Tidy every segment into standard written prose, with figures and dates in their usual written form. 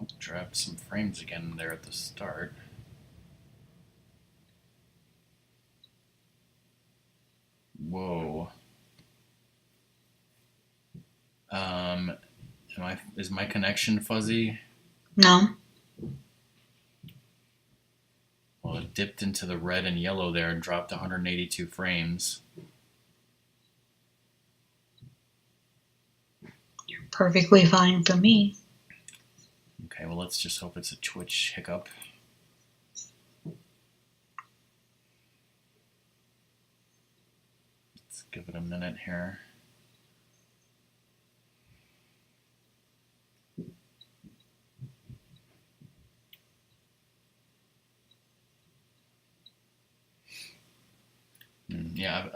Oh, dropped some frames again there at the start. Whoa. Is my connection fuzzy? No. Well, it dipped into the red and yellow there and dropped 182 frames. You're perfectly fine for me. Okay, well, let's just hope it's a Twitch hiccup. Let's give it a minute here. Yeah,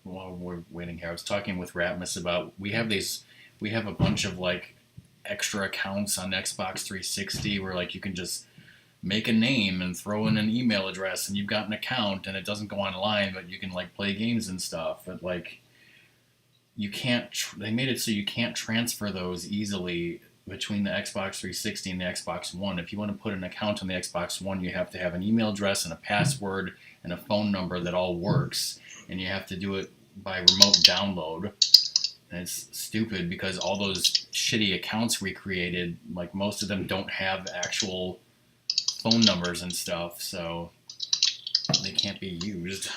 while we're waiting here, I was talking with Ratmus about, we have a bunch of like extra accounts on Xbox 360 where like you can just make a name and throw in an email address and you've got an account and it doesn't go online, but you can like play games and stuff. But like you can't, they made it so you can't transfer those easily between the Xbox 360 and the Xbox One. If you want to put an account on the Xbox One, you have to have an email address and a password and a phone number that all works, and you have to do it by remote download. And it's stupid because all those shitty accounts we created, like most of them don't have actual phone numbers and stuff, so they can't be used.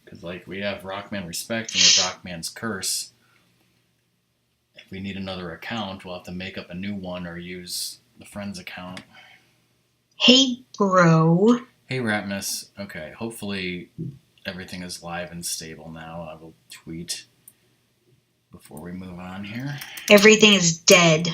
Because like we have Rockman Respect and we have Rockman's Curse. If we need another account, we'll have to make up a new one or use the friend's account. Hey, bro. Hey, Ratmus. Okay, hopefully everything is live and stable now. I will tweet before we move on here. Everything is dead.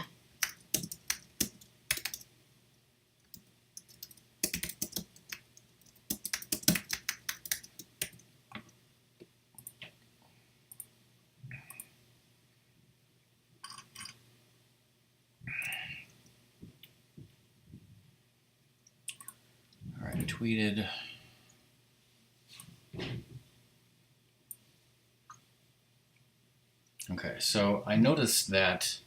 All right, I tweeted. Okay, so I noticed that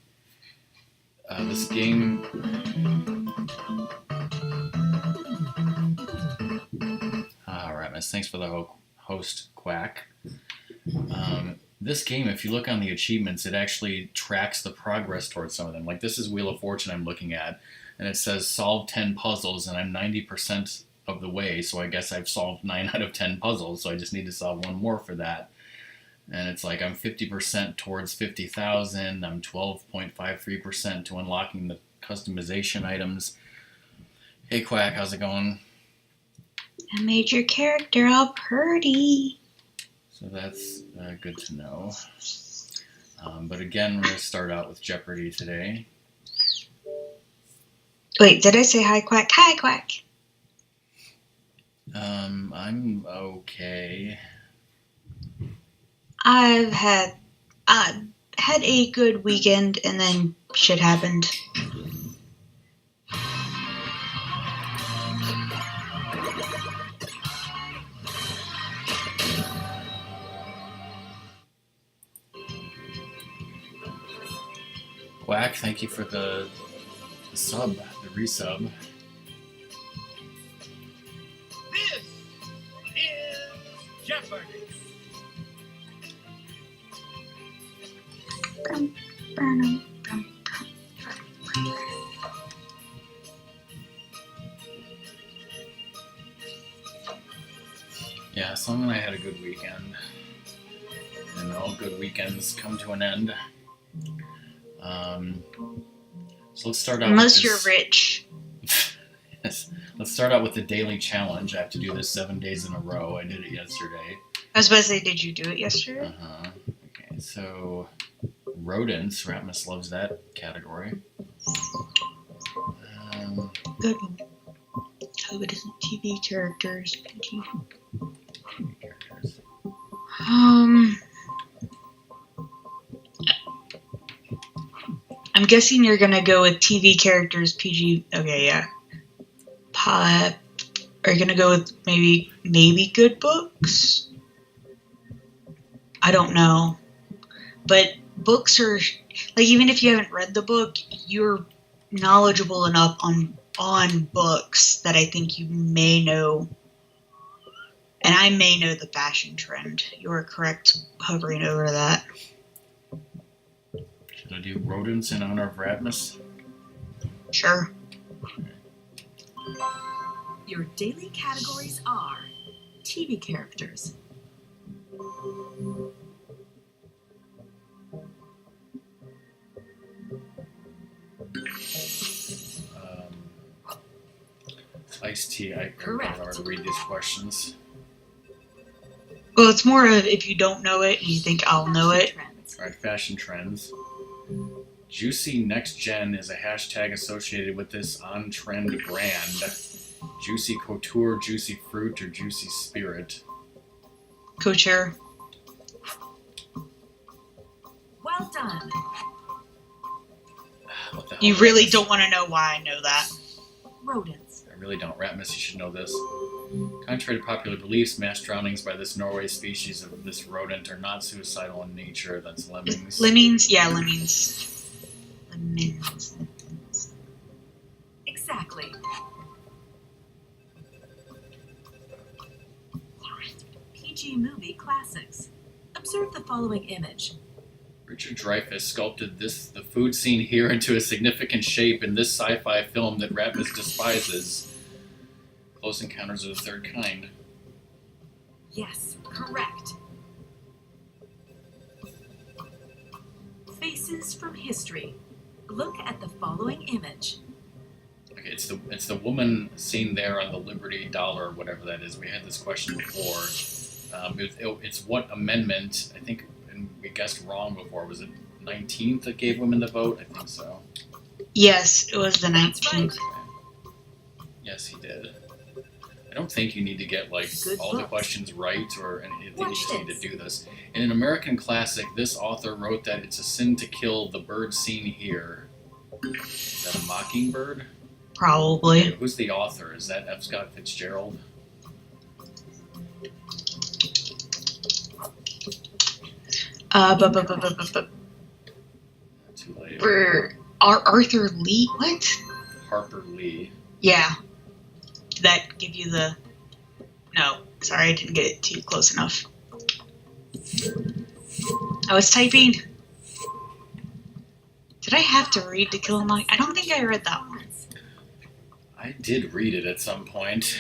this game... Ratmus, thanks for the host, Quack. This game, if you look on the achievements, it actually tracks the progress towards some of them. Like this is Wheel of Fortune I'm looking at, and it says solve 10 puzzles, and I'm 90% of the way, so I guess I've solved 9 out of 10 puzzles, so I just need to solve one more for that. And it's like I'm 50% towards 50,000, I'm 12.53% to unlocking the customization items. Hey Quack, how's it going? I made your character all pretty. So that's good to know. But again, we're going to start out with Jeopardy today. Wait, did I say hi, Quack? Hi, Quack. I'm okay. I've had a good weekend, and then shit happened. Quack, thank you for the sub, the resub. This is Jeopardy! Yeah, Song and I had a good weekend. And all good weekends come to an end. So let's start out Unless with this. you're rich. Yes. Let's start out with the daily challenge. I have to do this 7 days in a row. I did it yesterday. I was about to say, did you do it yesterday? Uh-huh. Okay, so rodents. Ratmus loves that category. Good one. Oh, it isn't TV characters. TV characters. I'm guessing you're gonna go with TV characters, PG. Okay, yeah. Are you gonna go with maybe good books? I don't know, but books are like, even if you haven't read the book, you're knowledgeable enough on books that I think you may know, and I may know the fashion trend. You are correct hovering over that. Should I do rodents in honor of Ratmus? Sure. Your daily categories are TV characters, Iced tea. I Correct. don't know how to read these questions. Well, it's more of if you don't know it and you think I'll know fashion it. trends, All right, fashion trends. Juicy Next Gen is a hashtag associated with this on-trend brand. Juicy Couture, Juicy Fruit, or Juicy Spirit. Co-chair. well done. What the hell? You really Ratmus? don't want to know why I know that. Rodents, I really don't. Ratmus, you should know this. Contrary to popular beliefs, mass drownings by this Norway species of this rodent are not suicidal in nature. That's lemmings. Lemmings? Yeah, lemmings. Lemmings. exactly. PG movie classics. Observe the following image. Richard Dreyfuss sculpted the food scene here into a significant shape in this sci-fi film that Ratmus despises. Close Encounters of the Third Kind. Yes, correct. Faces from history. Look at the following image. Okay, it's the woman seen there on the Liberty Dollar or whatever that is. We had this question before. It's what amendment? I think, and we guessed wrong before. Was it 19th that gave women the vote? I think so. Yes, it was the That's 19th. Yes, he did. I don't think you need to get like Good all the books. questions right or anything. You Watch just need to this. do this. In an American classic, this author wrote that it's a sin to kill the bird seen here. Is that a mockingbird? Probably. Okay, who's the author? Is that F. Scott Fitzgerald? Too late. Arthur Lee? What? Harper Lee. Yeah. Did that give you the... No. Sorry, I didn't get it too close enough. I was typing. Did I have to read To Kill a Mockingbird? I don't think I read that one. I did read it at some point.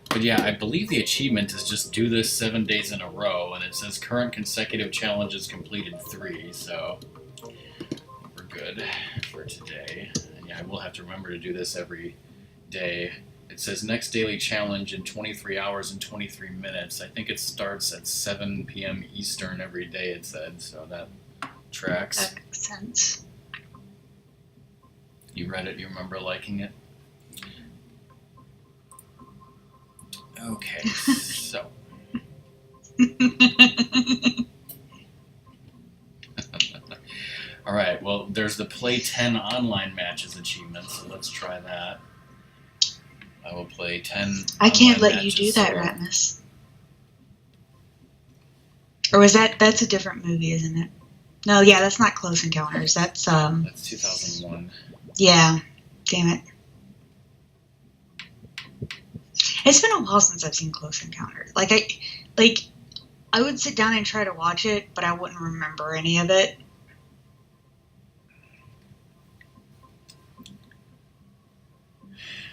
But yeah, I believe the achievement is just do this 7 days in a row, and it says current consecutive challenges completed 3, so we're good for today. And yeah, I will have to remember to do this every day. It says next daily challenge in 23 hours and 23 minutes. I think it starts at 7 p.m. Eastern every day, it said, so that tracks. That makes sense. You read it, you remember liking it? Okay, so. Alright, well, there's the Play 10 online matches achievement, so let's try that. I will play 10 I can't online let you do matches, that, so- Ratmus. Or was that's a different movie, isn't it? No, yeah, that's not Close Encounters. That's, That's 2001. yeah. Damn it. It's been a while since I've seen Close Encounters. I would sit down and try to watch it, but I wouldn't remember any of it.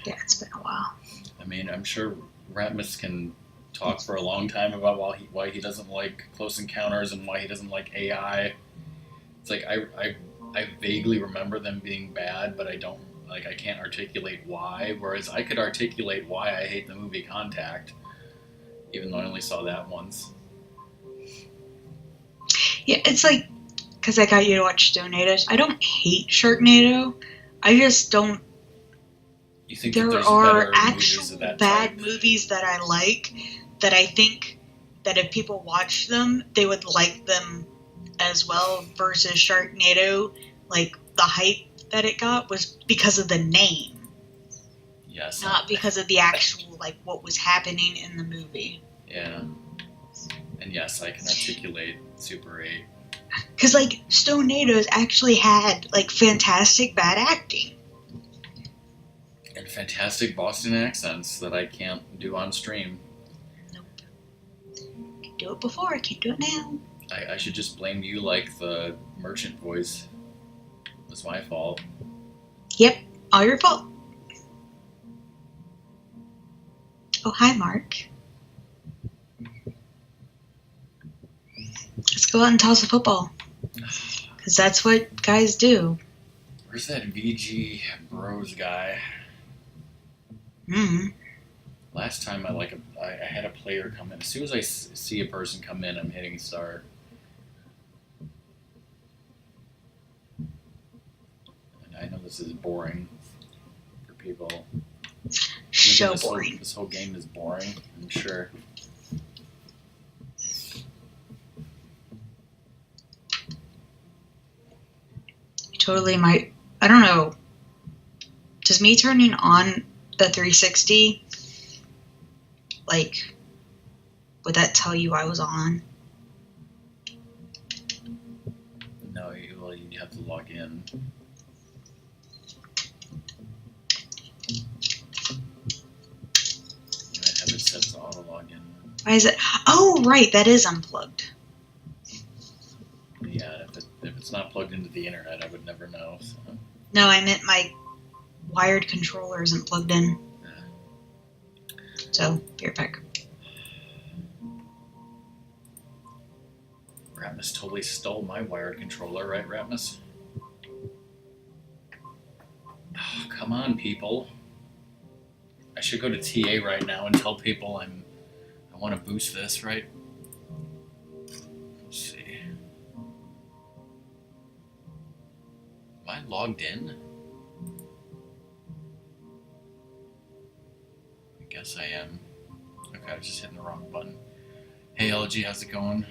Yeah, it's been a while. I mean, I'm sure Ratmus can talk for a long time about why he doesn't like Close Encounters and why he doesn't like AI. It's like I vaguely remember them being bad, but I can't articulate why. Whereas I could articulate why I hate the movie Contact, even though I only saw that once. Yeah, it's like, because I got you to watch Donatus. I don't hate Sharknado. I just don't. You think that There there's are better actual movies of that bad type? movies that I like, that I think that if people watch them, they would like them as well, versus Sharknado. Like, the hype that it got was because of the name, Yes. not because of the actual, like, what was happening in the movie. Yeah. And yes, I can articulate Super 8. Because, like, Stone Nato's actually had, like, fantastic bad acting. And fantastic Boston accents that I can't do on stream. Nope. Can't do it before, I can't do it now. I should just blame you like the merchant voice. It was my fault. Yep, all your fault. Oh, hi, Mark. Let's go out and toss a football. Because that's what guys do. Where's that VG Bros guy? Last time I had a player come in. As soon as I see a person come in, I'm hitting start. And I know this is boring for people. So boring. This whole game is boring, I'm sure. You totally might. I don't know. Does me turning on the 360, like, would that tell you I was on? No, you have to log in. You might have it set to auto login. Why is it? Oh, right, that is unplugged. Yeah, if it's not plugged into the internet, I would never know. So. No, I meant my wired controller isn't plugged in. So, be right back. Ratmus totally stole my wired controller, right, Ratmus? Oh, come on, people. I should go to TA right now and tell people I want to boost this, right? Let's see. Am I logged in? I guess I am. Okay, I was just hitting the wrong button. Hey LG, how's it going?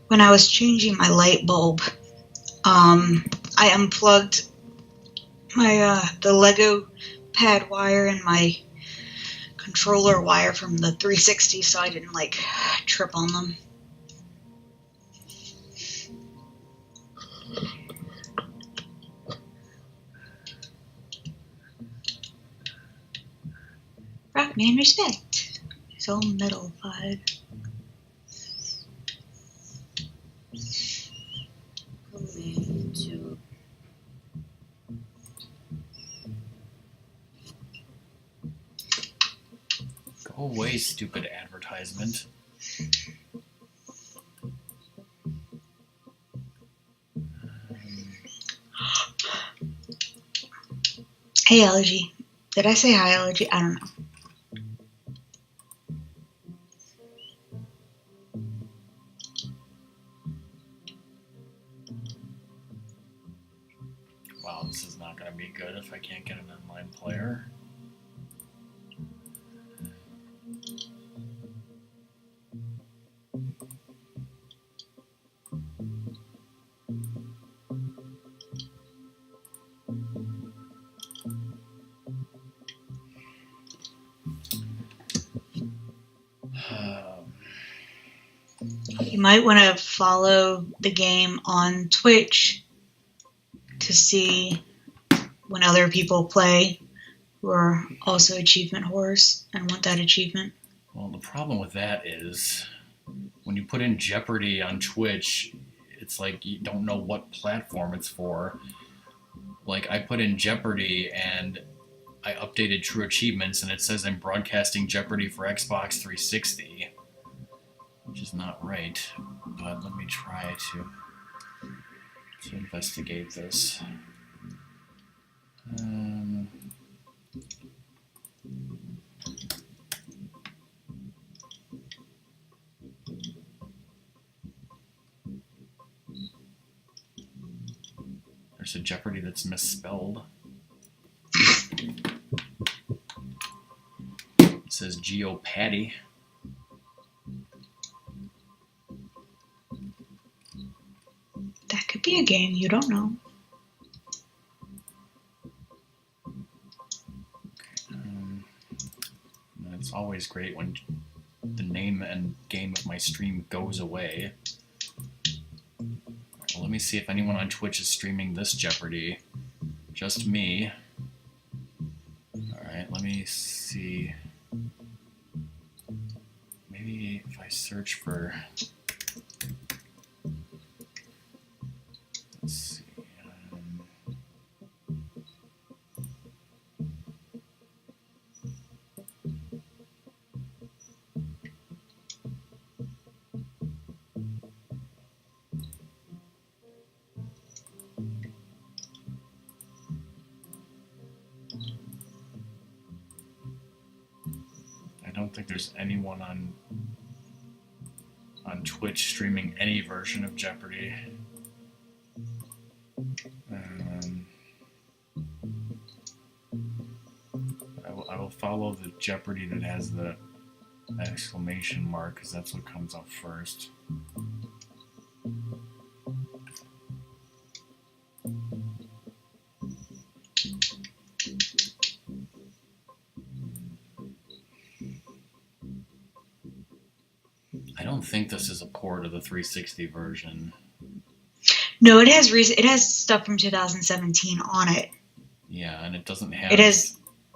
When I was changing my light bulb, I unplugged my the Lego pad wire and my controller wire from the 360 so I didn't, like, trip on them. Rockman respect. Soul Metal 5. Coming to Go away, stupid advertisement. Hey, Allergy. Did I say hi, Allergy? I don't know. Wow, this is not going to be good if I can't get an online player. You might want to follow the game on Twitch to see when other people play who are also achievement whores and want that achievement. Well, the problem with that is when you put in Jeopardy on Twitch, it's like you don't know what platform it's for. Like, I put in Jeopardy and I updated True Achievements and it says I'm broadcasting Jeopardy for Xbox 360, which is not right. But let me try to investigate this. There's a Jeopardy that's misspelled. It says Geopatty. That could be a game, you don't know. It's always great when the name and game of my stream goes away. Well, let me see if anyone on Twitch is streaming this Jeopardy. Just me. Alright, let me see. Maybe if I search for... Let's see. I don't think there's anyone on Twitch streaming any version of Jeopardy. I will follow the Jeopardy that has the exclamation mark because that's what comes up first. I don't think this is a port of the 360 version. No, it has stuff from 2017 on it. Yeah, and it doesn't have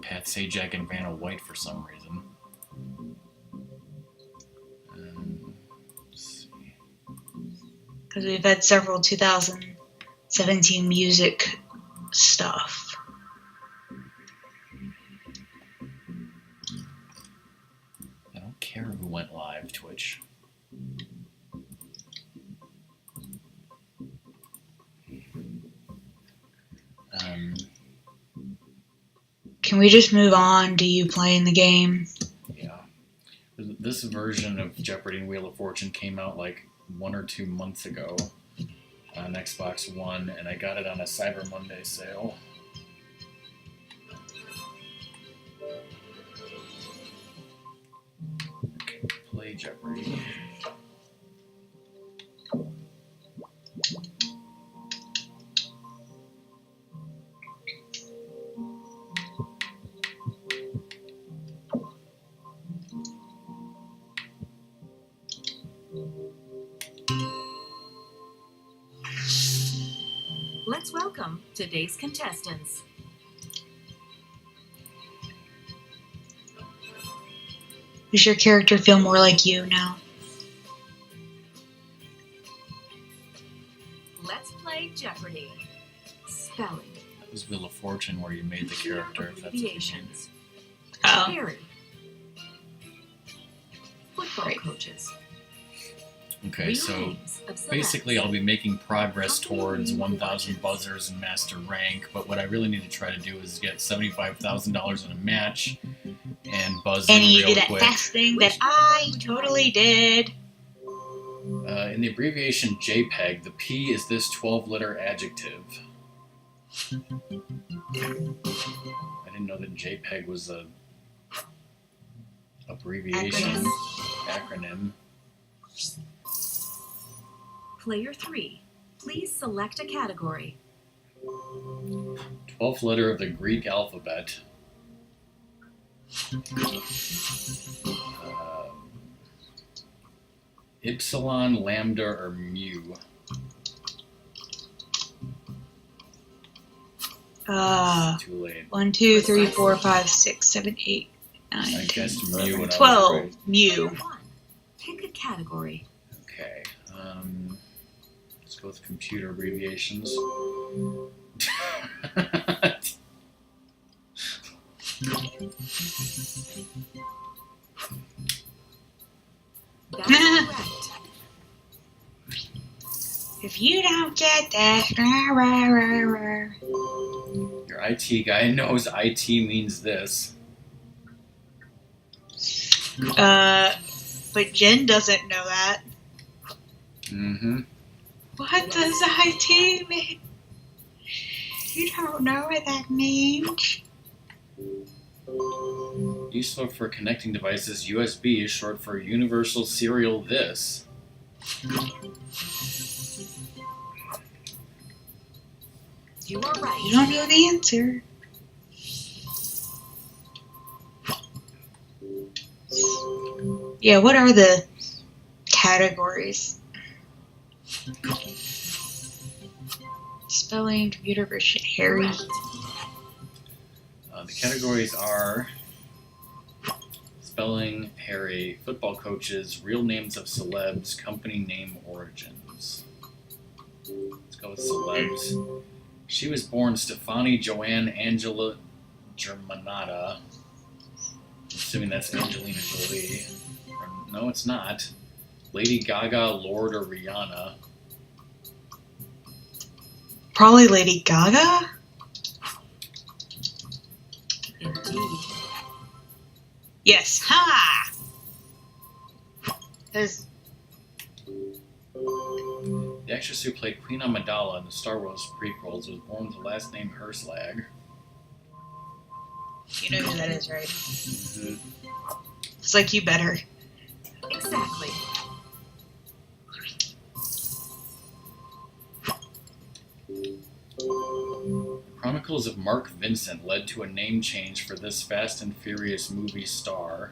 Pat Sajak and Vanna White for some reason. Let's see. Because we've had several 2017 music stuff. I don't care who went live, Twitch. Can we just move on to you playing the game? Yeah. This version of Jeopardy and Wheel of Fortune came out like 1 or 2 months ago on Xbox One, and I got it on a Cyber Monday sale. Okay, play Jeopardy. Let's welcome today's contestants. Does your character feel more like you now? Let's play Jeopardy. Spelling. That was Wheel of Fortune where you made the character, if that's what you mean. Abbreviations. Oh. Harry. Football Right. coaches. Okay, Real so names of celebs. basically I'll be making progress towards 1,000 buzzers and master rank, but what I really need to try to do is get $75,000 in a match and buzz And in you real did that quick. fast thing that I totally did. In the abbreviation JPEG, the P is this 12-letter adjective. I didn't know that JPEG was a abbreviation acronym. Player 3. Please select a category. 12th letter of the Greek alphabet. Epsilon, lambda, or mu. Too late. 1, 2, 3, 4, 5, 6, 7, 8, 9, I 10, guessed mu and I was 12. right. Mu. 1. Pick a category. Okay. Let's go with computer abbreviations. That's correct. If you don't get that, rah, rah, rah, rah. Your IT guy knows IT means this. But Jen doesn't know that. Mm-hmm. What does IT mean? You don't know what that means. Useful for connecting devices, USB is short for Universal Serial This. You are right. You don't know the answer. Yeah, what are the categories? Spelling, computer version, Harry. Correct. The categories are spelling, Harry, football coaches, real names of celebs, company name origins. Let's go with celebs. She was born Stefani Joanne Angela Germanata. I'm assuming that's Angelina Jolie. No, it's not. Lady Gaga, Lord, or Rihanna. Probably Lady Gaga? Indeed. Yes. Ha! Because The actress who played Queen Amidala in the Star Wars prequels was born with the last name Herslag. you know who that is, right? Mm-hmm. It's like you better. Exactly. Chronicles of Mark Vincent led to a name change for this Fast and Furious movie star.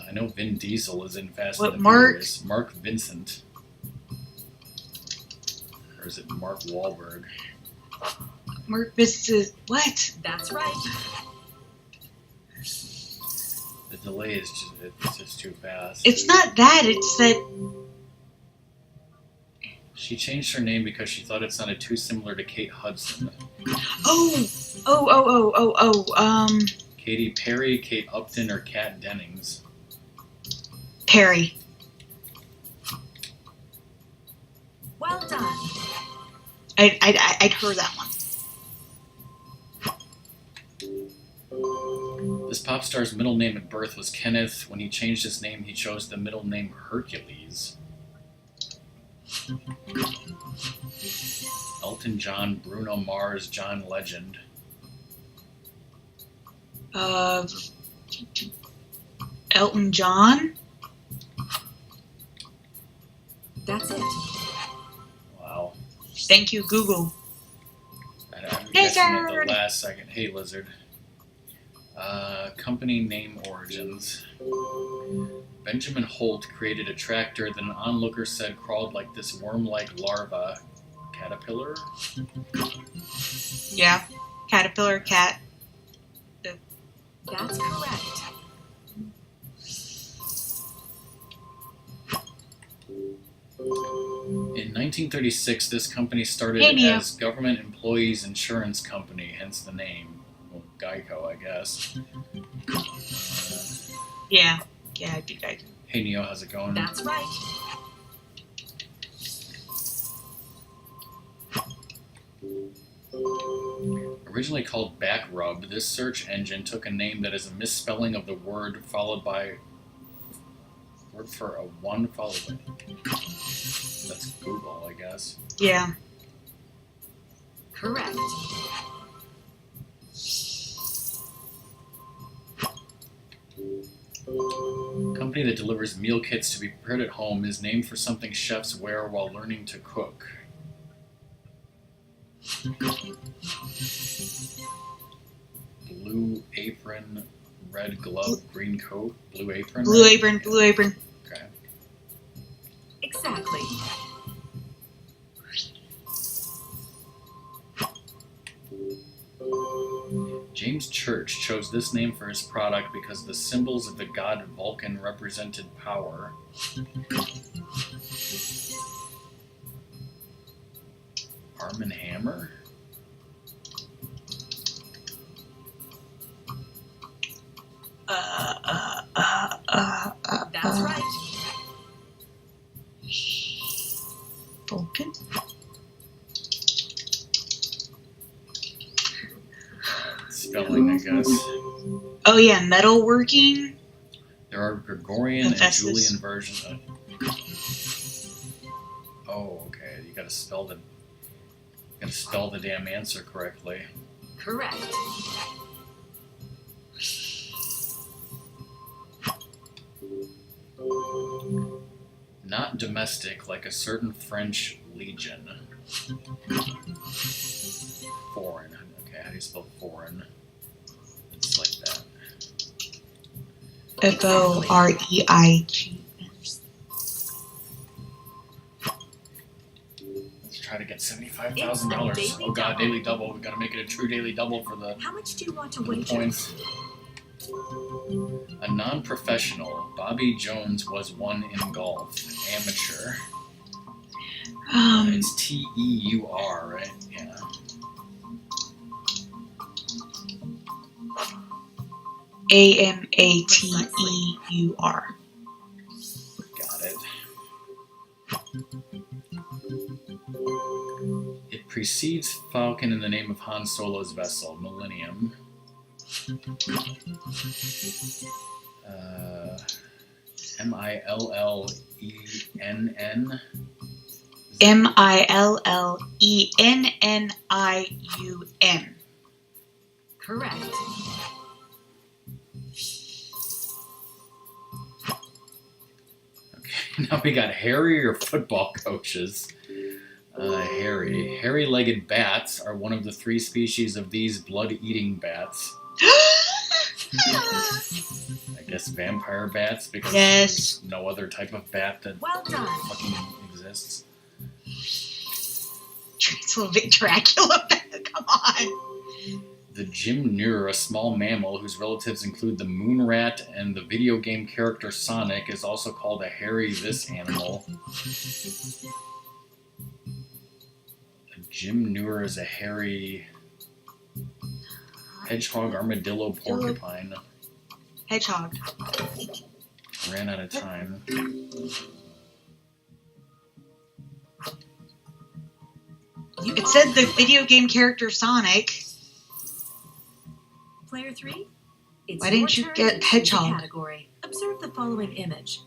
I know Vin Diesel is in Fast What, and the Mark? Furious. Mark Vincent. Or is it Mark Wahlberg? Mark Vincent. What? That's right. The delay is just too fast. It's not that. It's that. She changed her name because she thought it sounded too similar to Kate Hudson. Oh. Katy Perry, Kate Upton, or Kat Dennings. Perry. Well done. I'd heard that one. This pop star's middle name at birth was Kenneth. When he changed his name, he chose the middle name Hercules. Elton John, Bruno Mars, John Legend. Elton John. That's it. Wow. Thank you, Google. I'm guessing at the Lizard. last second. Hey, Lizard. Company name origins. Benjamin Holt created a tractor that an onlooker said crawled like this worm-like larva. Caterpillar? Yeah. Caterpillar, cat. That's correct. In 1936, this company started Hey, Neo. as Government Employees Insurance Company, hence the name. Well, Geico, I guess. Yeah. Yeah, I'd be Geico. Hey, Neo, how's it going? That's right. Originally called Backrub, this search engine took a name that is a misspelling of the word followed by word for a one followed by. That's Google, I guess. Yeah. Correct. Company that delivers meal kits to be prepared at home is named for something chefs wear while learning to cook. Blue apron, red glove, green coat. Blue apron. Blue right? apron, blue apron. Okay. Exactly. James Church chose this name for his product because the symbols of the god Vulcan represented power. Arm and Hammer? That's right. Vulcan? Spelling, I guess. Oh yeah, metalworking. There are Gregorian and Hephaestus. Julian versions of. Oh, okay. You gotta spell the damn answer correctly. Correct. Not domestic, like a certain French legion. Foreign. Okay, how do you spell foreign? It's like that. Foreig. Let's try to get $75,000. Oh god, daily double. We gotta make it a true daily double for the How much do you want to for the wager? points. A non-professional, Bobby Jones was one in golf. Amateur. It's T-E-U-R, right? Yeah. Amateur. Got it. It precedes Falcon in the name of Han Solo's vessel, Millennium. M-I-L-L-E-N-N. Millennium. Correct. Okay, now we got Harry or football coaches. Harry. Hairy-legged bats are one of the 3 species of these blood-eating bats. I guess vampire bats, because Yes. there's no other type of bat that Well done. fucking exists. Transylvanian Dracula. Come on. The gymnure, a small mammal whose relatives include the moon rat and the video game character Sonic, is also called a hairy this animal. A gymnure is a hairy hedgehog, armadillo, porcupine. Hedgehog. Ran out of time. It said the video game character Sonic. Player 3. It's Why didn't your you turn get to choose a hedgehog? Category. Observe the following image.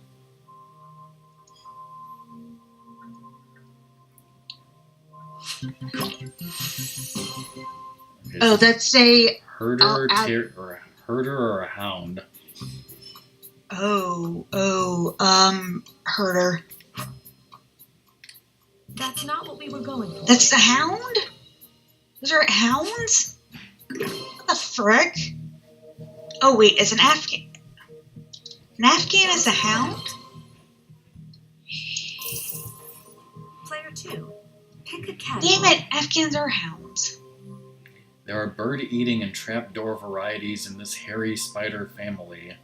Okay, Oh, that's a herder, I'll add- or herder or a hound. herder. That's not what we were going for. That's the hound? Those are hounds? What the frick? Oh wait, it's an Afghan. An Afghan is a hound? Player 2. Pick a category. Damn it, Afghans are hounds. There are bird-eating and trapdoor varieties in this hairy spider family.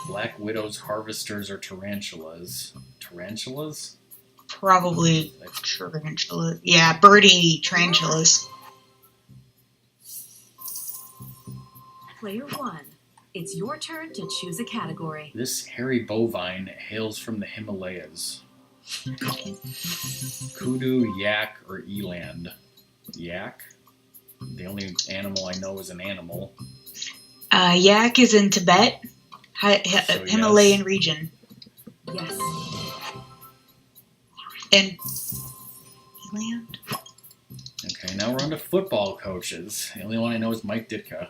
Black widows, harvesters, or tarantulas. Tarantulas? Probably tarantula. Yeah, birdie tarantulas. Player 1. It's your turn to choose a category. This hairy bovine hails from the Himalayas. Kudu, yak, or eland. Yak? The only animal I know is an animal. Yak is in Tibet, So, Himalayan yes. region. Yes. And eland? Okay, now we're on to football coaches. The only one I know is Mike Ditka.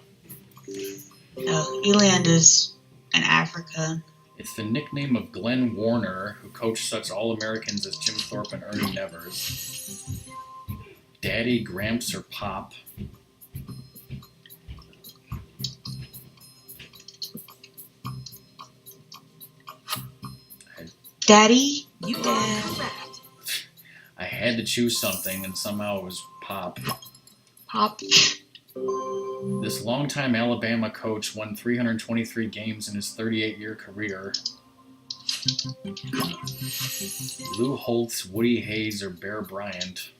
No, eland is in Africa. It's the nickname of Glenn Warner, who coached such All-Americans as Jim Thorpe and Ernie Nevers. Daddy, Gramps, or Pop. Daddy? You are Dad. correct. I had to choose something, and somehow it was Pop. Pop. This longtime Alabama coach won 323 games in his 38-year career. Lou Holtz, Woody Hayes, or Bear Bryant.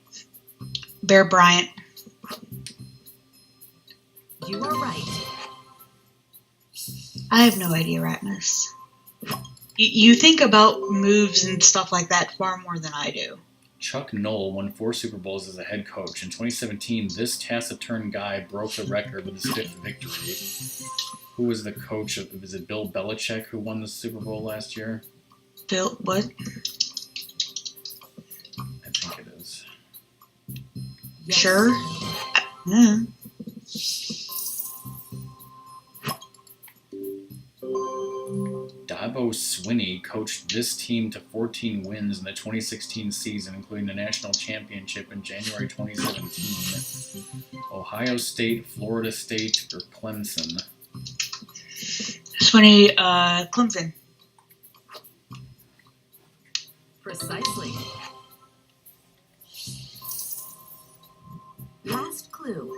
Bear Bryant. You are right. I have no idea, Ratmus. You think about moves and stuff like that far more than I do. Chuck Noll won 4 Super Bowls as a head coach. In 2017, this taciturn guy broke the record with his 5th victory. Who was the coach of, is it Bill Belichick who won the Super Bowl last year? Bill, what? I think it is. Yes. Sure. Yeah. Dabo Swinney coached this team to 14 wins in the 2016 season, including the national championship in January 2017. Ohio State, Florida State, or Clemson? 20, Clemson. Precisely. Last clue.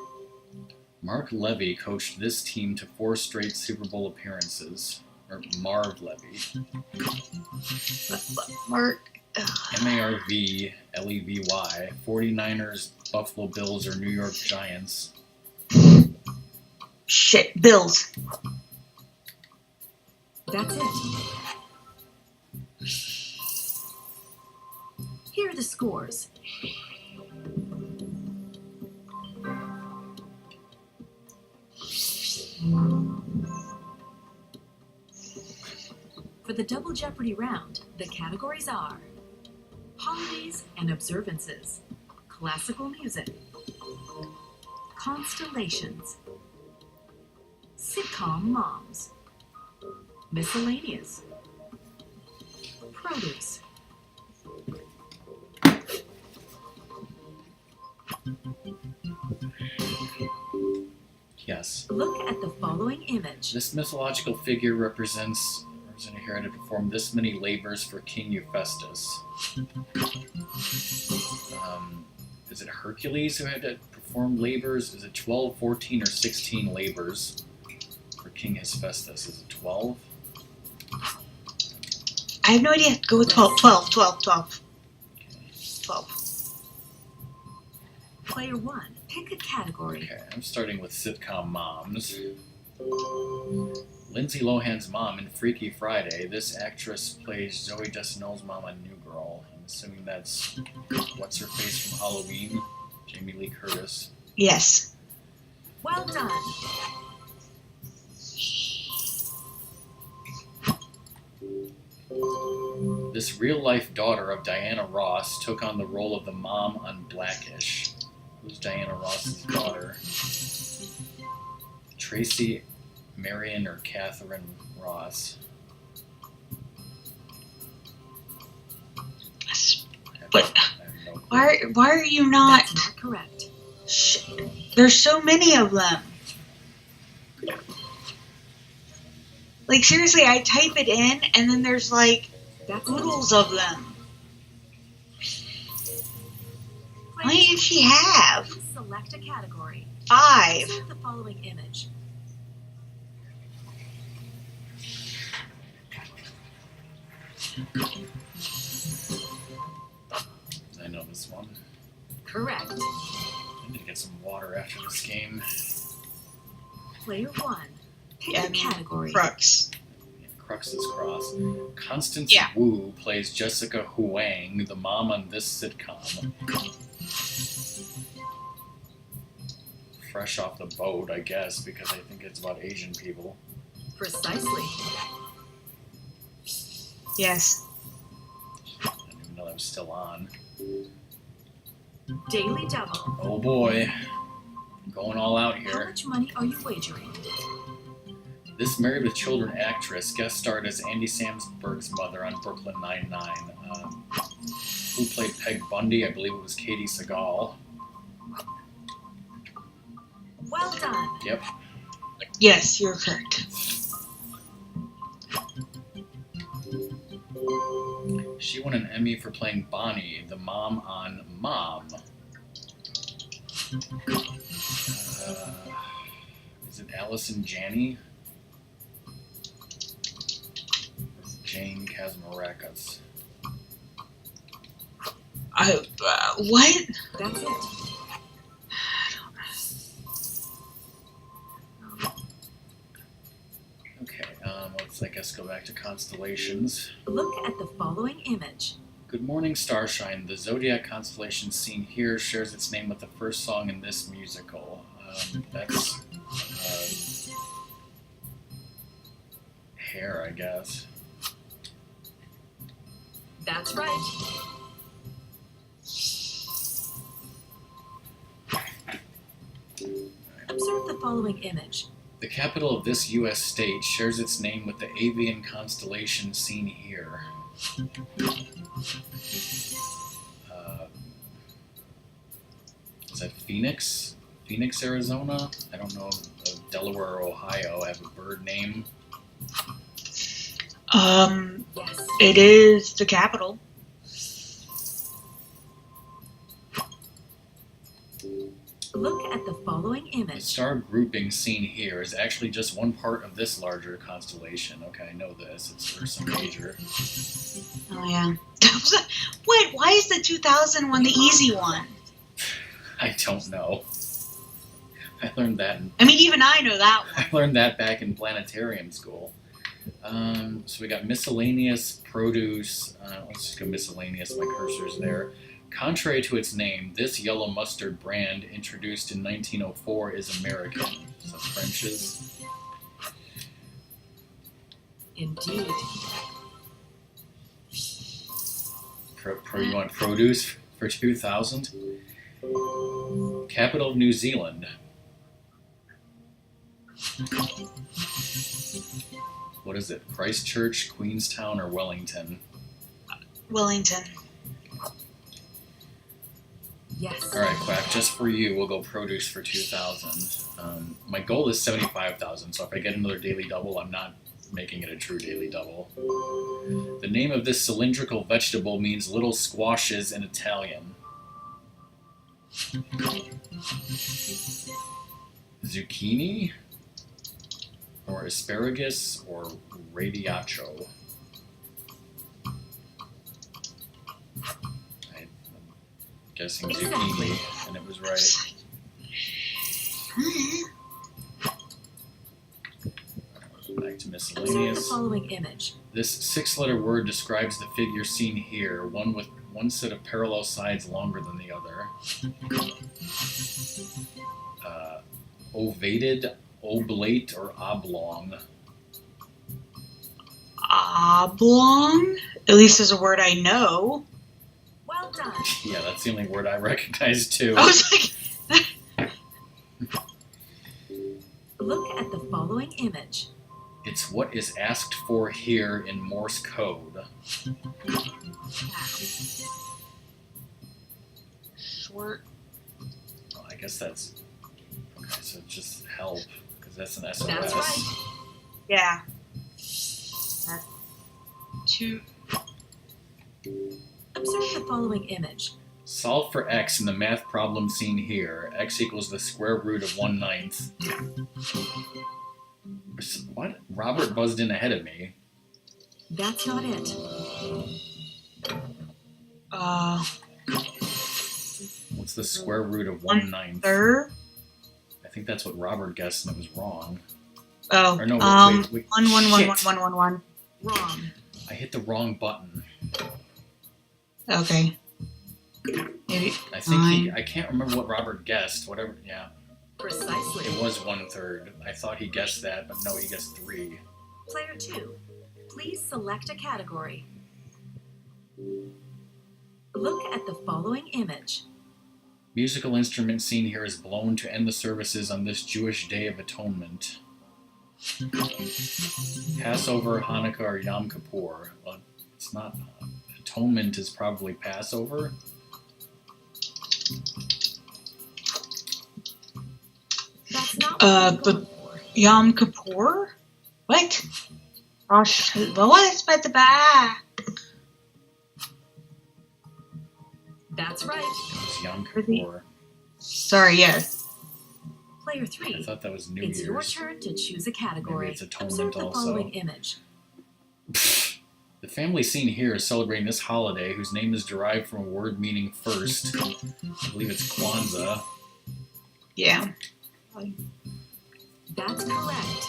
Mark Levy coached this team to 4 straight Super Bowl appearances. Or Marv Levy. Mark. Marvlevy. 49ers, Buffalo Bills, or New York Giants. Shit. Bills. That's it. Here are the scores. For the Double Jeopardy round, the categories are holidays and observances, classical music, constellations, sitcom moms, miscellaneous, produce. Yes. Look at the following image. This mythological figure represents here to perform this many labors for King Hephaestus. Is it Hercules who had to perform labors? Is it 12, 14, or 16 labors for King Hephaestus? Is it 12? I have no idea. Go with 12. 12. 12. 12. 12. Player 1, pick a category. Okay, I'm starting with sitcom moms. Lindsay Lohan's mom in Freaky Friday. This actress plays Zoe Deschanel's mom on New Girl. I'm assuming that's what's her face from Halloween, Jamie Lee Curtis. Yes. Well done. This real-life daughter of Diana Ross took on the role of the mom on Blackish. Who's Diana Ross's daughter? Tracy, Marion, or Catherine Ross? But why are you not? That's not correct. There's so many of them. Like seriously, I type it in and then there's like oodles of them. How many did she have? Select a category. 5. Observe the following image. I know this one. Correct. I need to get some water after this game. Player 1, pick Yeah, a category. Crux. Crux's Cross. Constance Wu plays Jessica Huang, the mom on this sitcom. Fresh off the boat, I guess, because I think it's about Asian people. Precisely. Yes. I didn't even know that was still on. Daily Double. Oh boy. Going all out How here. much money are you wagering? This Married with Children actress guest starred as Andy Samberg's mother on Brooklyn Nine-Nine. Who played Peg Bundy? I believe it was Katie Sagal. Well done. Yep. Yes, you're correct. She won an Emmy for playing Bonnie, the mom on Mom. Is it Allison Janney? Or Jane Kazmarackas? What? That's it. Okay, let's, I guess, go back to constellations. Look at the following image. Good morning, Starshine. The zodiac constellation seen here shares its name with the first song in this musical. That's Hair, I guess. That's right. Observe the following image. The capital of this U.S. state shares its name with the avian constellation seen here. Is that Phoenix, Arizona? I don't know. Delaware or Ohio have a bird name. Yes. It is the capital. Look at the following The image. star grouping seen here is actually just one part of this larger constellation. Okay, I know this. It's Ursa Major. Oh yeah. Wait, why is the 2000 one the easy one? I don't know. I learned that. I mean, even I know that one. I learned that back in planetarium school. So we got miscellaneous produce. Let's just go miscellaneous. My cursor's there. Contrary to its name, this yellow mustard brand, introduced in 1904, is American. So French's. Indeed. You want produce for 2000? Capital of New Zealand. What is it? Christchurch, Queenstown, or Wellington? Wellington. Yes. All right, Quack, just for you, we'll go produce for 2,000. My goal is 75,000, so if I get another daily double, I'm not making it a true daily double. The name of this cylindrical vegetable means little squashes in Italian. Zucchini, or asparagus, or radiacho. I'm guessing Exactly. zucchini, and it was right. Back to Observe the miscellaneous. following image. This six-letter word describes the figure seen here, one with one set of parallel sides longer than the other. Ovated, oblate, or oblong. Oblong? At least is a word I know. Well done. Yeah, that's the only word I recognize too. I was like, Look at the following image. It's what is asked for here in Morse code. short. Well, I guess that's okay. So just help, because that's an SOS. That's right. Yeah. Two. Observe the following image. Solve for x in the math problem seen here. X equals the square root of 1/9. What? Robert buzzed in ahead of me. That's not it. What's the square root of 1/9? Third. I think that's what Robert guessed, and it was wrong. Oh. Or no, wait. Shit. One. Wrong. I hit the wrong button. Okay. Maybe. I think I can't remember what Robert guessed. Whatever. Yeah. Precisely. It was 1/3. I thought he guessed that, but no, he guessed 3. Player 2, please select a category. Look at the following image. Musical instrument seen here is blown to end the services on this Jewish Day of Atonement. Passover, Hanukkah, or Yom Kippur. Well, it's not. Atonement is probably Passover. That's not what I'm but- going for. Yom Kippur? What? Rosh. What? That's right. It was Yom Kippur. Sorry, yes. Player I 3, thought that was New it's your Year's. turn to choose a category. Maybe it's atonement Observe the also. following image. The family seen here is celebrating this holiday, whose name is derived from a word meaning first. I believe it's Kwanzaa. Yeah. That's correct.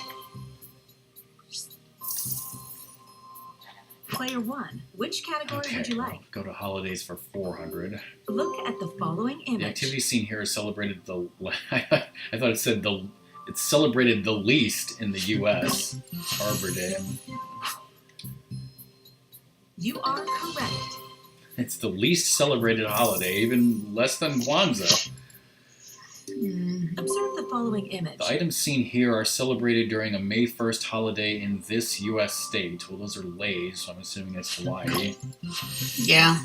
Player 1, which category Okay, would you well, like? go to holidays for 400. Look at the following The image. activity scene here is celebrated the. I thought it said the. It's celebrated the least in the U.S. Arbor Day. You are correct. It's the least celebrated holiday, even less than Kwanzaa. Observe the following image. The items seen here are celebrated during a May 1st holiday in this U.S. state. Well, those are Lays, so I'm assuming it's Hawaii. Yeah.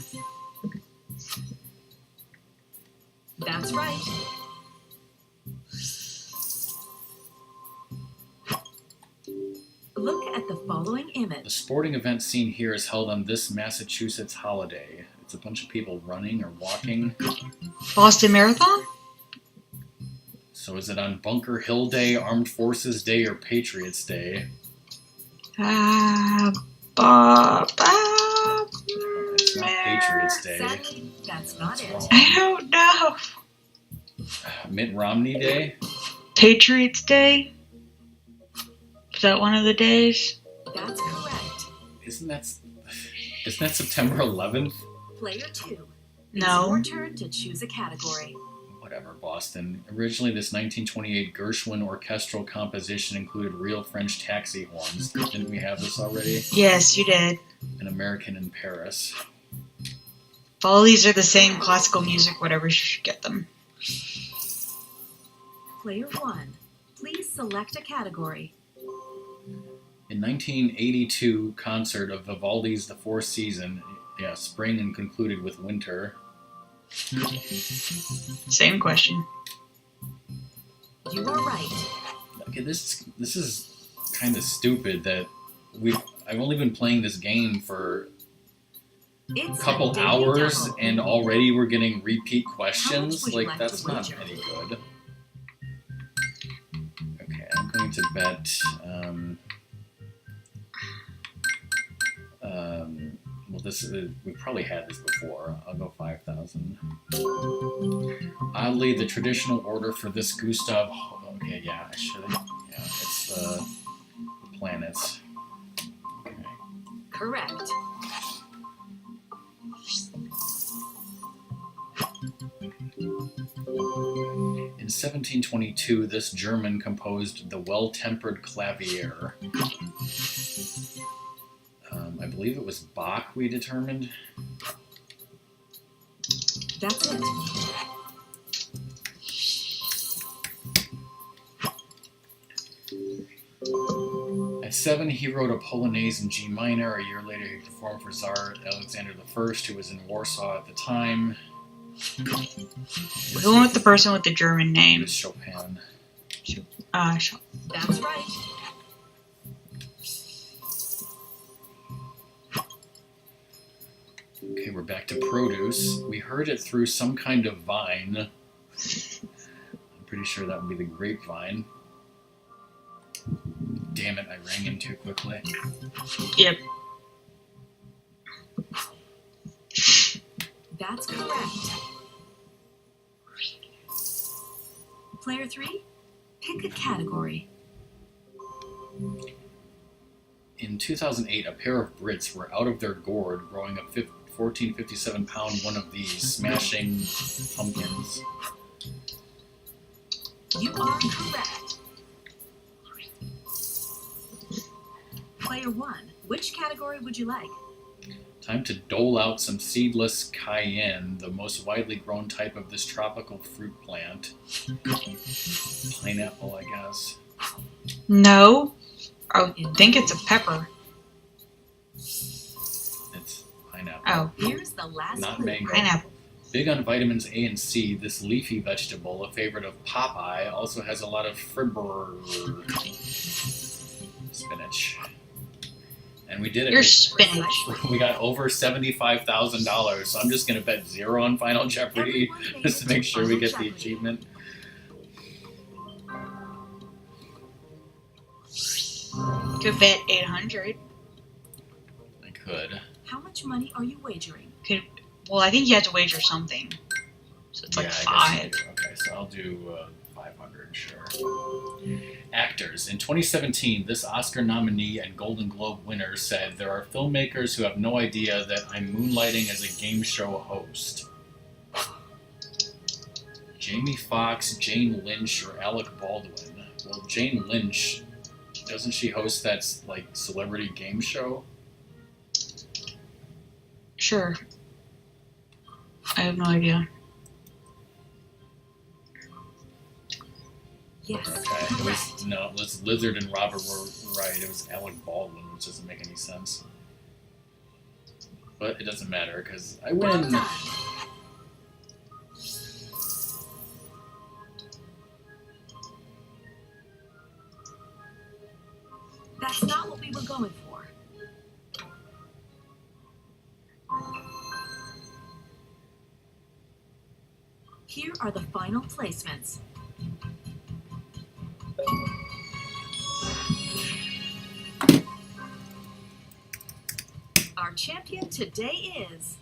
That's right. Look at the following The image. sporting event seen here is held on this Massachusetts holiday. It's a bunch of people running or walking. Boston Marathon? So is it on Bunker Hill Day, Armed Forces Day, or Patriots Day? Ba, It's not Patriots Day. Sadly, that's not it. wrong. I don't know. Mitt Romney Day? Patriots Day? Is that one of the days? That's correct. Isn't that September 11th? Player 2. It's No. your turn to choose a category. Whatever, Boston. Originally, this 1928 Gershwin orchestral composition included real French taxi horns. Didn't we have this already? Yes, you did. An American in Paris. All these are the same classical music, whatever, you should get them. Player 1. Please select a category. In 1982 concert of Vivaldi's The Fourth Season, spring and concluded with winter. Same question. You are right. Okay, this is kind of stupid that I've only been playing this game for It's a couple a daily hours double. and already we're getting repeat How much questions. would you Like like that's to not wager? any good. Okay, I'm going to bet. Well, we probably had this before. I'll go 5,000. Oddly, the traditional order for this Gustav. Okay, yeah, I should have. Yeah, it's the planets. Okay. Correct. In 1722, this German composed the Well-Tempered Clavier. I believe it was Bach, we determined. That's it. At 7, he wrote a Polonaise in G minor. A year later, he performed for Tsar Alexander I, who was in Warsaw at the time. We're going with the person with the German It name. was Chopin. That's right. Okay, we're back to produce. We heard it through some kind of vine. I'm pretty sure that would be the grapevine. Damn it, I rang him too quickly. Yep. That's correct. Player 3. Pick a category. In 2008, a pair of Brits were out of their gourd growing a 1457-pound one of these smashing pumpkins. You are correct. Player 1. Which category would you like? Time to dole out some seedless cayenne, the most widely grown type of this tropical fruit plant. Pineapple, I guess. No. I think it's a pepper. It's pineapple. Oh, Here's the last Not clue. mango. pineapple. Big on vitamins A and C, this leafy vegetable, a favorite of Popeye, also has a lot of fiber. Spinach. And we did it. Your spinach. We got over $75,000, so I'm just going to bet 0 on Final Jeopardy Everyone just to made it make sure we Final get the Jeopardy. achievement. Could bet 800. I could. How much money are you wagering? Well, I think you have to wager something. So it's like I guess 5. you do. Okay, so I'll do 500, sure. Actors. In 2017, this Oscar nominee and Golden Globe winner said, "There are filmmakers who have no idea that I'm moonlighting as a game show host." Jamie Foxx, Jane Lynch, or Alec Baldwin? Well, Jane Lynch, doesn't she host that like celebrity game show? Sure. I have no idea. Yes. Okay, it was Lizard and Robert were right. It was Alec Baldwin, which doesn't make any sense. But it doesn't matter because I Well win. done. That's not what we Here are the final placements. Our champion today is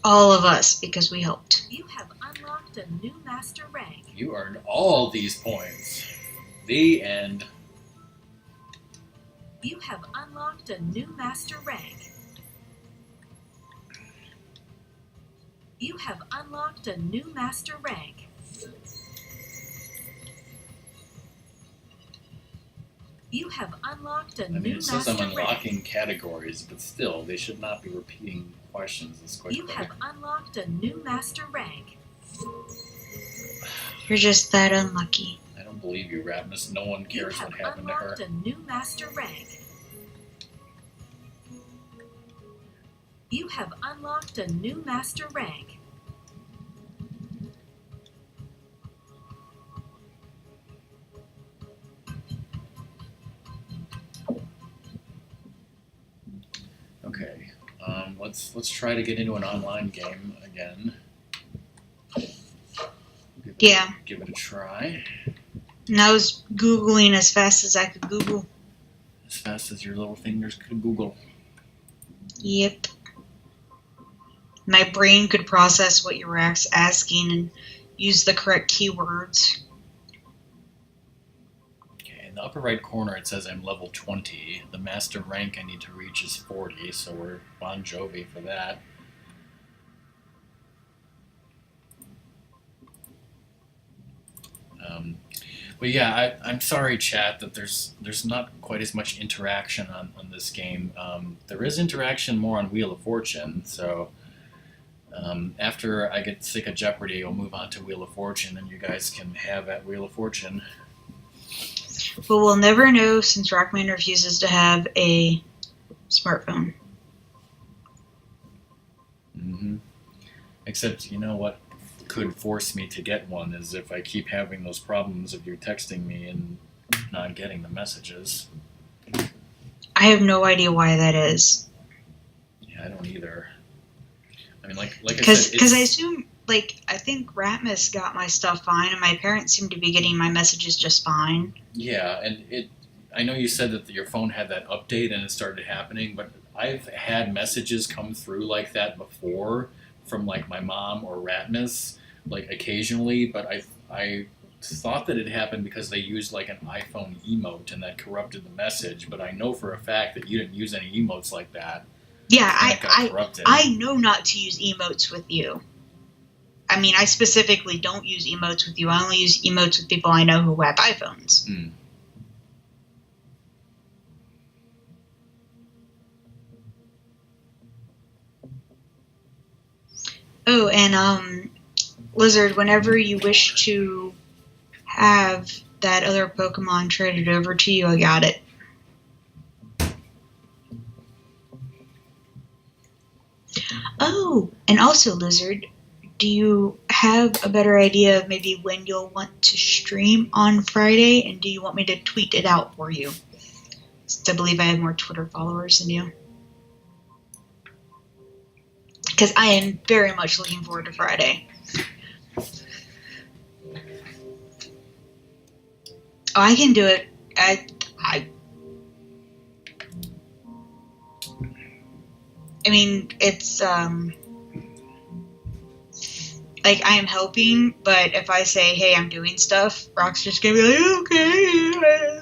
All of us, because we helped. you have unlocked a new master rank. You earned all these points. The end. You have unlocked a new master rank. You have unlocked a new master rank. You have unlocked a I mean, new it says I'm master rank. unlocking categories, but still, they should not be repeating questions this quickly. You have unlocked a new master rank. You're just that unlucky. I don't believe you, Rapmus. No one You cares have what happened to her. unlocked a new master rank. You have unlocked a new master rank. Okay, let's try to get into an online game again. Give it a try. And I was Googling as fast as I could Google. As fast as your little fingers could Google. Yep. My brain could process what you were asking and use the correct keywords. Okay, in the upper right corner it says I'm level 20. The master rank I need to reach is 40, so we're Bon Jovi for that. But yeah, I'm sorry, chat, that there's not quite as much interaction on this game. There is interaction more on Wheel of Fortune, so after I get sick of Jeopardy, I'll move on to Wheel of Fortune, and you guys can have at Wheel of Fortune. But we'll never know since Rockman refuses to have a smartphone. Mm-hmm. Except, you know what could force me to get one is if I keep having those problems of you texting me and not getting the messages. I have no idea why that is. Yeah, I don't either. I mean, like I said, Because I assume, I think Ratmus got my stuff fine, and my parents seem to be getting my messages just fine. Yeah, and I know you said that your phone had that update and it started happening, but I've had messages come through like that before from like my mom or Ratmus, like occasionally, but I thought that it happened because they used like an iPhone emote and that corrupted the message, but I know for a fact that you didn't use any emotes like that. Yeah, And it got corrupted. I know not to use emotes with you. I mean, I specifically don't use emotes with you. I only use emotes with people I know who have iPhones. Hmm. Oh, and Lizard, whenever you wish to have that other Pokemon traded over to you, I got it. Oh, and also, Lizard, do you have a better idea of maybe when you'll want to stream on Friday, and do you want me to tweet it out for you? Since I believe I have more Twitter followers than you. Because I am very much looking forward to Friday. Oh, I can do it. I mean, it's, I am helping, but if I say, hey, I'm doing stuff, Rock's just gonna be like, okay.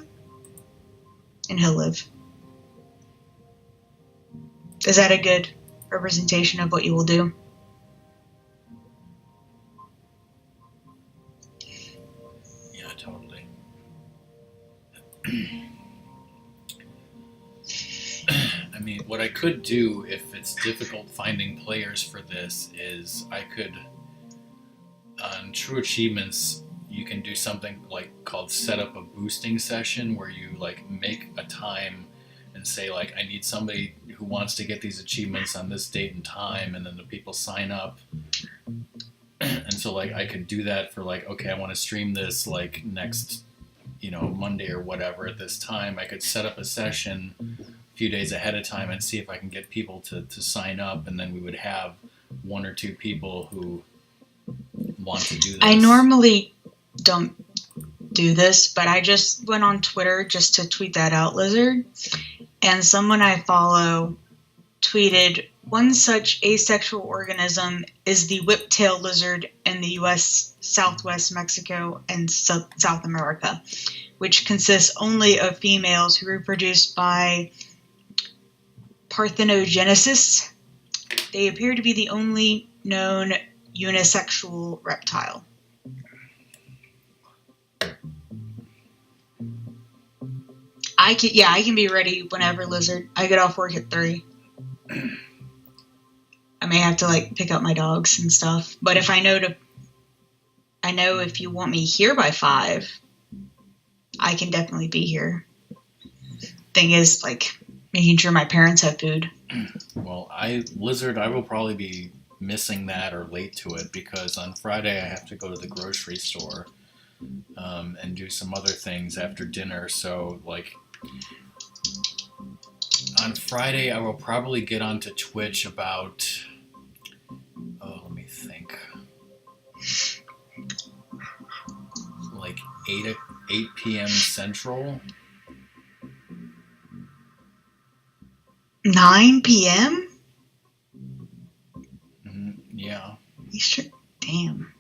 And he'll live. Is that a good representation of what you will do? Yeah, totally. I mean, what I could do if it's difficult finding players for this is I could, on True Achievements, you can do something called set up a boosting session where you make a time and say I need somebody who wants to get these achievements on this date and time, and then the people sign up. And so I could do that for okay, I want to stream this next Monday or whatever at this time. I could set up a session a few days ahead of time and see if I can get people to sign up, and then we would have one or two people who want to do this. I normally don't do this, but I just went on Twitter just to tweet that out, Lizard. And someone I follow tweeted, one such asexual organism is the whiptail lizard in the U.S., Southwest Mexico, and South America, which consists only of females who reproduce by parthenogenesis. They appear to be the only known unisexual reptile. I can be ready whenever, Lizard. I get off work at 3. I may have to like pick up my dogs and stuff, but if I know if you want me here by 5, I can definitely be here. Thing is, like, making sure my parents have food. Well, Lizard, I will probably be missing that or late to it because on Friday I have to go to the grocery store and do some other things after dinner. So, like, on Friday I will probably get onto Twitch about, let me think, like 8 p.m. Central. 9 p.m.? Yeah. Eastern? Damn.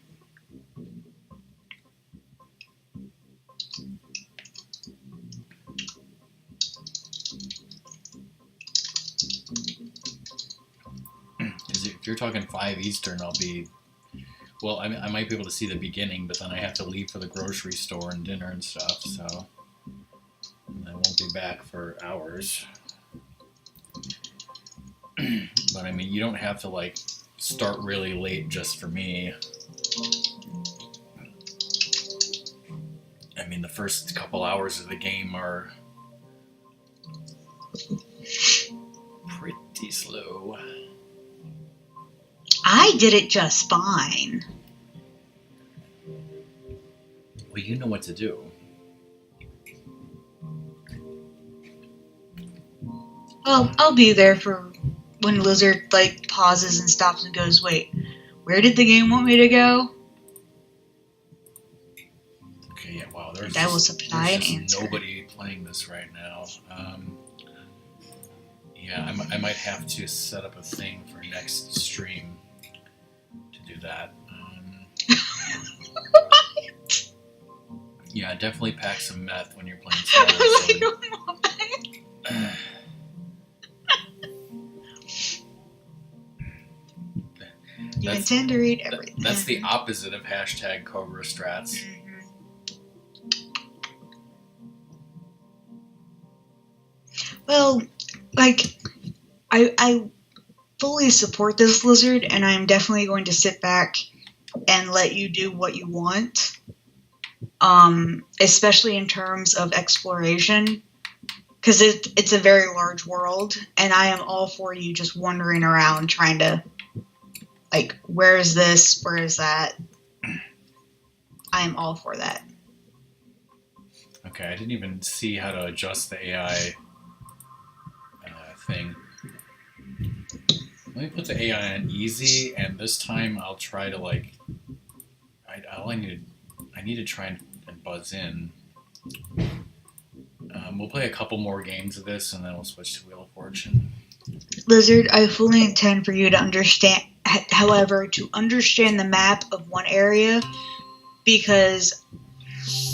If you're talking 5 Eastern, I'll be... Well, I might be able to see the beginning, but then I have to leave for the grocery store and dinner and stuff, so... I won't be back for hours. But, I mean, you don't have to, like, start really late just for me. I mean, the first couple hours of the game are pretty slow. I did it just fine. Well, you know what to do. Well, I'll be there for when Lizard, like, pauses and stops and goes, wait, where did the game want me to go? Okay, yeah, wow, there's That just, will supply an there's just answer. nobody playing this right now. Yeah, I might have to set up a thing for next stream to do that. Yeah, definitely pack some meth when you're playing Star Wars. You intend to read everything. That's the opposite of hashtag Cobra Strats. Mm-hmm. Well, like, I fully support this, Lizard, and I'm definitely going to sit back and let you do what you want, especially in terms of exploration, because it's a very large world, and I am all for you just wandering around trying to, like, where is this, where is that? I am all for that. Okay, I didn't even see how to adjust the AI thing. Let me put the AI on easy, and this time I'll try to, like, I need to try and buzz in. We'll play a couple more games of this, and then we'll switch to Wheel of Fortune. Lizard, I fully intend for you to understand, however, to understand the map of one area, because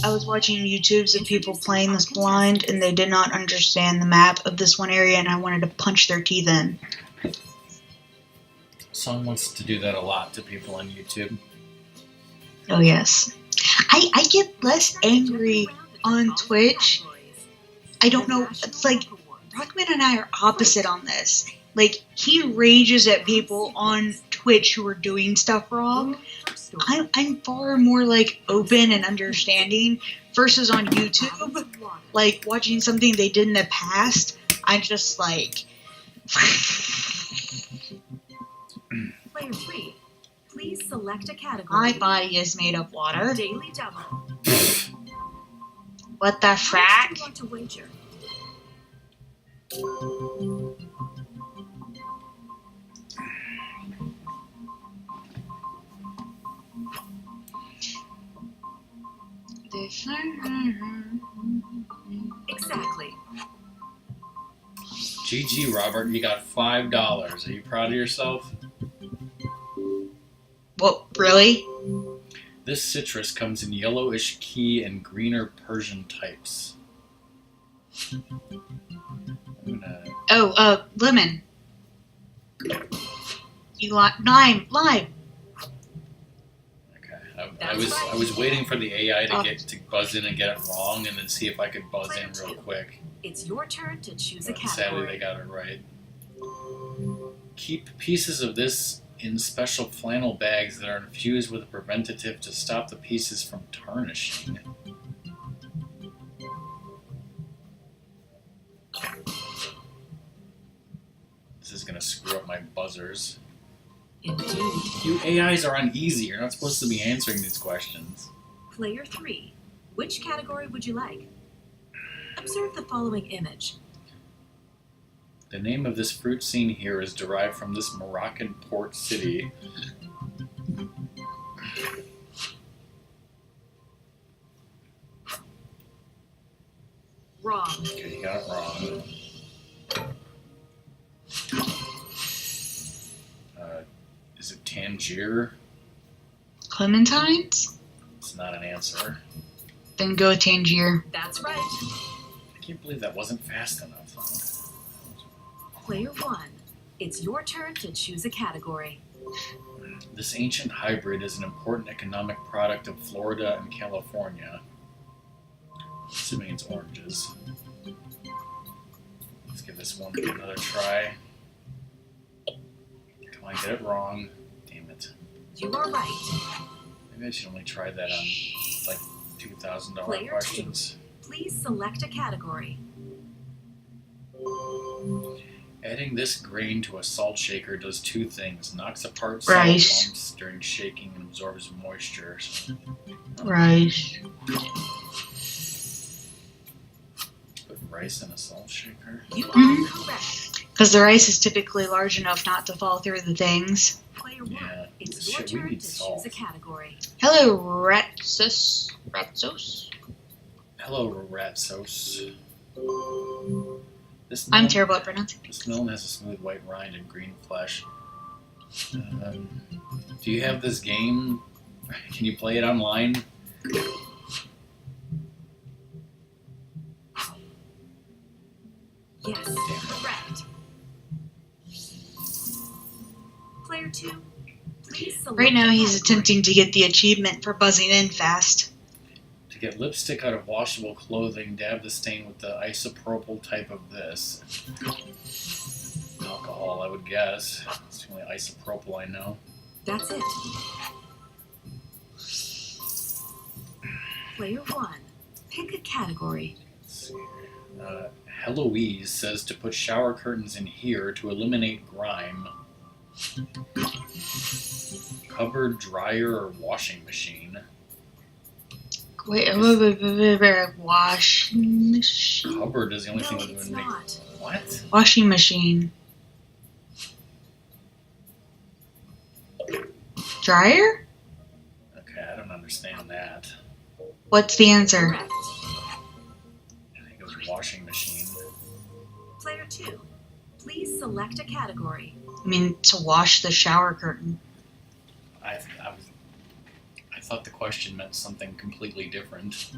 I was watching YouTubes of people playing this blind, and they did not understand the map of this one area, and I wanted to punch their teeth in. Someone wants to do that a lot to people on YouTube. Oh, yes. I get less angry on Twitch. I don't know. It's like, Rockman and I are opposite on this. Like, he rages at people on Twitch who are doing stuff wrong. I'm far more, like, open and understanding versus on YouTube. Like, watching something they did in the past, I'm just like... Player 3, please select a category. My body is made of water. Daily double. What the How much frack? do you want to wager? Exactly. GG, Robert, you got $5. Are you proud of yourself? What, really? This citrus comes in yellowish key and greener Persian types. I'm gonna... Oh, lemon. You like lime. Okay. I That's was right. I was waiting for the AI to buzz in and get it wrong, and then see if I could buzz in real quick. It's your turn to choose a But sadly, they category. got it right. Keep pieces of this in special flannel bags that are infused with a preventative to stop the pieces from tarnishing. This is gonna screw up my buzzers. Indeed. You AIs are on easy. You're not supposed to be answering these questions. Player 3. Which category would you like? Observe the following image. The name of this fruit seen here is derived from this Moroccan port city. Wrong. Okay, you got it wrong. Is it Tangier? Clementines? It's not an answer. Then go Tangier. That's right. I can't believe that wasn't fast enough. Player 1. It's your turn to choose a category. This ancient hybrid is an important economic product of Florida and California. Assuming it's oranges. Let's give this one another try. Come on, get it wrong. Damn it. You are right. Maybe I should only try that on like $2,000 Player questions. Please select a category. Adding this grain to a salt shaker does two things. Knocks apart salt Rice. lumps during shaking and absorbs moisture. Rice. Put rice in a salt shaker? You are Mhm. correct. Because the rice is typically large enough not to fall through the things. Player 1. Yeah. It's your Shit, we turn need to salt. choose a category. Hello, Ratsus. Ratsos? Hello, rat sauce. This I'm melon- terrible at pronouncing. This melon has a smooth white rind and green flesh. Do you have this game? Can you play it online? Yes, Damn it. correct. Player 2. Please select Right now a he's category. attempting to get the achievement for buzzing in fast. To get lipstick out of washable clothing, dab the stain with the isopropyl type of this. Alcohol, I would guess. It's the only isopropyl I know. That's it. Player 1. Pick a category. Let's see. Heloise says to put shower curtains in here to eliminate grime. Cupboard, dryer, or washing machine? Wait, washing machine? Cupboard is the only No, thing that it's would make. not. What? Washing machine. Dryer? Okay, I don't understand that. What's the answer? Correct. I think it was washing machine. Player 2. Please select a category. I mean, to wash the shower curtain. I thought the question meant something completely different.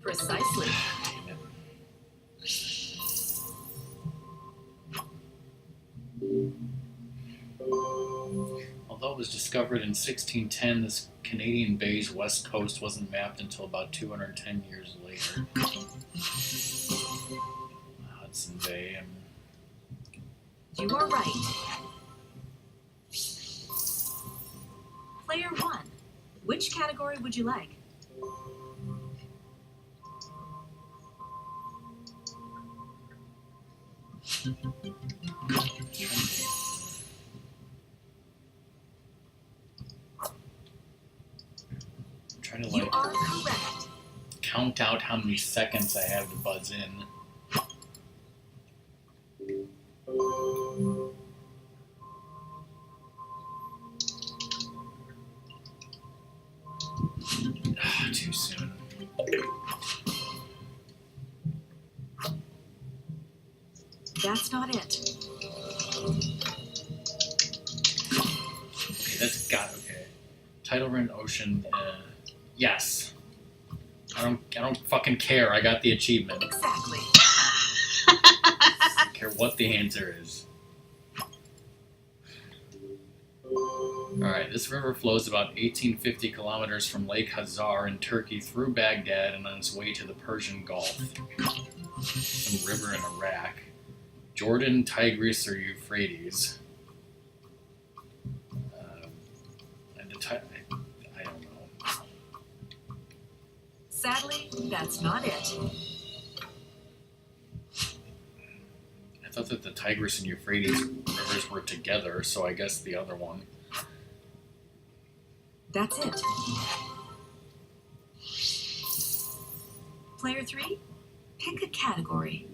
Precisely. Damn it. Although it was discovered in 1610, this Canadian bay's west coast wasn't mapped until about 210 years later. Hudson Bay. You are right. Player 1. Which category would you like? I'm trying to You like are correct. count out how many seconds I have to buzz in. That's not it. Okay, that's got okay. Tidal Run Ocean. Yes. I don't fucking care. I got the achievement. Exactly. I don't care what the answer is. Alright, this river flows about 1850 kilometers from Lake Hazar in Turkey through Baghdad and on its way to the Persian Gulf. Some river in Iraq. Jordan, Tigris, or Euphrates. I don't know. Sadly, that's not it. I thought that the Tigris and Euphrates rivers were together, so I guess the other one. That's it. Player 3, pick a category.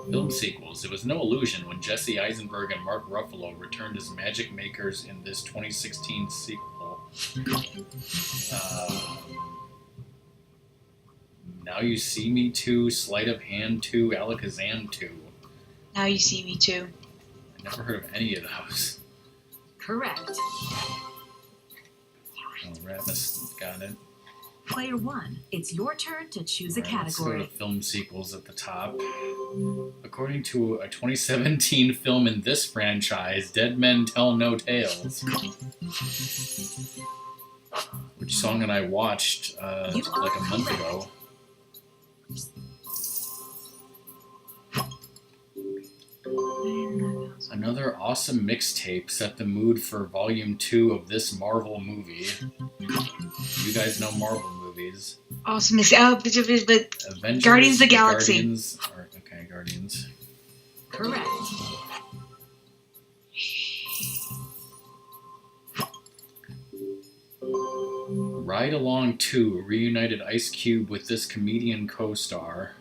Film sequels. It was no illusion when Jesse Eisenberg and Mark Ruffalo returned as magic makers in this 2016 sequel. Now You See Me 2, Sleight of Hand 2, Alakazam 2. Now You See Me Too. I never heard of any of those. Correct. Oh, Ratmus got it. Player 1, it's your turn to choose a All right, let's go category. to film sequels at the top. According to a 2017 film in this franchise, Dead Men Tell No Tales, which song and I watched You like a are month correct. ago. Another awesome mixtape set the mood for Volume 2 of this Marvel movie. You guys know Marvel movies. Awesome. But Avengers, Guardians of the Galaxy. Guardians. Correct. Ride Along 2 reunited Ice Cube with this comedian co-star.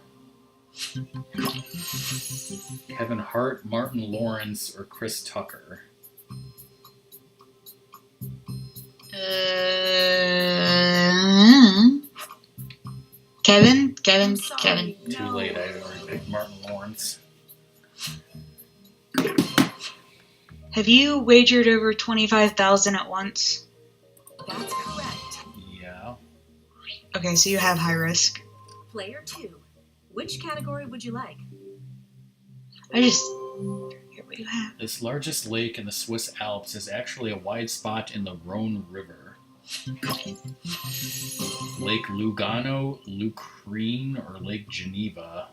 Kevin Hart, Martin Lawrence, or Chris Tucker. Kevin. I'm sorry, Too no. late, I already picked Martin Lawrence. Have you wagered over 25,000 at once? That's correct. Yeah. Okay, so you have high risk. Player 2, which category would you like? Here, what do you have? This largest lake in the Swiss Alps is actually a wide spot in the Rhone River. Lake Lugano, Lucrine, or Lake Geneva.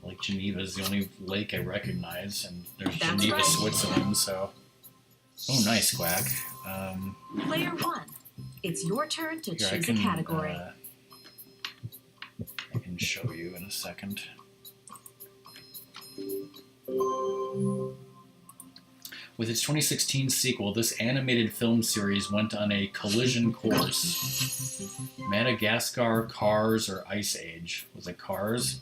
Lake Geneva is the only lake I recognize, and there's That's Geneva, right. Switzerland, so... Oh, nice, Quack. Player 1, it's your turn to Here, choose a category. I can show you in a second. With its 2016 sequel, this animated film series went on a collision course. Madagascar, Cars, or Ice Age? Was it Cars?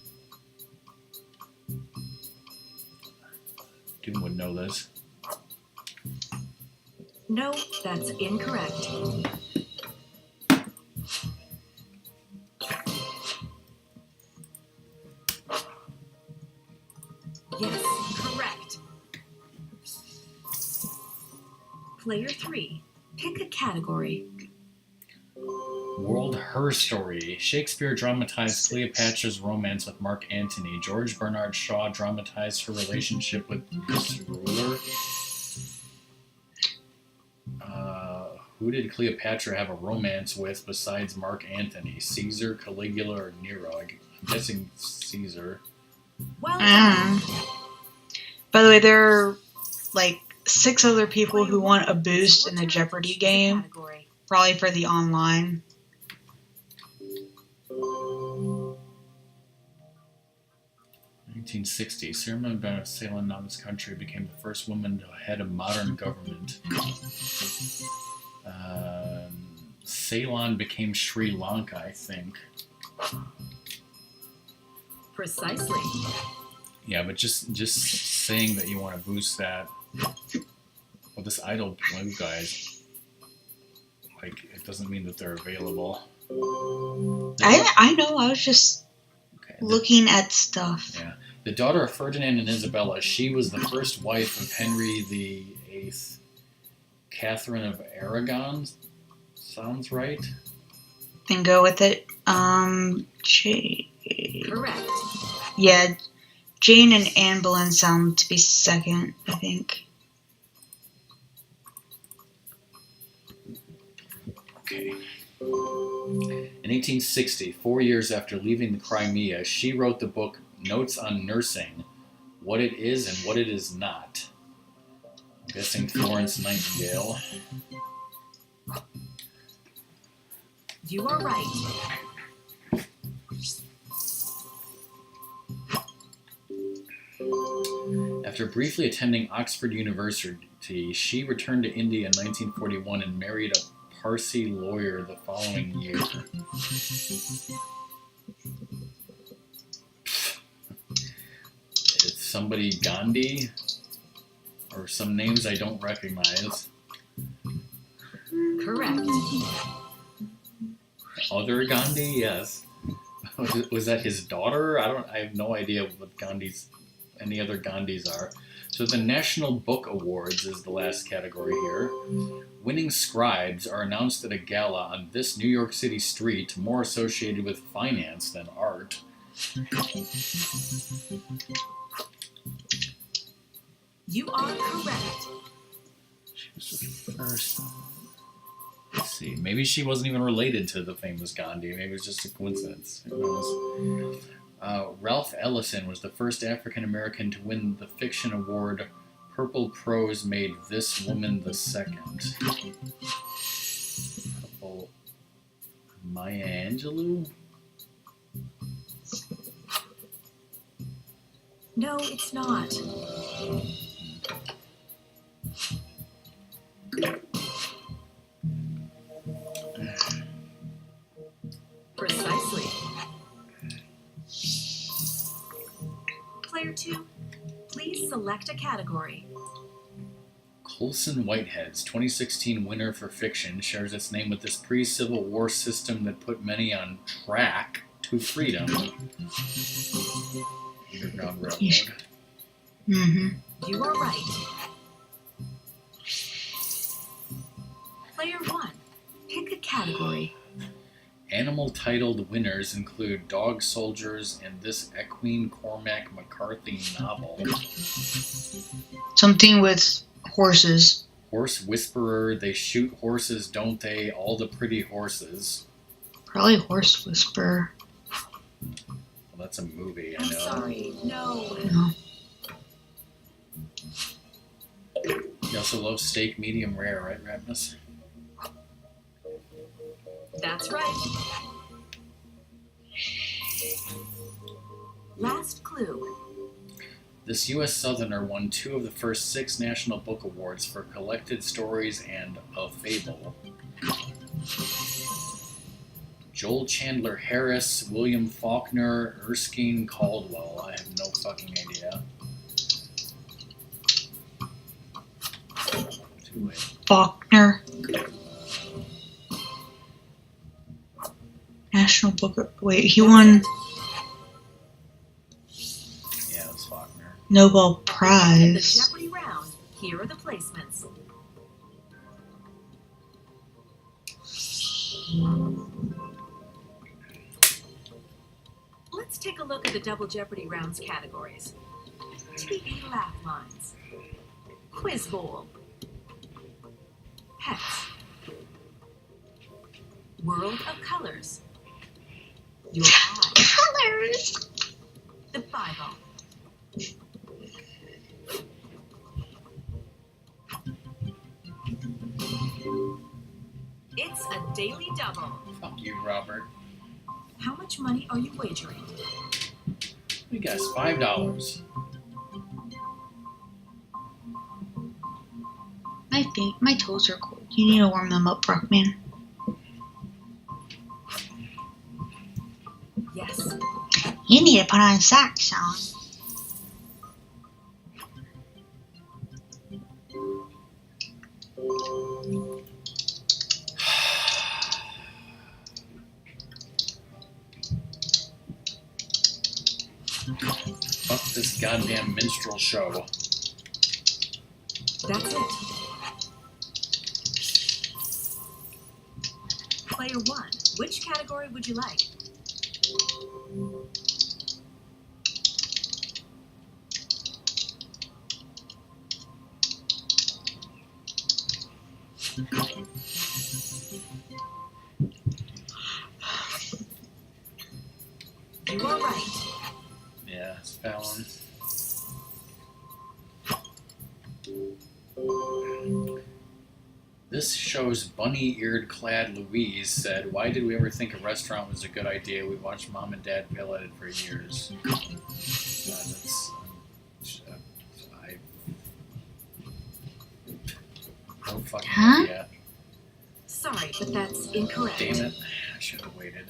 Doom would know this. No, that's incorrect. Yes, correct. Player 3, pick a category. World Her Story. Shakespeare dramatized Cleopatra's romance with Mark Antony. George Bernard Shaw dramatized her relationship with this ruler. Who did Cleopatra have a romance with besides Mark Antony? Caesar, Caligula, or Nero? I'm guessing Caesar. Well done. By the way, there are like 6 other people who want a boost in the Jeopardy game, Category. probably for the online. In 1960, Sirma of Ceylon Nama's country became the first woman to head a modern government. Ceylon became Sri Lanka, I think. Precisely. Yeah, but just saying that you want to boost that. Well, this idol blue guys. like it doesn't mean that they're available. I know. I was just Okay. looking at stuff. Yeah. The daughter of Ferdinand and Isabella, she was the first wife of Henry VIII, Catherine of Aragon. Sounds right. Then go with it. Correct. Yeah, Jane and Anne Boleyn sound to be second, I think. Okay. In 1860, 4 years after leaving the Crimea, she wrote the book Notes on Nursing, What It Is and What It Is Not. I'm guessing Florence Nightingale. You are right. After briefly attending Oxford University, she returned to India in 1941 and married a Parsi lawyer the following year. It's somebody Gandhi, or some names I don't recognize. Correct. Other Gandhi, yes. Was that his daughter? I have no idea what any other Gandhis are. So the National Book Awards is the last category here. Winning scribes are announced at a gala on this New York City street, more associated with finance than art. You are correct. She was the first. Let's see. Maybe she wasn't even related to the famous Gandhi. Maybe it was just a coincidence. Who knows? Ralph Ellison was the first African American to win the fiction award. Purple Prose made this woman the second. Purple Maya Angelou? No, it's not. Precisely. Player 2, please select a category. Colson Whitehead's 2016 winner for fiction shares its name with this pre-Civil War system that put many on track to freedom. Underground Railroad. Mm-hmm. You are right. Player 1, pick a category. Animal titled winners include Dog Soldiers and this Equine Cormac McCarthy novel. Something with horses. Horse Whisperer, They Shoot Horses, Don't They? All the Pretty Horses. Probably Horse Whisperer. Well, that's a movie, I I'm know. sorry, no. No. You also love steak medium rare, right, Rapmus? That's right. Last clue. This U.S. Southerner won 2 of the first 6 National Book Awards for Collected Stories and A Fable. Joel Chandler Harris, William Faulkner, Erskine Caldwell. I have no fucking idea. Too late. Faulkner. National Book. Wait, he won Yeah, it was Faulkner. Nobel At the Prize. Jeopardy round, here are the placements. Let's take a look at the Double Jeopardy round's categories. TV laugh lines. Quiz bowl. Pets. World of colors. Your eye. Colors. The Bible. It's a daily double. Fuck you, Robert. How much money are you wagering? We guess $5. My toes are cold. You need to warm them up, Brockman. Yes. You need to put on socks on. this goddamn minstrel show? That's it. Player 1, which category would you like? You are right. Yeah, it's that one. This show's bunny-eared clad Louise said, "Why did we ever think a restaurant was a good idea? We watched Mom and Dad fail at it for years." No fucking Huh? idea. Sorry, but that's incorrect. Damn it. I should have waited.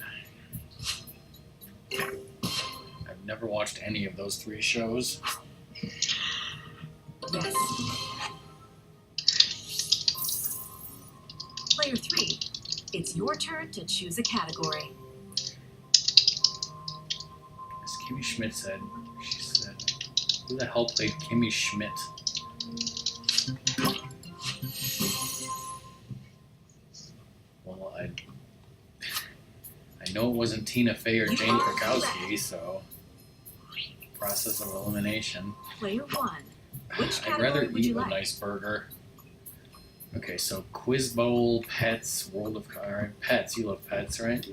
I've never watched any of those 3 shows. Yes. Player 3, it's your turn to choose a category. As Kimmy Schmidt said, she said, who the hell played Kimmy Schmidt? Well, I know it wasn't Tina Fey or Jane Krakowski, so process of elimination. Player 1, which I'd category rather would you eat a like? nice burger. Okay, so Quiz Bowl, Pets, World of Pets. You love pets, right?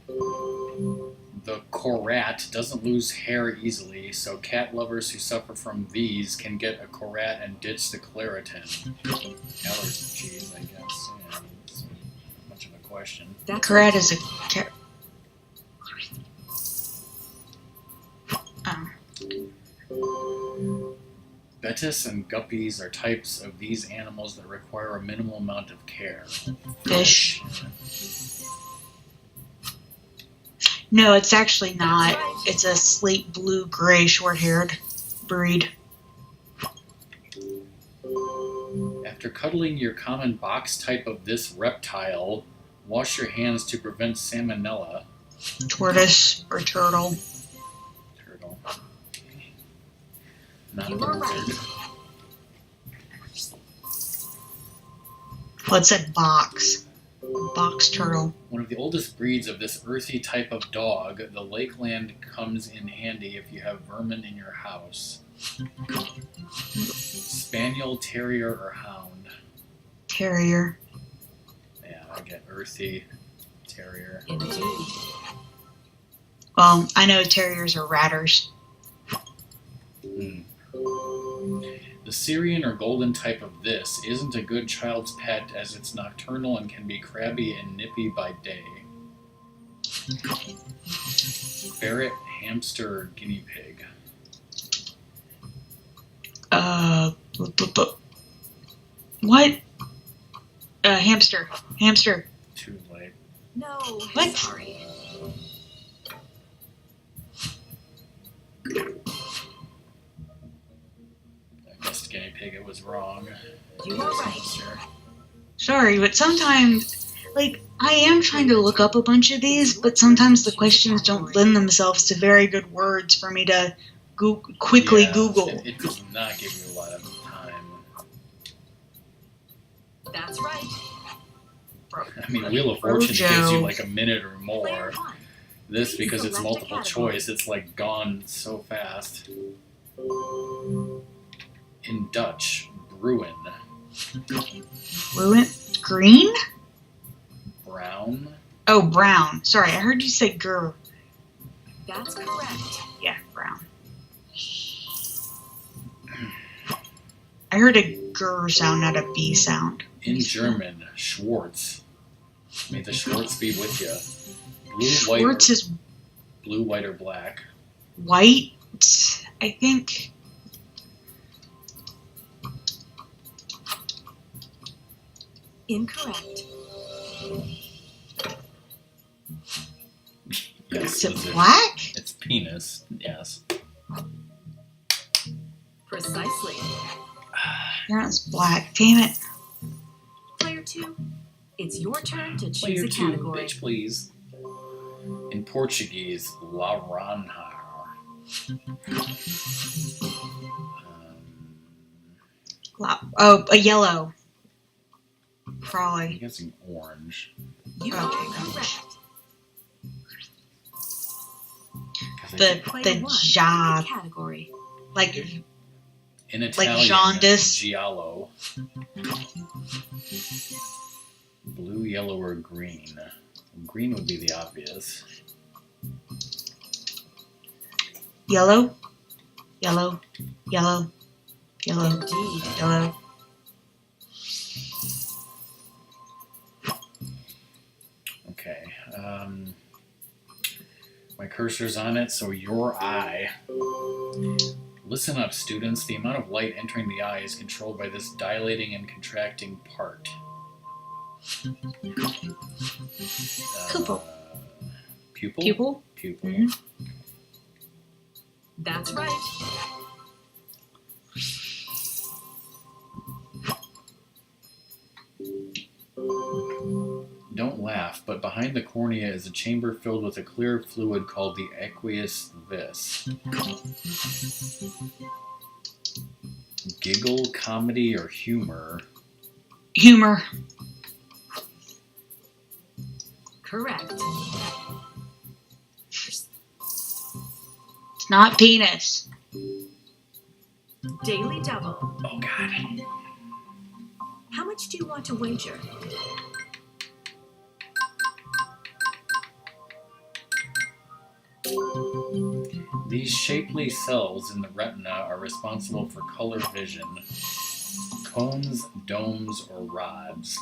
The Korat doesn't lose hair easily, so cat lovers who suffer from these can get a Korat and ditch the Claritin. Allergies, I guess. Yeah, it's not much of a question. That's Karat it. is a cat. Betis and guppies are types of these animals that require a minimal amount of care. Fish. No, it's actually not. It's a slate blue gray short-haired breed. After cuddling your common box type of this reptile, wash your hands to prevent salmonella. Tortoise or turtle. Turtle. Not You the are lizard. What's that box? Box turtle. One of the oldest breeds of this earthy type of dog, the Lakeland comes in handy if you have vermin in your house. Spaniel, Terrier, or Hound? Terrier. Yeah, I get earthy, Terrier. Indeed. Well, I know terriers are ratters. The Syrian or golden type of this isn't a good child's pet as it's nocturnal and can be crabby and nippy by day. Ferret, hamster, or guinea pig? What? Hamster. Hamster. Too late. No, What? sorry. I guessed guinea pig, it was wrong. You are right. Hamster. Sorry, but sometimes, like, I am trying to look up a bunch of these, but sometimes the questions don't lend themselves to very good words for me to quickly Yeah, Google. It does not give you a lot of time. That's right. I mean, Wheel of Fortune gives you Rojo. like a minute or Player more. 1, This, because it's Select a multiple category. choice, it's like gone so fast. In Dutch, Bruin. Ruin? Green? Brown. Oh, brown. Sorry, I heard you say gur. that's correct. Yeah, brown. I heard a gur sound, not a B sound. In German, Schwarz. May the Schwarz be with you. Blue, white, Schwartz or, is blue, white, or black. white, I think. Incorrect. Yes, Is it lizard. black? It's penis. Yes. Precisely. Yeah, it's black. Damn it. Player 2, it's your turn to choose Player a 2, category. bitch, please. In Portuguese, Laranja. Oh, a yellow. I'm Probably. guessing orange. You Okay, are orange. correct. 'Cause I The think Player the one, job, pick a category. like in Italian, jaundice. giallo. Blue, yellow, or green. Green would be the obvious. yellow, yellow, yellow, yellow, Indeed. yellow. Okay. My cursor's on it, so your eye. Listen up, students. The amount of light entering the eye is controlled by this dilating and contracting part. Pupil. Pupil? Pupil. Pupil. Mhm. That's right. Don't laugh, but behind the cornea is a chamber filled with a clear fluid called the aqueous vis. Giggle, comedy, or humor? Humor. Correct. It's not penis. Daily double. Oh, God. How much do you want to wager? These shapely cells in the retina are responsible for color vision. Cones, domes, or rods?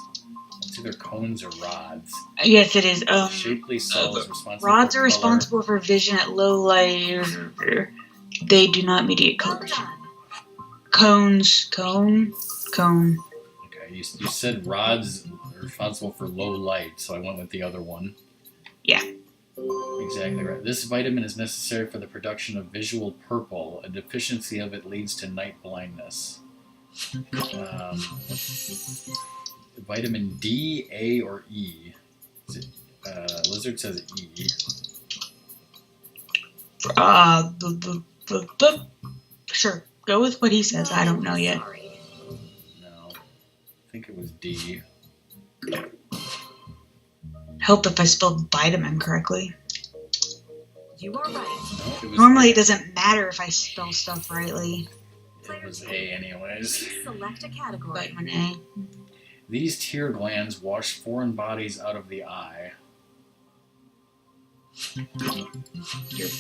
It's either cones or rods. Yes, it is. Shapely cells responsible Rods for are color. responsible for vision at low light. They do not mediate Well colors. done. Cones. Cone. Okay, you said rods are responsible for low light, so I went with the other one. Yeah. Exactly right. This vitamin is necessary for the production of visual purple. A deficiency of it leads to night blindness. Vitamin D, A, or E? Is it, Lizard says E. Sure. Go with what he says. I don't know yet. Sorry. No, I think it was D. Help if I spelled vitamin correctly. You are right. No, it was Normally A. it doesn't matter if I spell stuff rightly. It was A anyways. Please select a category. Vitamin A. These tear glands wash foreign bodies out of the eye.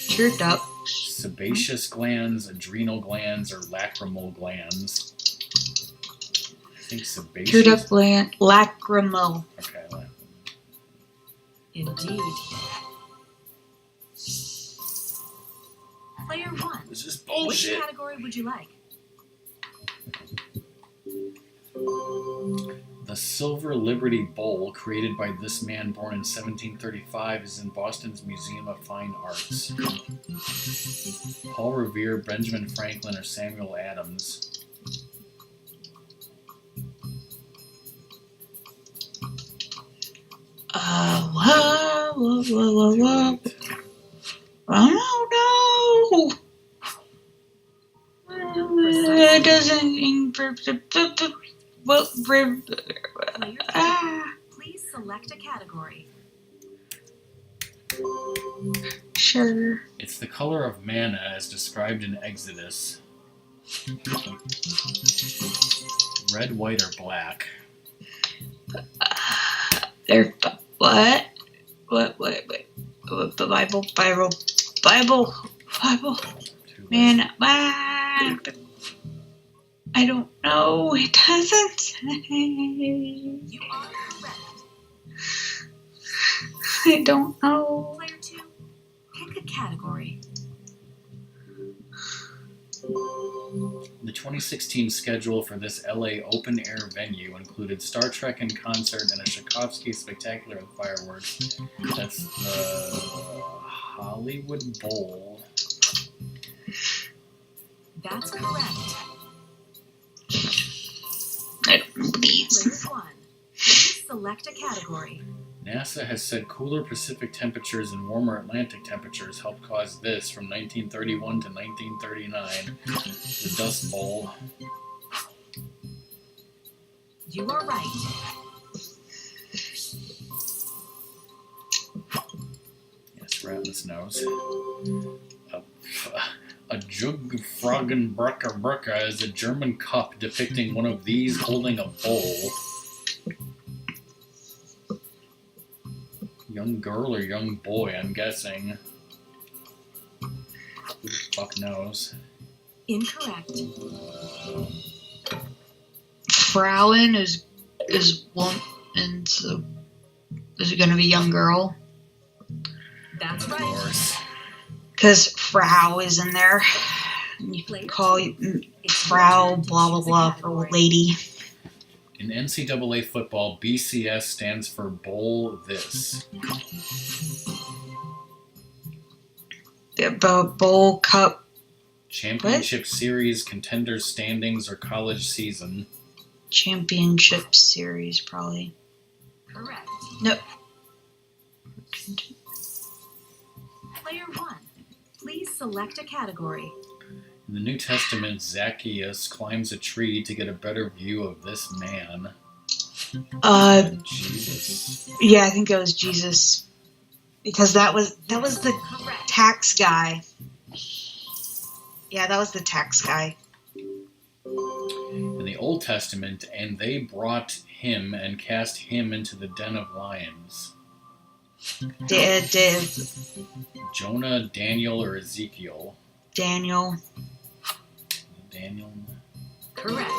Tear ducts. Sebaceous glands, adrenal glands, or lacrimal glands. I think sebaceous. Tear duct gland. Lacrimal. Okay, Indeed. Player one. this is Which bullshit. category would you like? The Silver Liberty Bowl, created by this man born in 1735, is in Boston's Museum of Fine Arts. Paul Revere, Benjamin Franklin, or Samuel Adams? Whoa. Too late. Oh no. It doesn't. Well, Player two. Please select a category. Sure. It's the color of manna as described in Exodus. Red, white, or black? They're what? What? The Bible. Too late. Man, I don't know. It doesn't say. You are correct. I don't know. Player two. Pick a category. The 2016 schedule for this LA open-air venue included Star Trek in concert and a Tchaikovsky spectacular with fireworks. That's the Hollywood Bowl. That's correct. I don't know these. Player one. Please select a category. NASA has said cooler Pacific temperatures and warmer Atlantic temperatures helped cause this from 1931 to 1939. The Dust Bowl. You are right. Yes, Ratmus knows. A Jugfragenbrucker is a German cup depicting one of these holding a bowl. Young girl or young boy, I'm guessing. Who the fuck knows? Incorrect. Frauen is one, and so is it going to be young girl? That's Of right. course. Because Frau is in there. You can call Frau blah blah blah for lady. In NCAA football, BCS stands for Bowl This. Bowl Cup. Championship Series, Contenders Standings, or College Season. Championship Series, probably. Correct. No. Player 1. Please select a category. In the New Testament, Zacchaeus climbs a tree to get a better view of this man. Jesus. Yeah, I think it was Jesus. Because that was the Correct. tax guy. Yeah, that was the tax guy. In the Old Testament, and they brought him and cast him into the den of lions. Jonah, Daniel, or Ezekiel? Daniel. Daniel. Correct.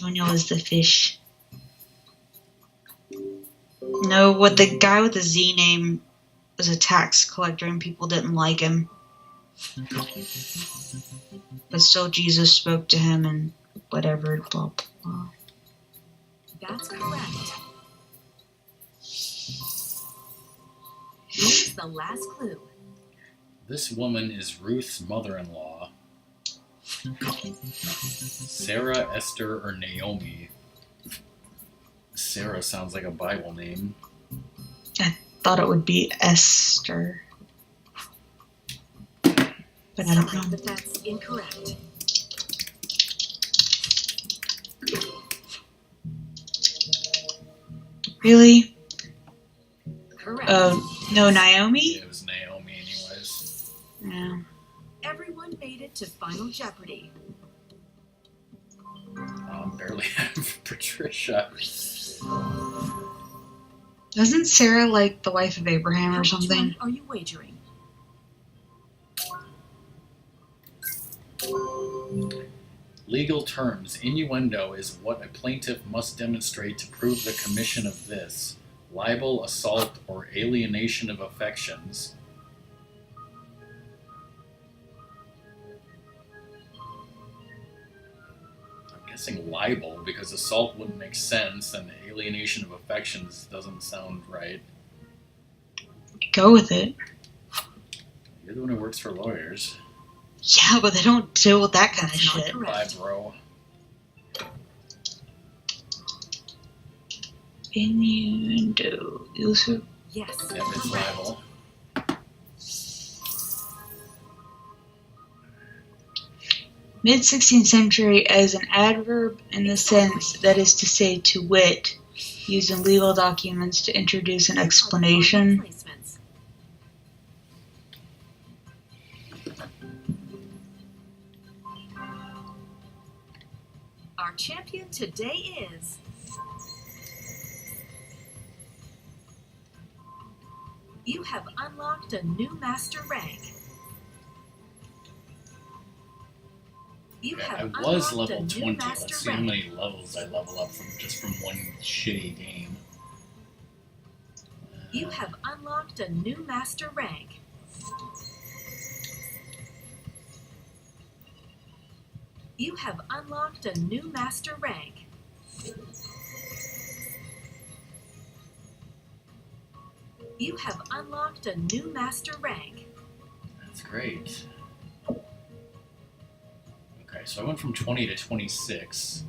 Daniel is the fish. No, what the guy with the Z name was a tax collector and people didn't like him. But still Jesus spoke to him and whatever, blah, blah, blah. That's correct. Here's the last clue. This woman is Ruth's mother-in-law. Sarah, Esther, or Naomi? Sarah sounds like a Bible name. Thought it would be Esther. But I don't Sorry, know. but that's incorrect. Really? Correct. No, Naomi? It was Naomi anyways. Yeah. Everyone made it to Final Jeopardy. Barely have Patricia. Wasn't Sarah like the wife of Abraham How or much something? money are you wagering? Legal terms. Innuendo is what a plaintiff must demonstrate to prove the commission of this. Libel, assault, or alienation of affections. I'm guessing libel because assault wouldn't make sense and alienation of affections doesn't sound right. Go with it. You're the one who works for lawyers. Yeah, but they don't deal with that kind of That's not shit. Bye, correct. bro. Innuendo. Yes. Yep, it's libel. Mid-16th century as an adverb in the sense that is to say to wit, used in legal documents to introduce an explanation. Placements. Our champion today is you have unlocked a new master rank. You Okay, have I was unlocked level a 20. new master Let's see how rank. many levels I level up from one shitty game. You have unlocked a new master rank. You have unlocked a new master rank. You have unlocked a new master rank. That's great. Okay, so I went from 20 to 26.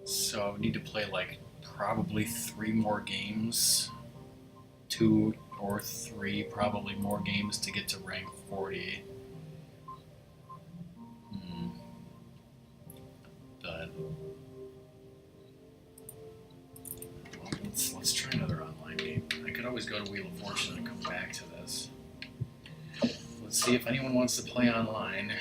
So I would need to play like probably 3 more games. 2 or 3 probably more games to get to rank 40. But well, let's try another online game. I could always go to Wheel of Fortune and come back to this. Let's see if anyone wants to play online.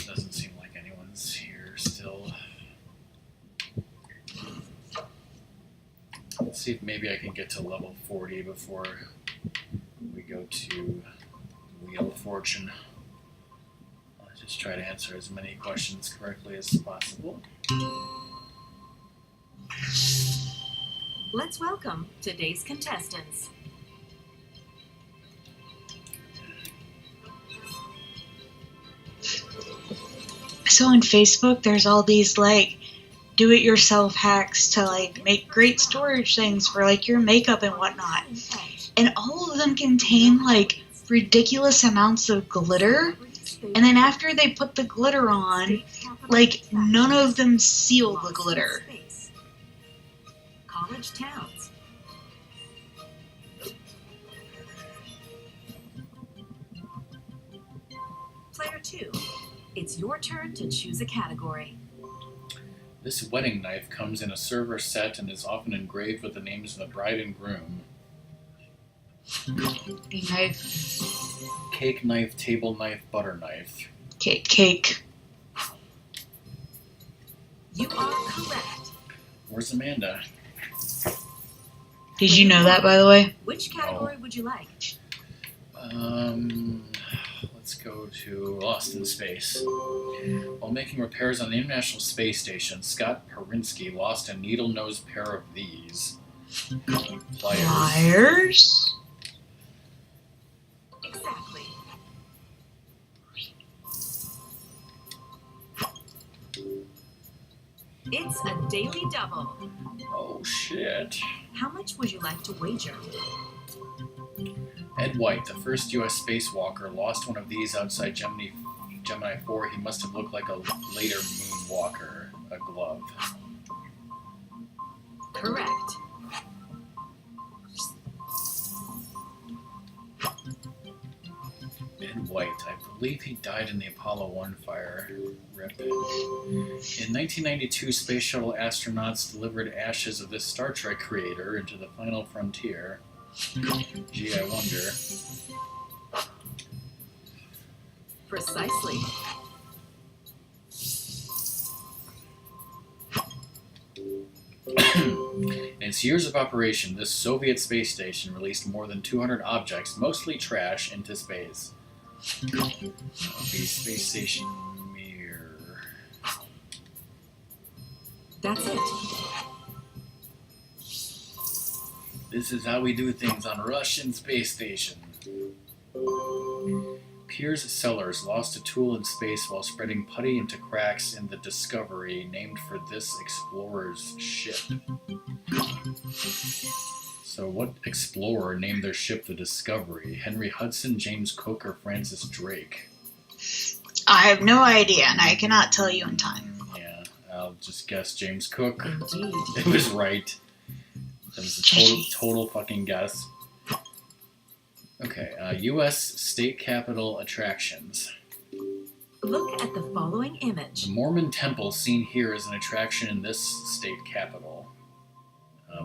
Doesn't seem like anyone's here still. Let's see if maybe I can get to level 40 before we go to Wheel of Fortune. I'll just try to answer as many questions correctly as possible. Let's welcome today's contestants. So on Facebook, there's all these like do-it-yourself hacks to like make great storage things for like your makeup and whatnot, and all of them contain like ridiculous amounts of glitter, and then after they put the glitter on, like none of them seal the glitter. College towns. Player 2. It's your turn to choose a category. This wedding knife comes in a silver set and is often engraved with the names of the bride and groom. Knife. Cake knife, table knife, butter knife. Cake. You are correct. Where's Amanda? Did you know that, by the way? Which category would you like? Let's go to Lost in Space. While making repairs on the International Space Station, Scott Perinsky lost a needle-nosed pair of these. Pliers? Exactly. It's a daily double. Oh, shit. How much would you like to wager? Ed White, the first U.S. spacewalker, lost one of these outside Gemini 4. He must have looked like a later moonwalker. A glove. Correct. Ed White, I believe he died in the Apollo 1 fire. Rip. In 1992, space shuttle astronauts delivered ashes of this Star Trek creator into the final frontier. Gee, I wonder. Precisely. In its years of operation, this Soviet space station released more than 200 objects, mostly trash, into space. That would be Space Station Mir. That's it. This is how we do things on Russian space station. Piers Sellers lost a tool in space while spreading putty into cracks in the Discovery, named for this explorer's ship. So, what explorer named their ship the Discovery? Henry Hudson, James Cook, or Francis Drake? I have no idea, and I cannot tell you in time. Yeah, I'll just guess James Cook. Indeed. It was right. That was a total fucking guess. Okay, U.S. state capitol attractions. Look at the following The image. Mormon temple seen here is an attraction in this state capital.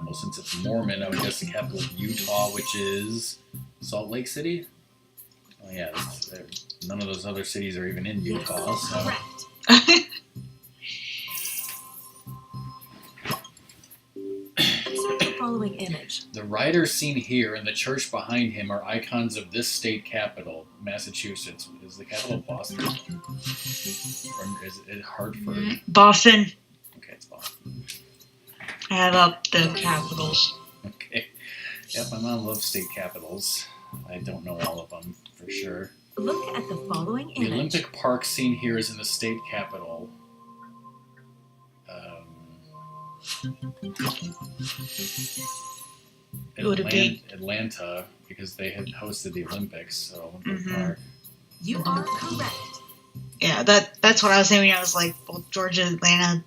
Well, since it's Mormon, I would guess the capital of Utah, which is Salt Lake City. Oh yeah, none of those other cities are even in Utah. Yes, So. correct. Observe the following image. The writer seen here and the church behind him are icons of this state capital, Massachusetts. Is the capital Boston? Or is it Hartford? Boston. Okay, it's Boston. I have up the capitals. Okay. Yep, my mom loves state capitals. I don't know all of them for sure. Look at the following The image. Olympic Park seen here is in the state capital. Would it be? Atlanta, because they had hosted the Olympics, so Olympic Mhm. Park. You are correct. Yeah, that's what I was saying when I was like, both Georgia, Atlanta.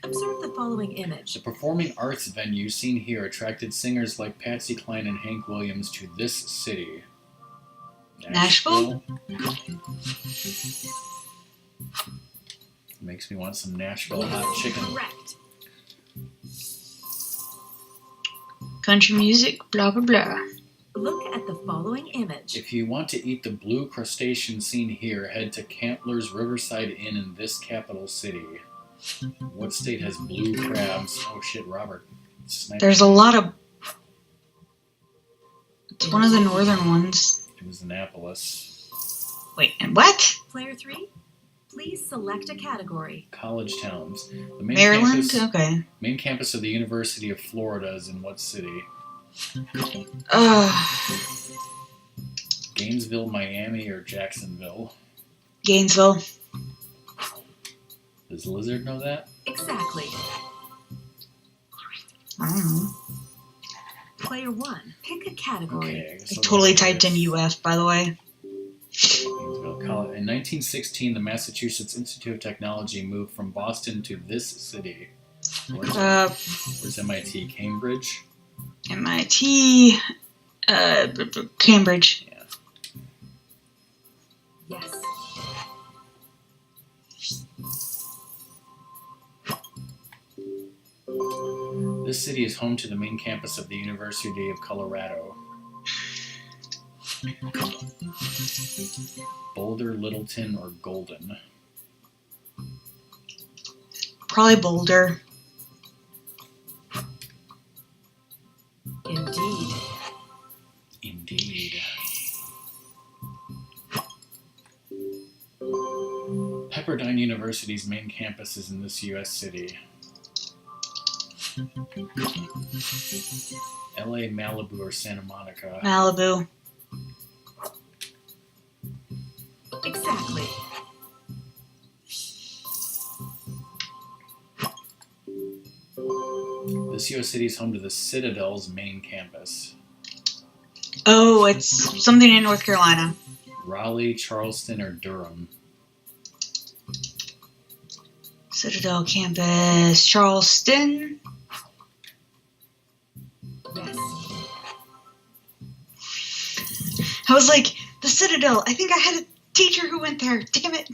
Observe the following image. The performing arts venue seen here attracted singers like Patsy Cline and Hank Williams to this city. Nashville? Makes me want some Nashville Yes, hot chicken. correct. Country music, blah, blah, blah. Look at the following image. If you want to eat the blue crustacean seen here, head to Campler's Riverside Inn in this capital city. What state has blue crabs? Oh shit, Robert. There's a lot of... It's one of the northern ones. It was Annapolis. Wait, and what? Player 3, please select a category. College towns. The Maryland? Okay. Main campus of the University of Florida is in what city? Gainesville, Miami, or Jacksonville? Gainesville. Does Lizard know that? Exactly. I don't know. Player 1, pick a category. Okay, I guess I I'll totally go typed in with UF, by the way. Gainesville College. In 1916, the Massachusetts Institute of Technology moved from Boston to this city. Where's MIT? Cambridge? MIT, Cambridge. Yeah. Yes. This city is home to the main campus of the University of Colorado. Boulder, Littleton, or Golden? Probably Boulder. Indeed. Indeed. Pepperdine University's main campus is in this U.S. city. LA, Malibu, or Santa Monica? Malibu. Exactly. This U.S. city is home to the Citadel's main campus. Oh, it's something in North Carolina. Raleigh, Charleston, or Durham? Citadel campus, Charleston. Yes. I was like, the Citadel. I think I had a teacher who went there. Damn it.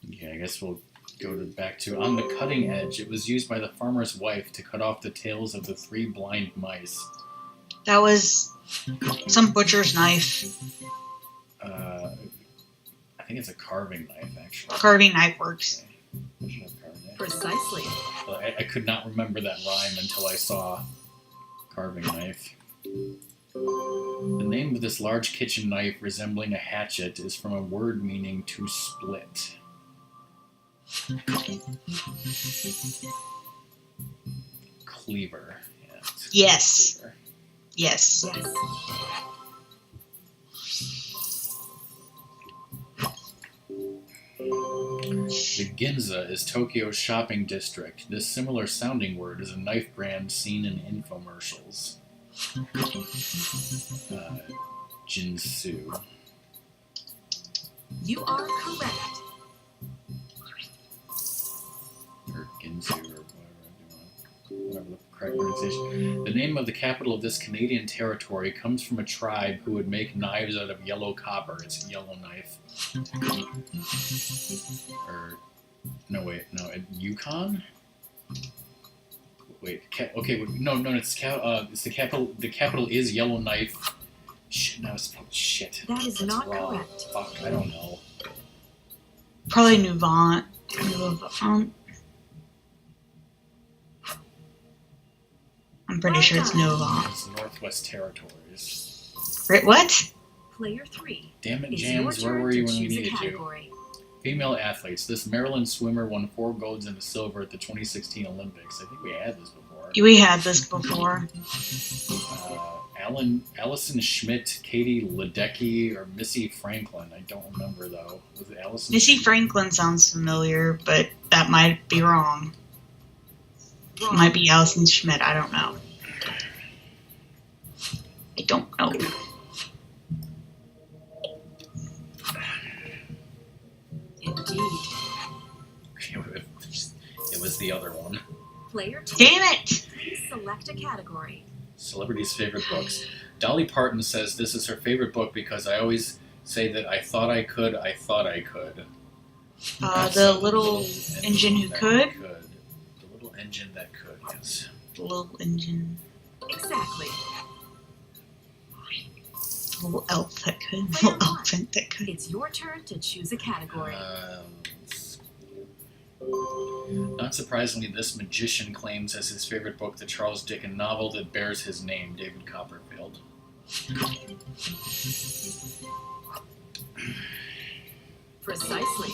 Yeah, I guess we'll go back to on the cutting edge. It was used by the farmer's wife to cut off the tails of the 3 blind mice. That was some butcher's knife. I think it's a carving knife, actually. Carving knife works. I should have carving knife. Precisely. But I could not remember that rhyme until I saw carving knife. The name of this large kitchen knife resembling a hatchet is from a word meaning to split. Cleaver. Yeah, it's Yes. cleaver. Yes. Yes. The Ginza is Tokyo's shopping district. This similar sounding word is a knife brand seen in infomercials. Jinsu. You are correct. Or Ginsu, or whatever the correct pronunciation. The name of the capital of this Canadian territory comes from a tribe who would make knives out of yellow copper. It's Yellowknife. Or, no, wait, no, Yukon? Wait, okay, no, it's the capital. The capital is Yellowknife. Shit, no, it's shit. That is That's not wrong. correct. Fuck, I don't know. Probably Nuvant. I'm pretty sure it's Nuvant. It's Northwest Territories. Right, what? Player 3. Damn it, It's James, your where turn were to you when we choose a needed you? category. Female athletes. This Maryland swimmer won 4 golds and a silver at the 2016 Olympics. I think we had this before. We had this before. Allison Schmidt, Katie Ledecky, or Missy Franklin. I don't remember, though. Was it Allison? Missy Franklin sounds familiar, but that might be wrong. It might be Allison Schmidt. I don't know. I don't know. Indeed. It was the other one. Player 2. Damn it! Please select a category. Celebrities' favorite books. Dolly Parton says this is her favorite book because I always say that I thought I could. The little engine who could? The little engine that could, yes. The little engine. Exactly. The little elf that could. The little elephant that could. It's your turn to choose a category. Not surprisingly, this magician claims as his favorite book the Charles Dickens novel that bears his name, David Copperfield. Precisely.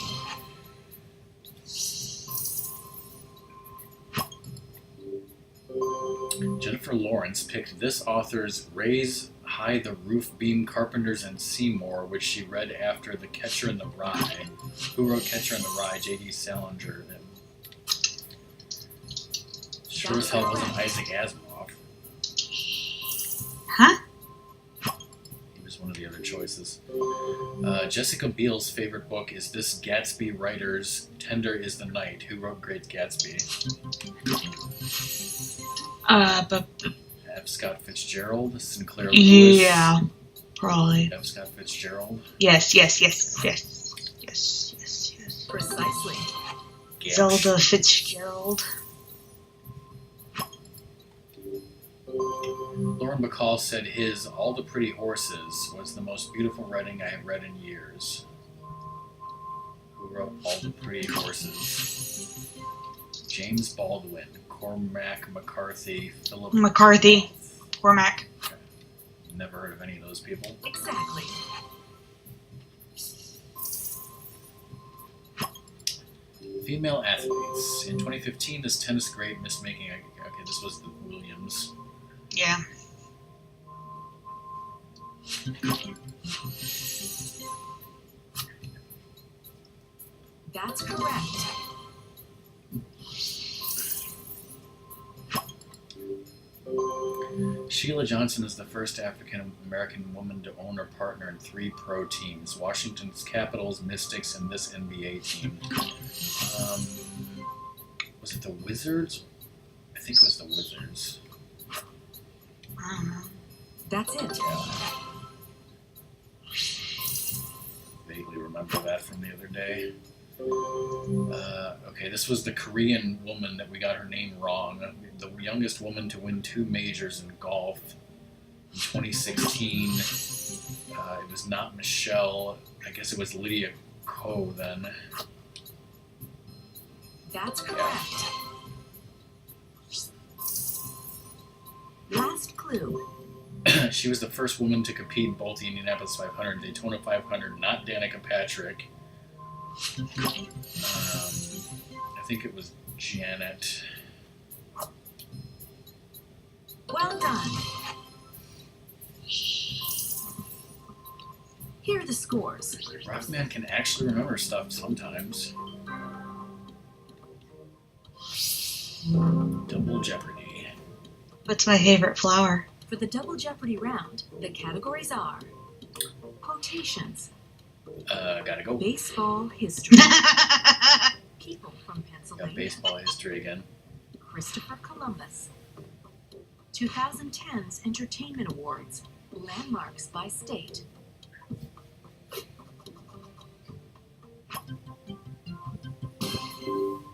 Jennifer Lawrence picked this author's Raise High the Roof Beam Carpenters and Seymour, which she read after The Catcher in the Rye. Who wrote Catcher in the Rye? J.D. Salinger. Sure as hell wasn't Isaac Asimov. Huh? He was one of the other choices. Jessica Biel's favorite book is this Gatsby writer's Tender is the Night. Who wrote Great Gatsby? F. Scott Fitzgerald, Sinclair Lewis. Yeah, probably. F. Scott Fitzgerald. Yes. Precisely. Zelda Fitzgerald. Lauren Bacall said his All the Pretty Horses was the most beautiful writing I have read in years. Who wrote All the Pretty Horses? James Baldwin, Cormac McCarthy, Philip McCarthy. Cormac. Okay. Never heard of any of those people. Exactly. Female athletes. In 2015, this tennis great missed making. Okay, this was the Williams. Yeah. That's correct. Sheila Johnson is the first African-American woman to own or partner in 3 pro teams. Washington's Capitals, Mystics, and this NBA team. Was it the Wizards? I think it was the Wizards. I don't know. That's it. Yeah. Vaguely remember that from the other day. Okay, this was the Korean woman that we got her name wrong. The youngest woman to win 2 majors in golf in 2016. It was not Michelle. I guess it was Lydia Ko then. That's correct. Last clue. She was the first woman to compete in both the Indianapolis 500 and Daytona 500, not Danica Patrick. I think it was Janet. Well done. Here are the scores. Rockman can actually remember stuff sometimes. Double Jeopardy. What's my favorite flower? For the Double Jeopardy round, the categories are quotations, Gotta go. baseball history, people from Got Pennsylvania, baseball history again. Christopher Columbus, 2010's Entertainment Awards, landmarks by state,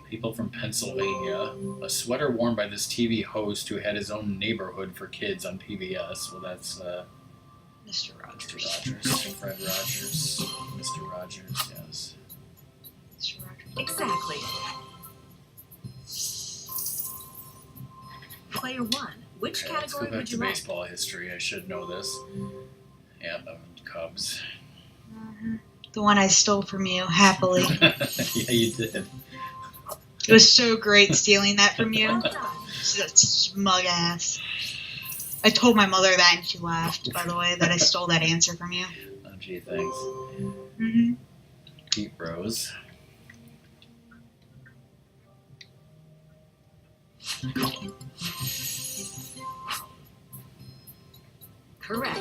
People from Pennsylvania. A sweater worn by this TV host who had his own neighborhood for kids on PBS. Well, that's Mr. Mr. Rogers. Rogers. Fred Rogers. Mr. Rogers, yes. Mr. Rogers. exactly. Player 1, which Okay, let's go category back would to you like? baseball history. I should know this. Yeah, Cubs. The one I stole from you, happily. Yeah, you did. It was so great stealing that from you. Well done. That smug ass. I told my mother that and she laughed, by the way, that I stole that answer from you. Oh, gee, thanks. Mm-hmm. Pete Rose. Correct.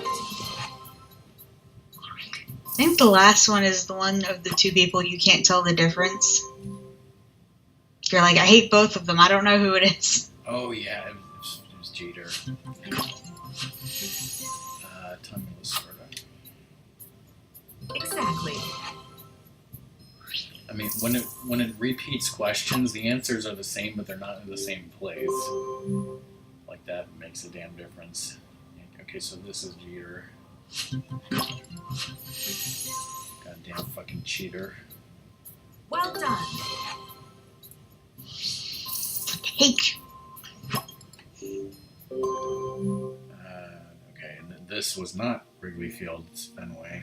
I think the last one is the one of the two people you can't tell the difference. You're like, I hate both of them. I don't know who it is. Oh, yeah, it was Jeter. Tommy Lasorda. Exactly. I mean, when it repeats questions, the answers are the same, but they're not in the same place. Like, that makes a damn difference. Okay, so this is Jeter. Goddamn fucking cheater. Well done. Hate you. Okay, and this was not Wrigley Field, it's Fenway.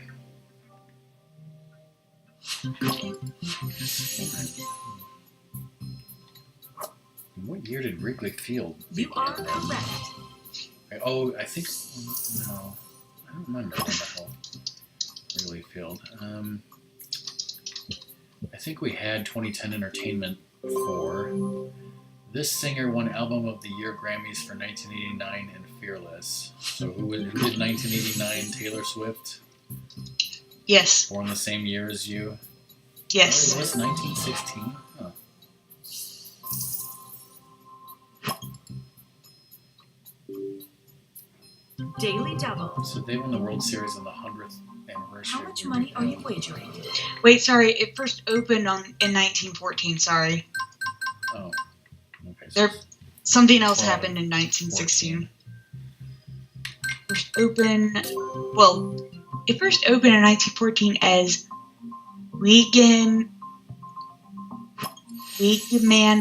What year did Wrigley Field You begin? are correct. Oh, I think no, I don't remember when the hell Wrigley Field. I think we had 2010 Entertainment 4. This singer won Album of the Year Grammys for 1989 and Fearless. So who did 1989? Taylor Swift. Yes. Born the same year as you. Yes. Oh, it was 1916. Huh. Daily double. So they won the World Series on the 100th anniversary. How much money are you wagering? Wait, sorry. It first opened in 1914. Sorry. Oh, okay. There, something else 12, happened in 1916. First open. Well, it first opened in 1914 as Weeghman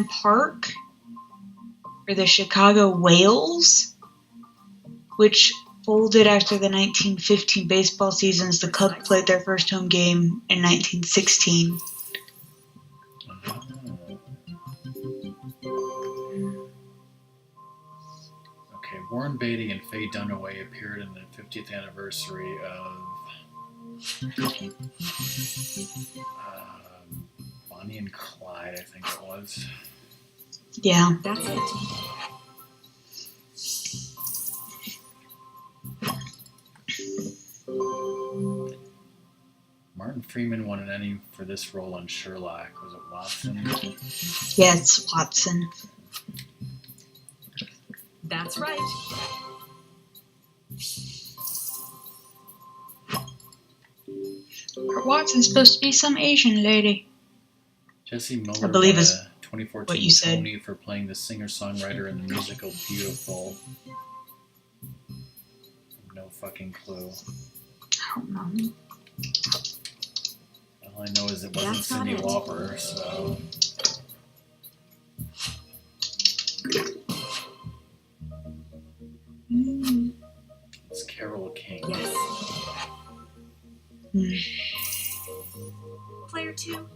Park for the Chicago Whales, which folded after the 1915 baseball seasons. The Cubs played their first home game in 1916. Okay, Warren Beatty and Faye Dunaway appeared in the 50th anniversary of Bonnie and Clyde, I think it was. Yeah. That's it. Martin Freeman won an Emmy for this role on Sherlock. Was it Watson? Yeah, it's Watson. That's right. Watson's supposed to be some Asian lady. Jesse Miller I believe won is a 2014 what you said. Tony for playing the singer-songwriter in the musical Beautiful. No fucking clue. I don't know. All I know is it wasn't That's not Cyndi it. Lauper, so... It's Carole King. Yes. Mm. Player 2,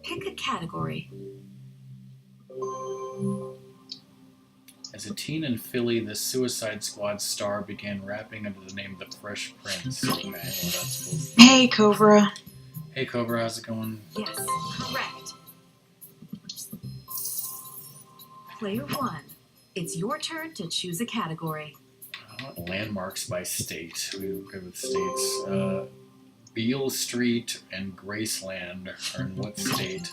pick a category. As a teen in Philly, the Suicide Squad star began rapping under the name The Fresh Prince. Okay, well, that's supposed to... Hey, Cobra. Hey, Cobra, how's it going? Yes, correct. I Player 1, it's your turn to choose a category. Landmarks by state. We were good with states. Beale Street and Graceland are in what state?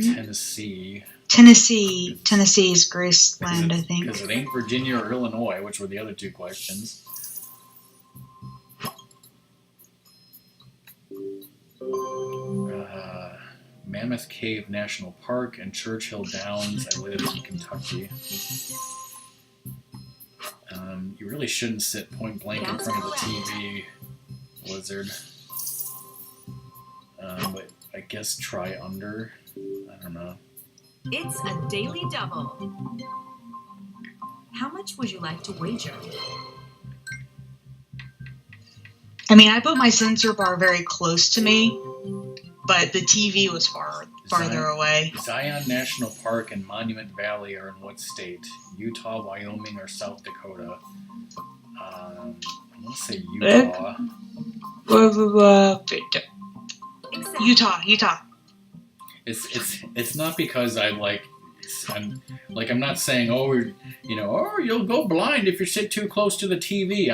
Tennessee. Tennessee's Graceland, I think. Because it ain't Virginia or Illinois, which were the other two questions. Mammoth Cave National Park and Churchill Downs. I live in Kentucky. You really shouldn't sit point blank in front of the TV, Wizard. But I guess try under. I don't know. It's a daily double. How much would you like to wager? I mean, I put my sensor bar very close to me, but the TV was farther away. Zion National Park and Monument Valley are in what state? Utah, Wyoming, or South Dakota? I'm going to say Utah. Utah. It's not because I'm not saying you'll go blind if you sit too close to the TV.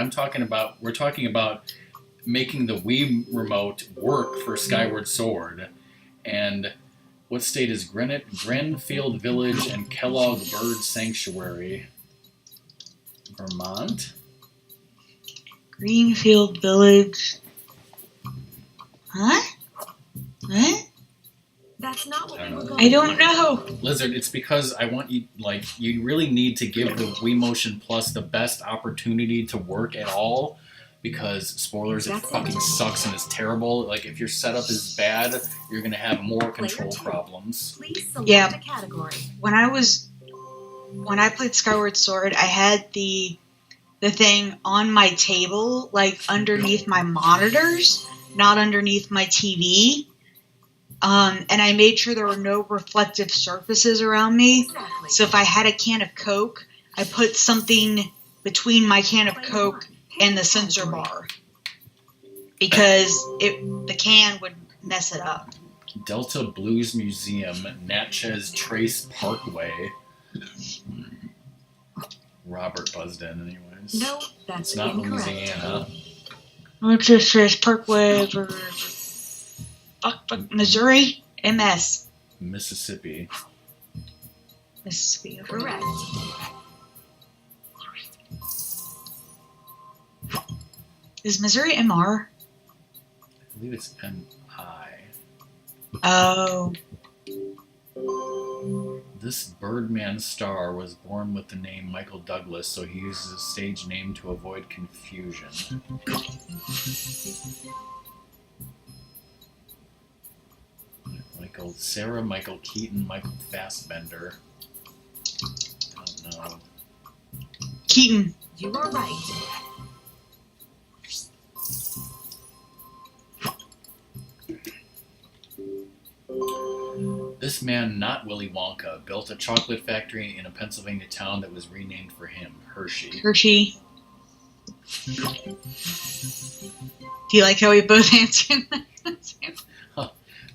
We're talking about making the Wii remote work for Skyward Sword. And what state is Grenfield Village and Kellogg Bird Sanctuary? Vermont? Greenfield Village. Huh? What? That's not what we were going I don't know. Lizard, it's because I want you, you really need to give the Wii Motion Plus the best opportunity to work at all. Because, spoilers, it fucking sucks and is terrible. Like, if your setup is bad, you're going to have more control problems. Please select a category. When I played Skyward Sword, I had the thing on my table, like, underneath my monitors, not underneath my TV. And I made sure there were no reflective surfaces around me. Exactly. So if I had a can of Coke, I put something between my can of Coke and the sensor bar. Because the can would mess it up. Delta Blues Museum, Natchez Trace Parkway. Robert buzzed in, anyways. No, that's it's not incorrect. Louisiana. Natchez Trace Parkway, Missouri, MS. Mississippi. Mississippi. Correct. Is Missouri MR? I believe it's MI. Oh. This Birdman star was born with the name Michael Douglas, so he uses his stage name to avoid confusion. Sarah Michael Keaton, Michael Fassbender. I don't know. Keaton. You are right. This man, not Willy Wonka, built a chocolate factory in a Pennsylvania town that was renamed for him, Hershey. Do you like how we both answered that?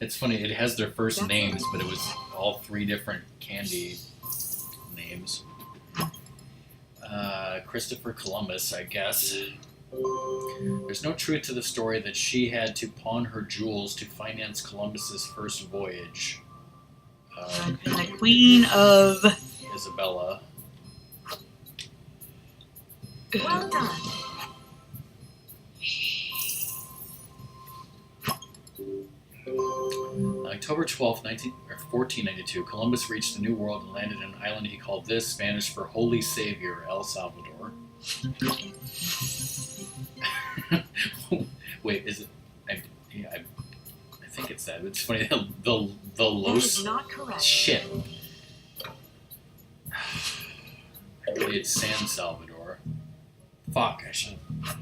It's funny, it has their first names, but it was all three different candy names. Christopher Columbus, I guess. There's no truth to the story that she had to pawn her jewels to finance Columbus's first voyage. The Queen of Isabella. Well done. October 12th, 1492, Columbus reached the New World and landed on an island he called this, Spanish for Holy Savior, El Salvador. Wait, is it? I think it's that. It's funny. The That Los. is not correct. Shit. It's San Salvador. Fuck, I should. I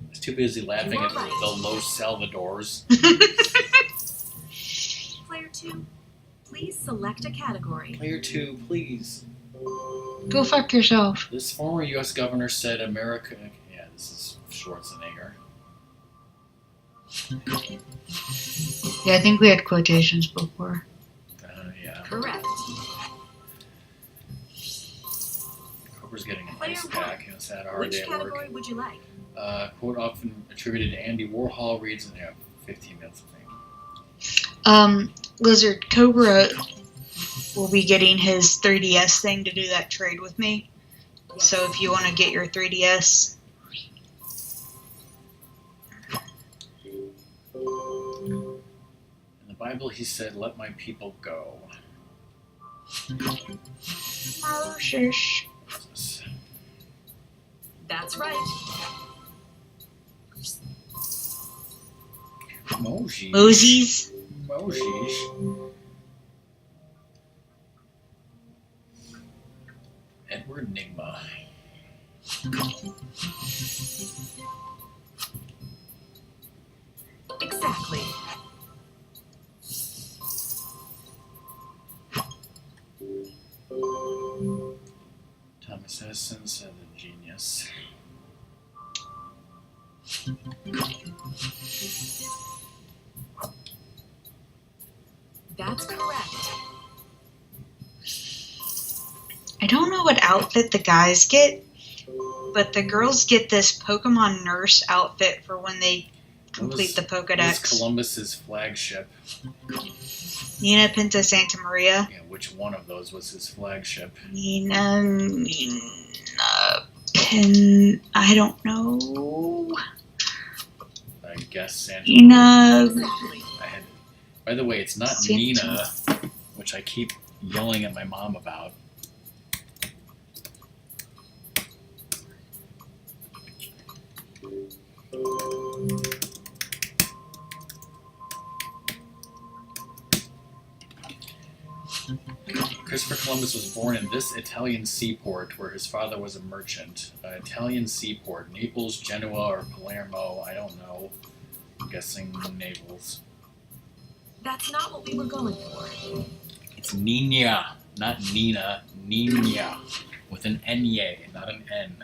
was too busy laughing at the Los Salvadors. Player 2, please select a category. Player 2, please. Go fuck yourself. This former U.S. governor said America... Yeah, this is Schwarzenegger. Yeah, I think we had quotations before. Yeah. Correct. Cobra's getting an Player ice one. pack. It's had a hard Which day at work. category would you like? Quote often attributed to Andy Warhol reads in 15 minutes of fame. Lizard, Cobra will be getting his 3DS thing to do that trade with me. So if you want to get your 3DS, In the Bible, he said, "Let my people go." oh shush. What's this? That's right. Moshish. Moses. Moshish. Edward Nigma. Exactly. Thomas Edison said a genius. That's correct. I don't know what outfit the guys get, but the girls get this Pokemon nurse outfit for when they complete the It was Pokedex. Columbus's flagship. Nina Pinta Santa Maria. Yeah, which one of those was his flagship? Nina I don't know. I guess Santa. Nina. Exactly. I had. By the way, it's not Santa. Nina, which I keep yelling at my mom about. Christopher Columbus was born in this Italian seaport where his father was a merchant. Italian seaport, Naples, Genoa, or Palermo, I don't know. I'm guessing Naples. That's not what we were going for. It's Nina, not Nina, Nina, with an N-Y, not an N.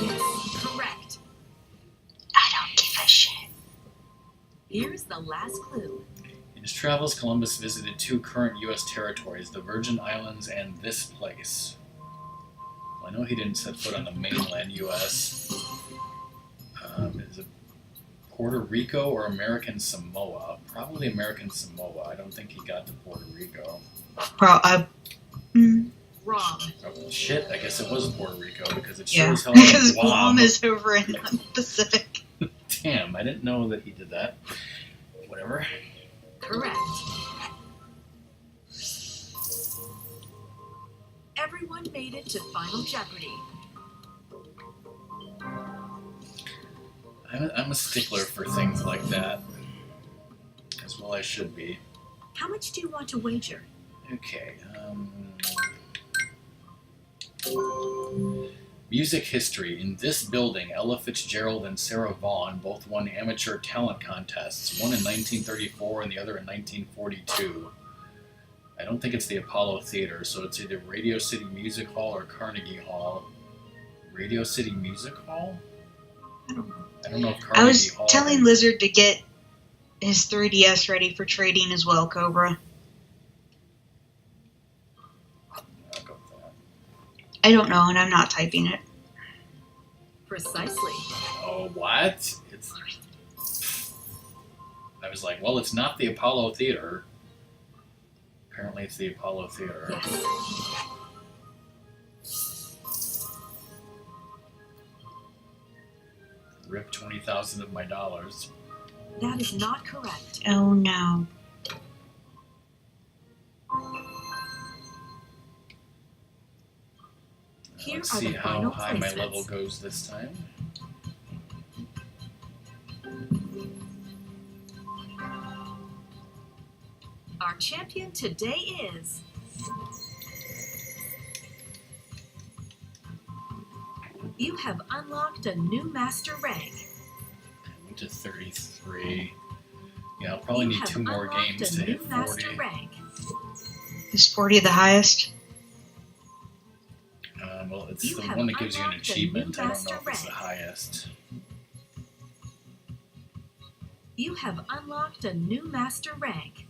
Yes, correct. I don't give a shit. Here's the last clue. In his travels, Columbus visited 2 current U.S. territories, the Virgin Islands and this place. Well, I know he didn't set foot on the mainland U.S. Is it Puerto Rico or American Samoa? Probably American Samoa. I don't think he got to Puerto Rico. Wrong. Oh, shit, I guess it was Puerto Rico because it Yeah, shows how because Guam is over in the Pacific. Damn, I didn't know that he did that. Whatever. Correct. Everyone made it to Final Jeopardy. I'm a stickler for things like that. As well I should be. How much do you want to wager? Okay, music history. In this building, Ella Fitzgerald and Sarah Vaughan both won amateur talent contests, one in 1934 and the other in 1942. I don't think it's the Apollo Theater, so it's either Radio City Music Hall or Carnegie Hall. Radio City Music Hall? I don't know if Carnegie I was Hall... telling Lizard to get his 3DS ready for trading as well, Cobra. I'll go with that. I don't know, and I'm not typing it. Precisely. Oh, what? I was like, well, it's not the Apollo Theater. Apparently it's the Apollo Theater. Yes. Rip 20,000 of my dollars. That is not correct. Oh no. Here Let's are see the how final high my placements. level goes this time. Our champion today is... You have unlocked a new master rank. I went to 33. Yeah, I'll probably You need have 2 more unlocked games a to new hit 40. master rank. Is 40 the highest? Well, it's You the have one that gives you an unlocked a achievement. new I don't know master if it's the rank. highest. You have unlocked a new master rank.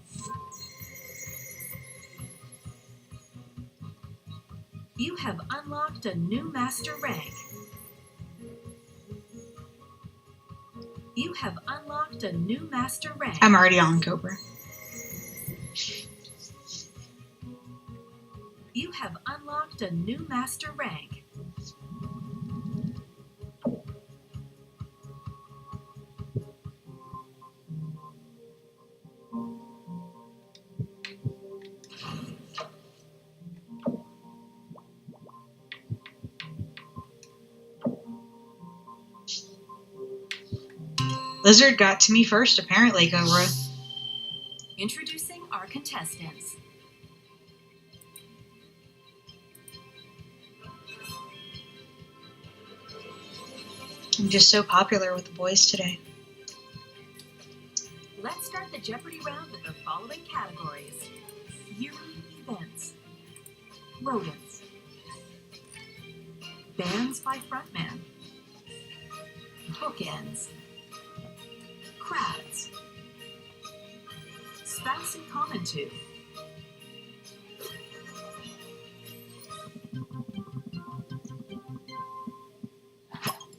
You have unlocked a new master rank. You have unlocked a new master rank. I'm already on Cobra. You have unlocked a new master rank. Lizard got to me first, apparently, Cobra. Introducing our contestants. I'm just so popular with the boys today. Let's start the Jeopardy round with the following categories. Yearly events. Rodents. Bands by frontman. Bookends. Crowds. Spouse in common to.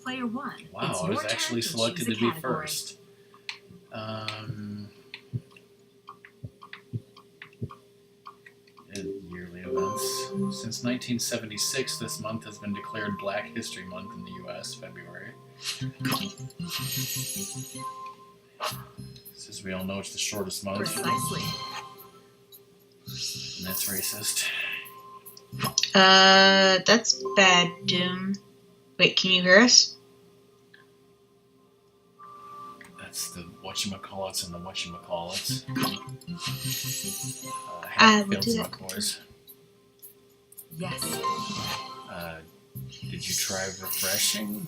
Player one. Wow, It's I your was turn actually to selected choose to a be category. first. Yearly events. Since 1976, this month has been declared Black History Month in the U.S. February. As we all know, it's the shortest month, Precisely. and that's racist. That's bad, Doom. Wait, can you hear us? That's the whatchamacallits and the whatchamacallits. I Happy will Fields do and that. McCoys. Yes. Did you try refreshing?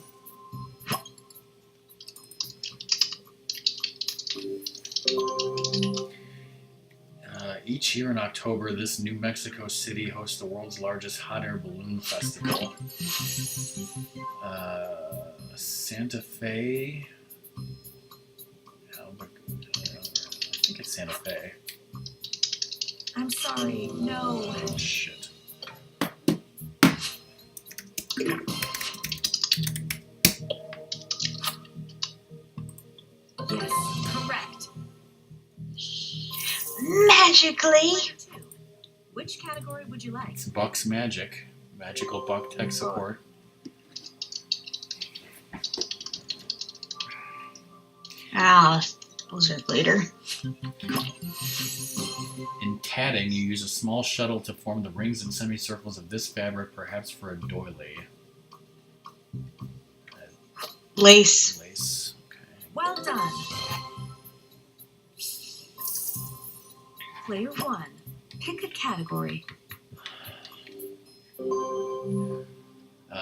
Each year in October, this New Mexico city hosts the world's largest hot air balloon festival. Santa Fe. I think it's Santa Fe. I'm sorry. No. Shit. Yes. Correct. Magically! Player two. Which category would you like? It's Buck's Magic. Magical Buck tech support. Ah, Lizard later. In tatting, you use a small shuttle to form the rings and semicircles of this fabric, perhaps for a doily. Lace. Lace. Okay. Well done. Player one. Pick a category.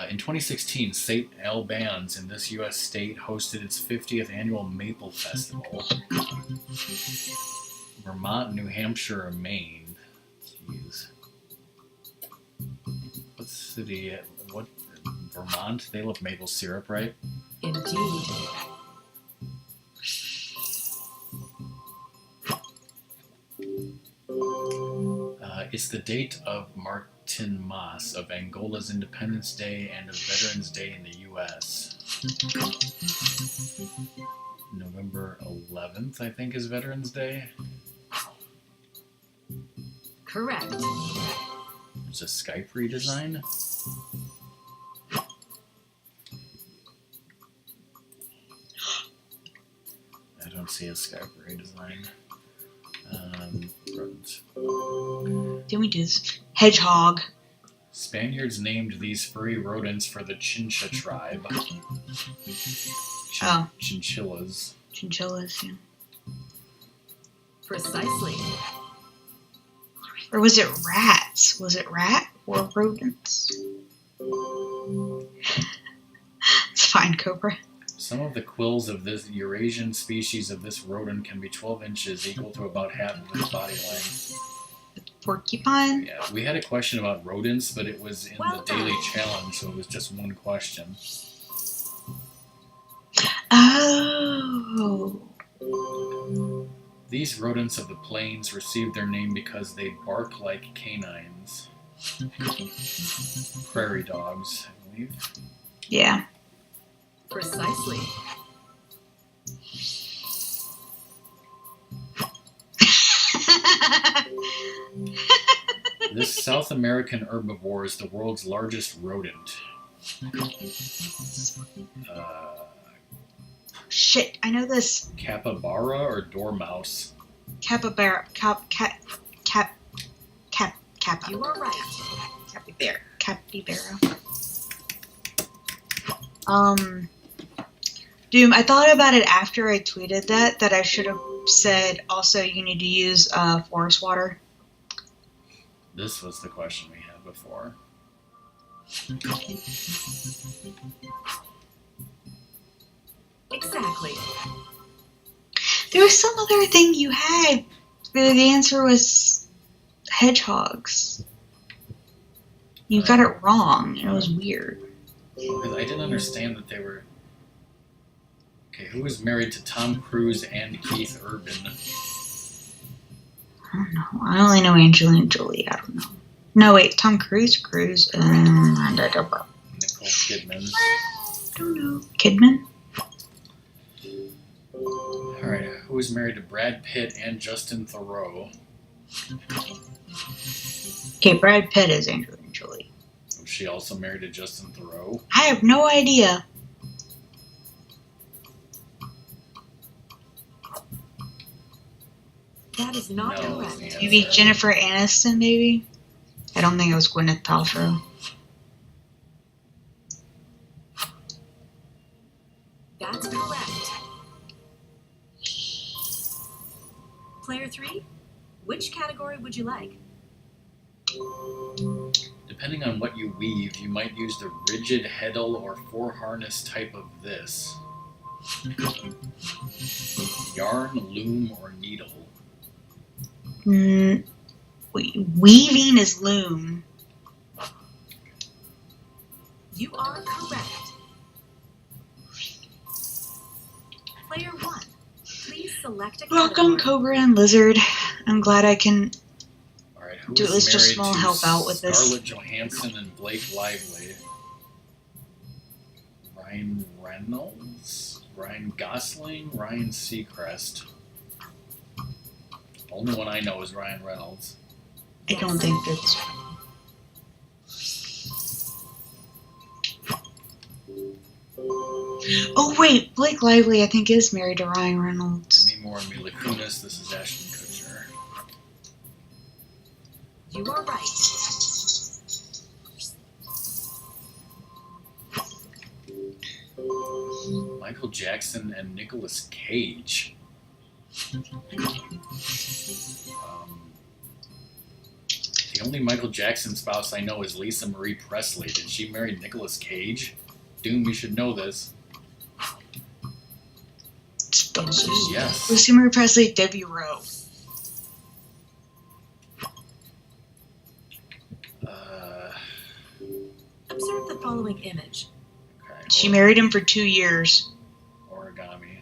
In 2016, St. Albans in this U.S. state hosted its 50th annual Maple Festival. Vermont, New Hampshire, or Maine. Jeez. What city? What? Vermont? They love maple syrup, right? Indeed. It's the date of Martin Mas, of Angola's Independence Day and of Veterans Day in the U.S. November 11th, I think, is Veterans Day. Correct. There's a Skype redesign. I don't see a Skype redesign. Rodents. Didn't we do this? Hedgehog. Spaniards named these furry rodents for the Chincha tribe. Oh. Chinchillas. Chinchillas, yeah. Precisely. Or was it rats? Was it rat or rodents? It's fine, Cobra. Some of the quills of this Eurasian species of this rodent can be 12 inches, equal to about half of its body length. Porcupine? Yeah, we had a question about rodents, but it was in Well the daily done. challenge, so it was just one question. Oh. These rodents of the plains received their name because they bark like canines. Prairie dogs, I believe. Yeah. Precisely. This South American herbivore is the world's largest rodent. Shit, I know this. Capybara or dormouse? Capybara. Kappa. You are right. Capybara. Doom, I thought about it after I tweeted that I should have said also you need to use forest water. This was the question we had before. Exactly. There was some other thing you had. The answer was hedgehogs. You got it wrong. It was weird. Because I didn't understand that they were... Okay, who was married to Tom Cruise and Keith Urban? I don't know. I only know Angelina Jolie. I don't know. No, wait. Tom Cruise? I don't know. Nicole Kidman. I don't know. Kidman? Alright, who was married to Brad Pitt and Justin Theroux? Okay, Brad Pitt is Angelina Jolie. Was she also married to Justin Theroux? I have no idea. That is not No, correct. yeah. Maybe Jennifer Aniston, maybe? I don't think it was Gwyneth Paltrow. That's correct. Player 3, which category would you like? Depending on what you weave, you might use the rigid heddle or four-harness type of this. Yarn, loom, or needle. Weaving is loom. You are correct. Player 1, please select a category. Welcome, Cobra and Lizard. I'm glad I can Alright, who do at is least a married small to help out with this. Scarlett Johansson and Blake Lively? Ryan Reynolds? Ryan Gosling? Ryan Seacrest? Only one I know is Ryan Reynolds. I don't think that's... Oh, wait. Blake Lively, I think, is married to Ryan Reynolds. Demi Moore and Mila Kunis. This is Ashton Kutcher. You are right. Michael Jackson and Nicolas Cage. The only Michael Jackson spouse I know is Lisa Marie Presley. Did she marry Nicolas Cage? Doom, you should know this. Yes. Lucy Marie Presley, Debbie Rowe. Observe the following image. Okay. She married him for 2 years. Origami.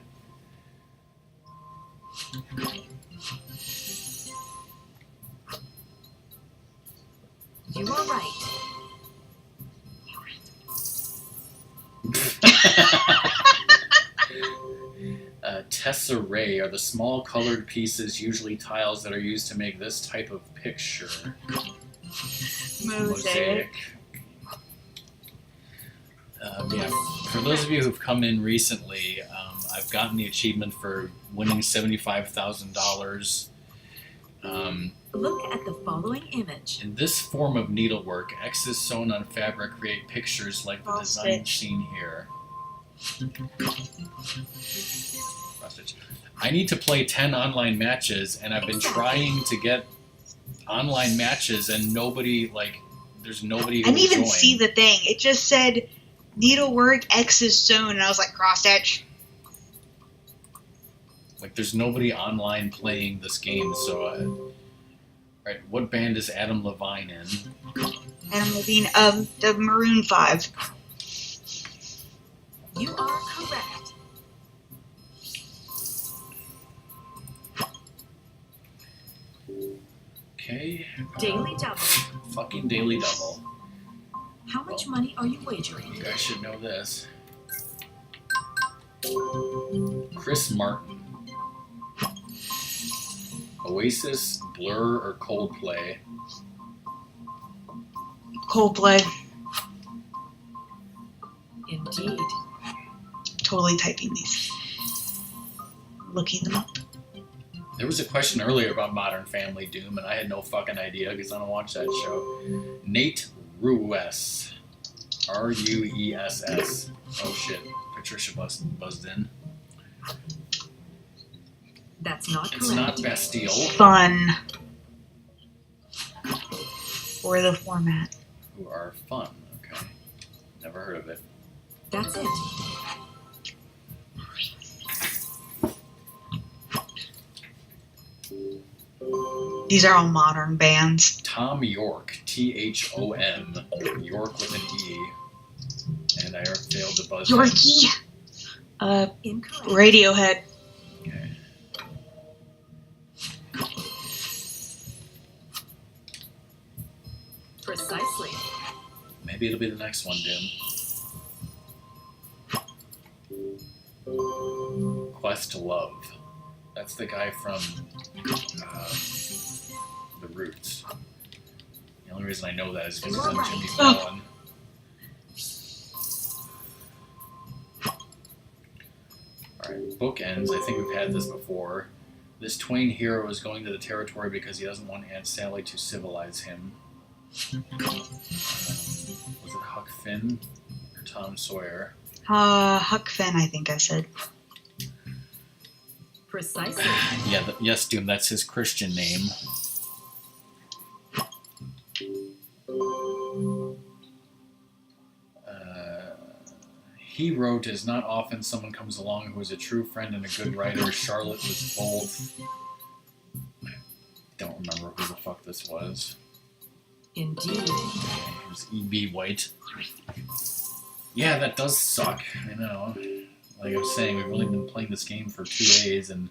You are right. Tesserae are the small colored pieces, usually tiles, that are used to make this type of picture. Mosaic. Yeah. For those of you who've come in recently, I've gotten the achievement for winning $75,000. Look at the following image. In this form of needlework, X's sewn on fabric create pictures like the Cross design stitch. seen here. Cross stitch. I need to play 10 online matches, and I've been trying to get online matches, and nobody, like, there's nobody who I didn't will even join. see the thing. It just said needlework X is sewn, and I was like, cross stitch. Like, there's nobody online playing this game, so... Right, what band is Adam Levine in? Adam Levine, the Maroon 5. You are correct. Okay. Daily Double. Fucking Daily Double. How much money are you wagering? You guys should know this. Chris Martin. Oasis, Blur, or Coldplay? Coldplay. Indeed. Totally typing these. Looking them up. There was a question earlier about Modern Family Doom, and I had no fucking idea because I don't watch that show. Nate Ruess. Ruess. Oh shit. Patricia buzzed in. That's not correct. It's not Bastille. Fun. Or the format. Who are fun. Okay. Never heard of it. That's it. These are all modern bands. Tom York. Thom. York with an E. And I failed to buzz in. Yorkie. Incorrect. Radiohead. Okay. Precisely. Maybe it'll be the next one, Dim. Quest to Love. That's the guy from The Roots. The only reason I know that is because it's on Jimmy Fallon. Alright, bookends. I think we've had this before. This Twain hero is going to the territory because he doesn't want Aunt Sally to civilize him. Was it Huck Finn or Tom Sawyer? Huck Finn, I think I said. Precisely. Yeah, yes, Doom, that's his Christian name. He wrote, "Is not often someone comes along who is a true friend and a good writer. Charlotte was both." I don't remember who the fuck this was. Indeed. It was E.B. White. Yeah, that does suck. I know. Like I was saying, we've only been playing this game for 2 days, and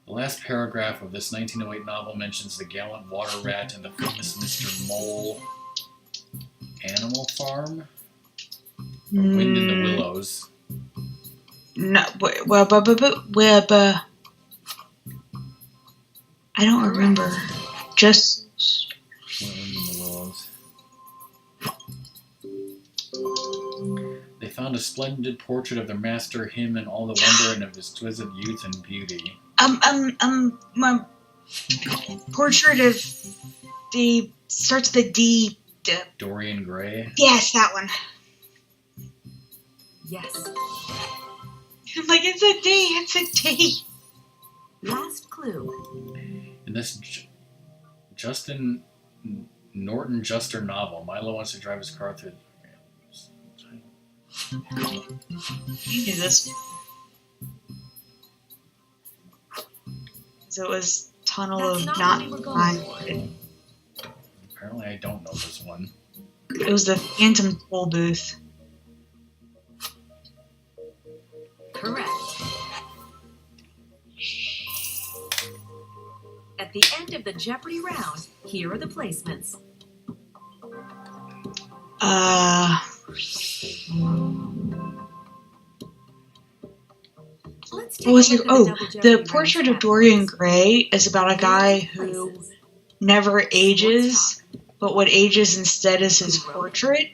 the last paragraph of this 1908 novel mentions the gallant water rat and the famous Mr. Mole. Animal Farm? Wind in the Willows. No, I don't remember. Just Wind in the Willows. They found a splendid portrait of their master, him in all the wonder and of his exquisite youth and beauty. my portrait of the starts with a D. Dorian Gray. Yes, that one. Yes. I'm like, it's a D. It's a D. Last clue. In this Justin Norton Juster novel, Milo wants to drive his car through. You knew this. So it was Tunnel That's of not Not what we were going Mine. Apparently, I don't know this one. It was the Phantom Toll Booth. Correct. At the end of the Jeopardy round, here are the placements. Let's take What was a it? look at Oh, Double the Jeopardy portrait round of Dorian categories. Gray is about a guy who Places. never ages, What's but what ages instead is his portrait.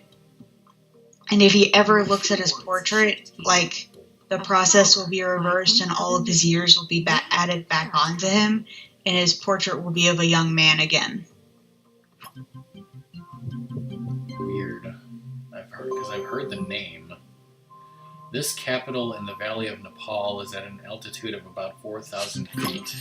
And if he ever looks at his portrait, like, the process will be reversed and all of his years will be added back onto him, and his portrait will be of a young man again. Weird. I've heard the name. This capital in the Valley of Nepal is at an altitude of about 4,000 feet.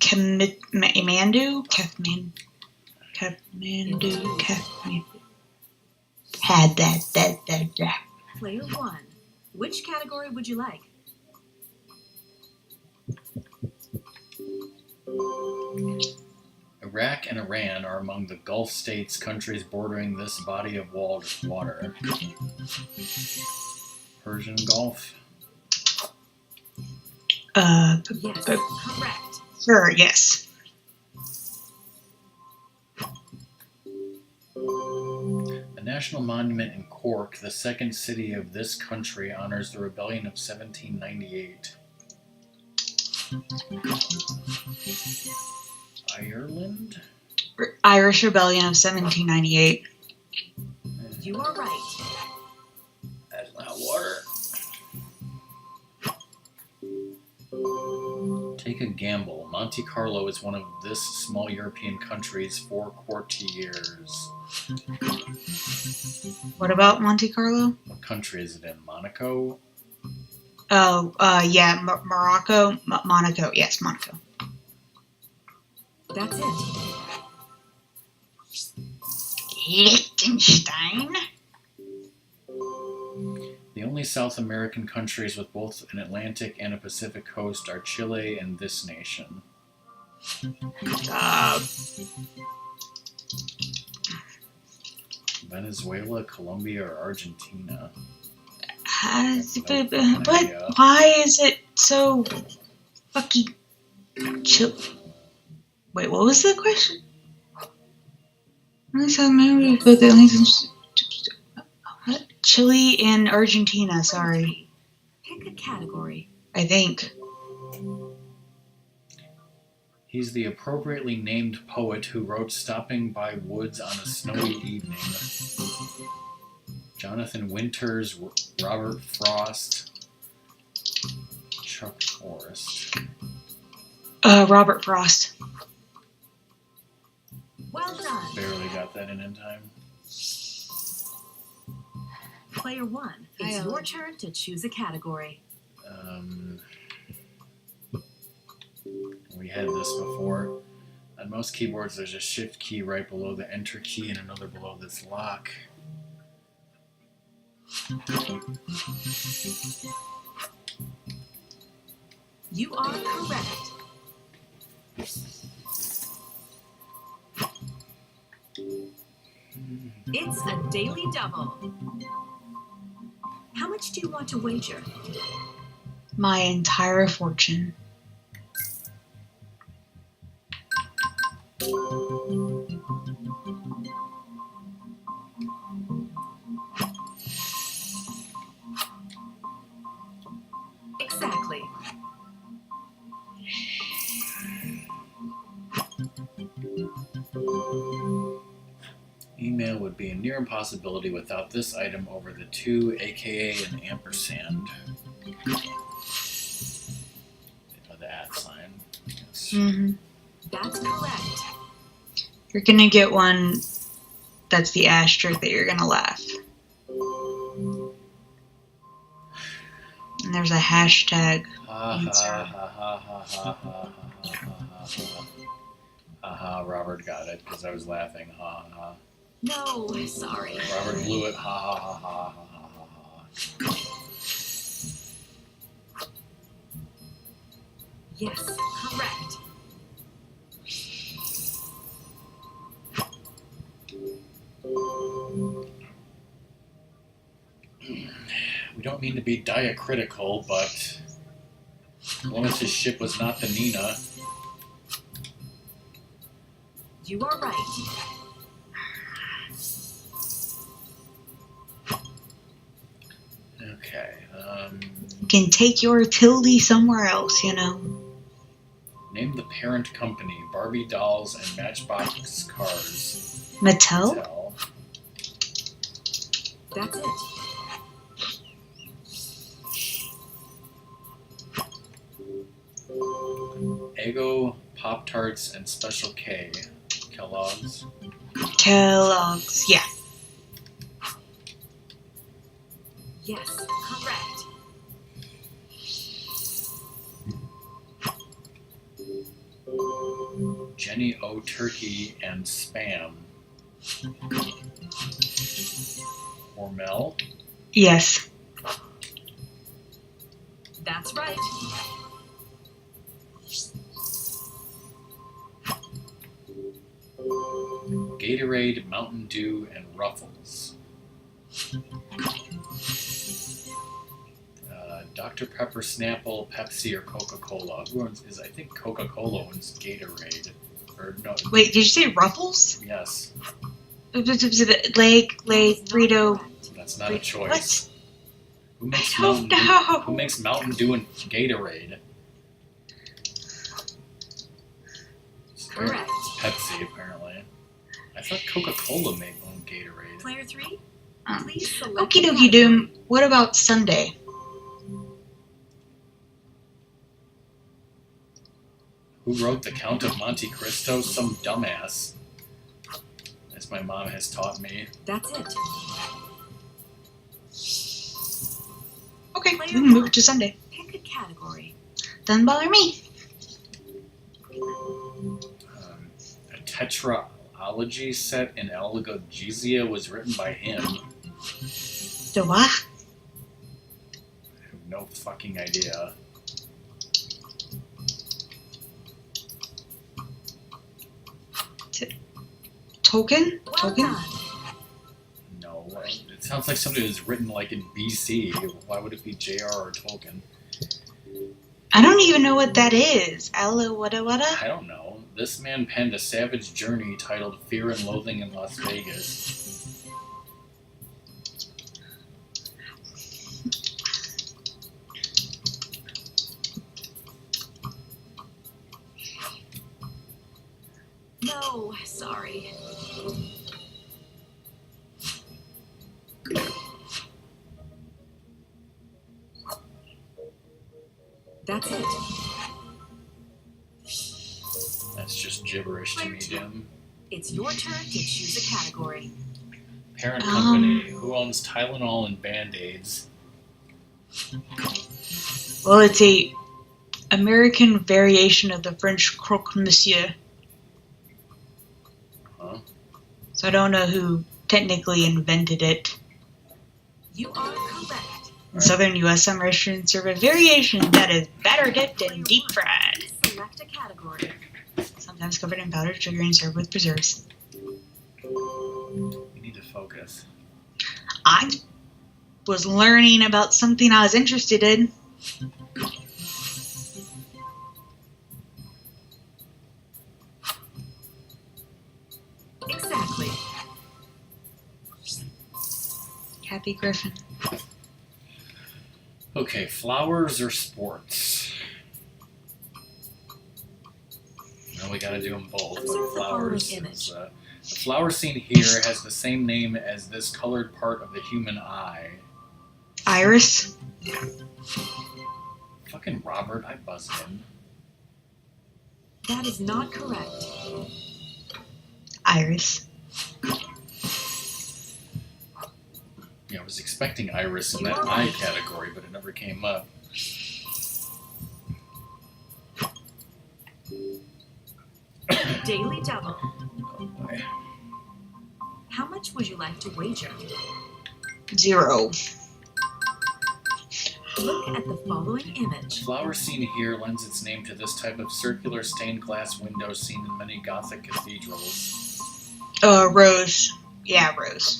Kathmandu? Had that. Player 1. Which category would you like? Iraq and Iran are among the Gulf states countries bordering this body of water. Persian Gulf. Yes, correct. Sure, yes. A national monument in Cork, the second city of this country, honors the rebellion of 1798. Ireland? Irish Rebellion of 1798. You are right. That's not water. Take a gamble. Monte Carlo is one of this small European country's 4 courtiers. What about Monte Carlo? What country is it in? Monaco? Oh, yeah, Morocco, Monaco. Yes, Monaco. That's it. Liechtenstein. The only South American countries with both an Atlantic and a Pacific coast are Chile and this nation. Venezuela, Colombia, or Argentina? But why is it so fucking chill? Wait, what was the question? Chile and Argentina, sorry. Pick a category. I think. He's the appropriately named poet who wrote Stopping by Woods on a Snowy Evening. Jonathan Winters, Robert Frost, Chuck Forrest. Robert Frost. Well done. Barely got that in time. Player 1, it's your turn to choose a category. We had this before. On most keyboards, there's a shift key right below the enter key and another below this lock. You are correct. It's a daily double. How much do you want to wager? My entire fortune. Exactly. Email would be a near impossibility without this item over the 2, aka an ampersand. The at sign. Yes. Mm-hmm. That's correct. You're gonna get one that's the asterisk that you're gonna laugh. And there's a hashtag answer. Robert got it because I was laughing. Ha ha. No, sorry. Robert blew it. Ha ha ha ha ha ha. Yes, correct. We don't mean to be diacritical, but Columbus's ship was not the Nina. You are right. Okay. You can take your tilde somewhere else, you know. Name the parent company: Barbie dolls and Matchbox cars. Mattel? Mattel. That's it. Eggo, Pop-Tarts, and Special K. Kellogg's. Kellogg's, yeah. Yes, correct. Jenny O Turkey and Spam. Hormel. Yes. That's right. Gatorade, Mountain Dew, and Ruffles. Dr. Pepper, Snapple, Pepsi, or Coca-Cola? Who owns? I think Coca-Cola owns Gatorade. Or no? Wait, did you say Ruffles? Yes. Lake, That is not Frito. correct. That's not a choice. What? Who makes I don't Mountain Dew? know. Who makes Mountain Dew and Gatorade? Correct. It's Pepsi, apparently. I thought Coca-Cola made own Gatorade. Player 3, Um, please select Okie the dokie category. doom. What about Sunday? Who wrote The Count of Monte Cristo? Some dumbass. As my mom has taught me. That's it. Okay, we Player can move one. it to Sunday. Pick a category. Doesn't bother me. A tetralogy set in Algogesia was written by him. The what? I have no fucking idea. Tolkien? Well Tolkien? done. No, it sounds like somebody was written like in BC. Why would it be J.R. or Tolkien? I don't even know what that is. Wada? I don't know. This man penned a savage journey titled Fear and Loathing in Las Vegas. No, sorry. That's it. That's just gibberish to me, Jim. It's your turn to choose a category. Parent company. Who owns Tylenol and Band-Aids? Well, it's a American variation of the French croque monsieur. Huh? So I don't know who technically invented it. You are correct. In southern U.S., some restaurants serve a variation that is batter dipped and deep fried, Please select a category. sometimes covered in powdered sugar and served with preserves. You need to focus. I was learning about something I was interested in. Exactly. Kathy Griffin. Okay, flowers or sports? Well, we gotta do them both. Observe But the flowers. following image. The flower scene here has the same name as this colored part of the human eye. Iris. Fucking Robert, I buzzed in. That is not correct. Iris. Yeah, I was expecting Iris in that eye category, but it never came up. Daily double. Oh boy. How much would you like to wager? 0. Look at the following The image. flower scene here lends its name to this type of circular stained glass window seen in many Gothic cathedrals. Rose. Yeah, Rose.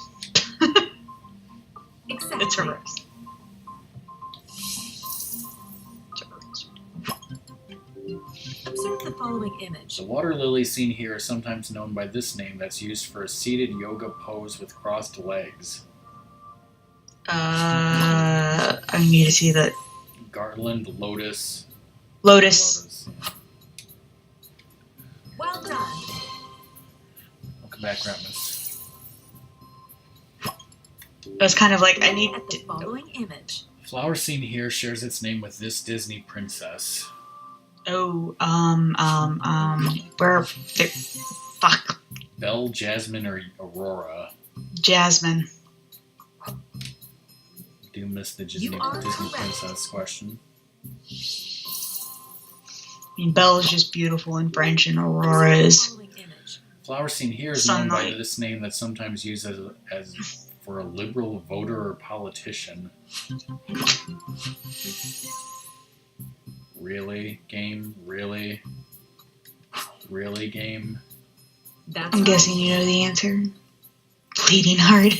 Exactly. It's a rose. It's a rose. Observe the following image. The water lily seen here is sometimes known by this name that's used for a seated yoga pose with crossed legs. I need to see the Garland, lotus. lotus. Yeah. Well done. Welcome back, Ratmus. It was kind of like I Look need at the to. following image. Flower scene here shares its name with this Disney princess. Oh, where? Fuck, Belle, Jasmine, or Aurora. Jasmine. Do you miss the Disney You are correct. princess question? I mean, Belle is just beautiful in French, and Aurora Observe the is. following image. Flower scene here is known by Sunlight. this name that's sometimes used as for a liberal voter or politician. Really, game? Really? Really, game? That's I'm right. guessing you know the answer. Bleeding Heart.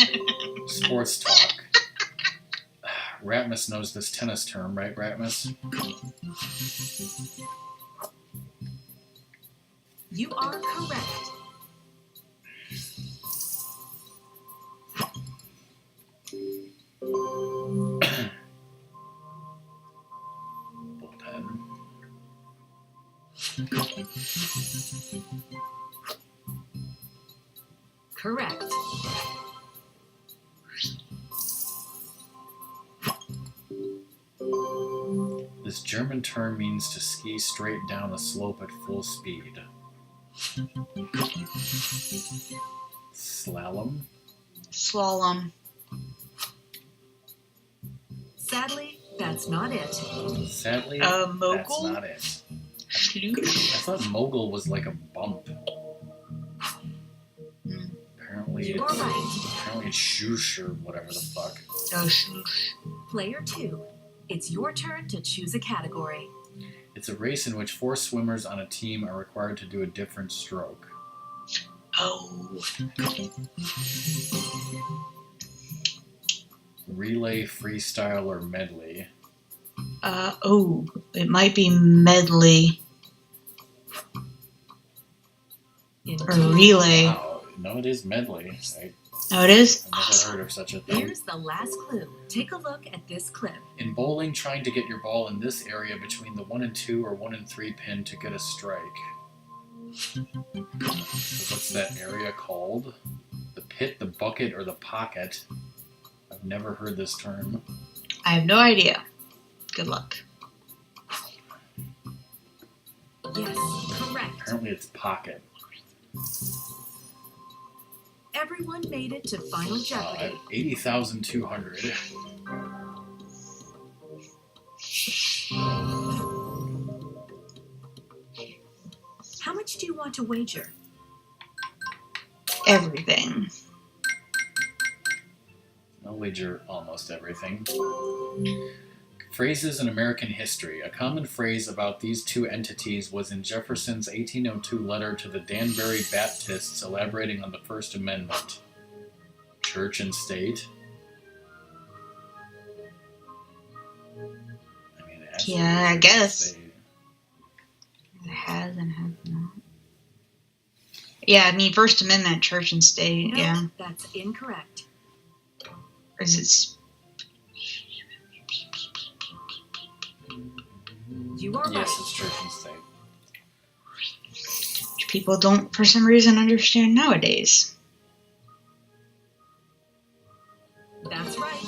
Bleeding Sports talk. Ratmus knows this tennis term, right, Ratmus? You are correct. Bullpen. Correct. This German term means to ski straight down a slope at full speed. Slalom. Slalom. Sadly, that's not it. Sadly, that's Mogul? not it. Sloosh. I thought mogul was like a bump. Hmm. Apparently You are it's right. shoosh or whatever the fuck. Oh, sloosh. Player 2. It's your turn to choose a category. It's a race in which 4 swimmers on a team are required to do a different stroke. Oh. Relay, freestyle, or medley. Oh. It might be medley or relay. Wow. No, it is medley. Oh, it is? I've never Awesome. heard of such a thing. Here's the last clue. Take a look at this clip. In bowling, trying to get your ball in this area between the 1 and 2 or 1 and 3 pin to get a strike. So what's that area called? The pit, the bucket, or the pocket? I've never heard this term. I have no idea. Good luck. Yes, correct. Apparently it's pocket. Everyone made it to Final Jeopardy. 80,200. How much do you want to wager? Everything. I'll wager almost everything. Phrases in American history. A common phrase about these two entities was in Jefferson's 1802 letter to the Danbury Baptists elaborating on the First Amendment. Church and state. I mean, it has to be Yeah, I church and guess. state. It has and has not. Yeah, I mean, First Amendment, church and state. No, Yeah. that's incorrect. Or is it? You are Yes, right. it's church and state. Which people don't, for some reason, understand nowadays. That's right.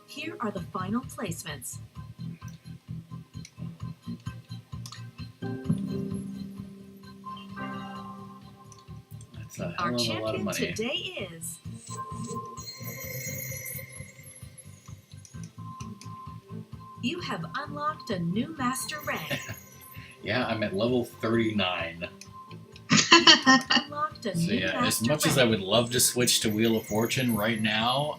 Here are the final placements. That's a Our hell of a lot of champion money. today is you have unlocked a new master rank. Yeah, I'm at level 39. Unlocked a So new yeah, as master much as I rank. would love to switch to Wheel of Fortune right now,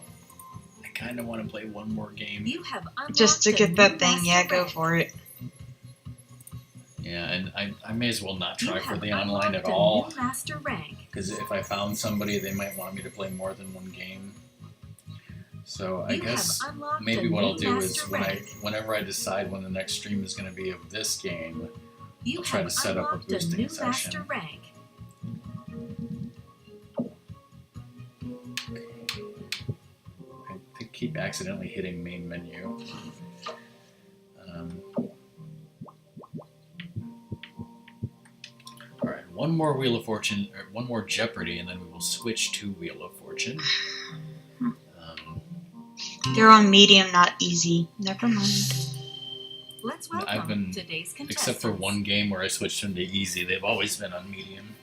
I kind of want to play one more game. You have unlocked Just to a get new that thing, master yeah, go rank. for it. Yeah, and I may as well not You try for have the online at unlocked a all, new master rank. because if I found somebody, they might want me to play more than one game. So I You guess have unlocked maybe a what I'll new do is master whenever I decide when the next stream is going to be of this game, You I'll try have to set up a unlocked a boosting new session. master rank. I keep accidentally hitting main menu. Alright, one more Wheel of Fortune, or one more Jeopardy, and then we will switch to Wheel of Fortune. They're on medium, not easy. Never mind. Let's I've welcome been- today's contestants. Except for one game where I switched them to easy, they've always been on medium.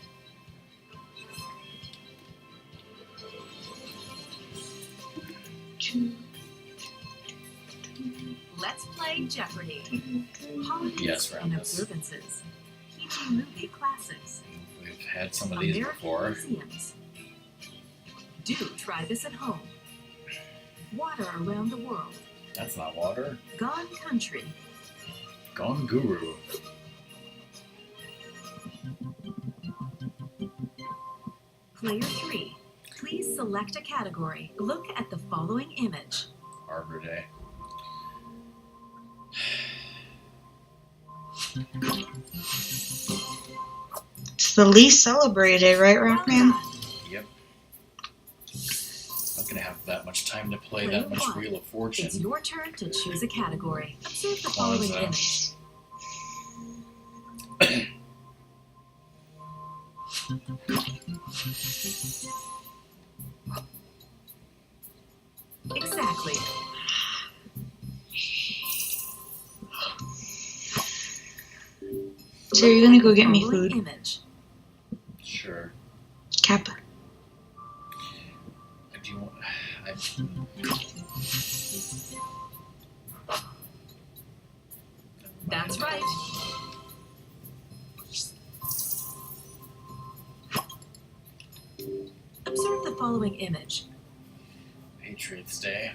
Let's play Jeopardy! Holidays Yes, and Ramdas. observances. PG movie classics. We've had some of these American before. museums. Do try this at home. Water around the world. That's not water. Gone country. Gone Guru. Player 3. Please select a category. Look at the following image. Arbor Day. It's the least celebrated, right, Well Rockman? done. Yep. Not gonna have that much time to play Play that much one. Wheel of Fortune. It's your turn to choose a category. Observe the What following was that? image. Exactly. So you're Look gonna at go the get me following food? Image. Sure. Kappa. Do you want? That's right. Observe the following image. Patriots Day.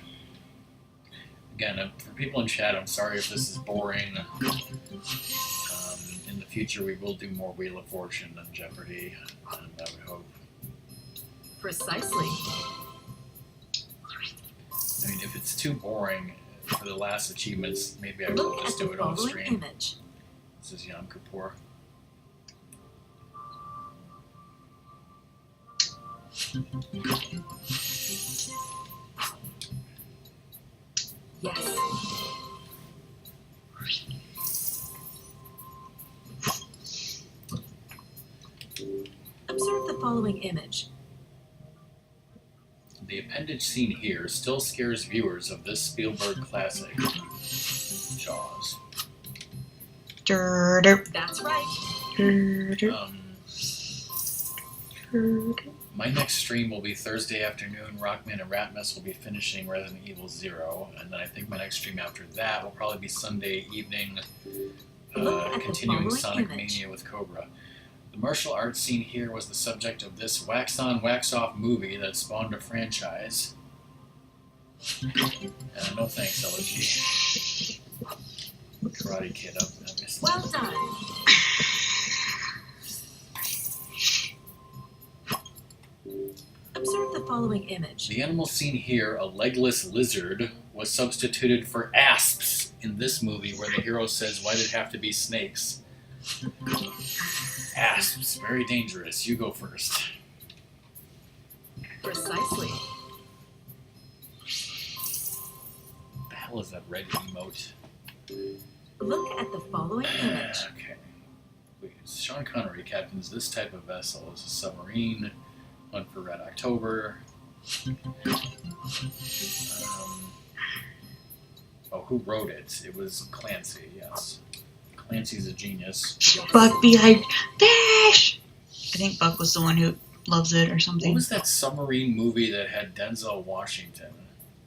Again, for people in chat, I'm sorry if this is boring. In the future, we will do more Wheel of Fortune than Jeopardy, and I would hope. Precisely. I mean, if it's too boring for the last achievements, maybe I will Look at just the do it on following stream. image. This is Yom Kippur. Yes. Observe the following image. The appendage seen here still scares viewers of this Spielberg classic, Jaws. Durr, That's right. durr, durr, durr. My next stream will be Thursday afternoon. Rockman and Ratmus will be finishing Resident Evil 0, and then I think my next stream after that will probably be Sunday evening, Look at the continuing following Sonic image. Mania with Cobra. The martial arts scene here was the subject of this wax-on, wax-off movie that spawned a franchise. No thanks, LG. Karate Kid up, obviously. Well done. Observe the following image. The animal seen here, a legless lizard, was substituted for asps in this movie where the hero says, "Why did it have to be snakes?" Asps, very dangerous. You go first. Precisely. What the hell is that red emote? Look at the following image. Okay. Wait, Sean Connery captains this type of vessel as a submarine. One for Red October. Who wrote it? It was Clancy, yes. Clancy's a genius. Buck behind Fish! I think Buck was the one who loves it or What something. was that submarine movie that had Denzel Washington?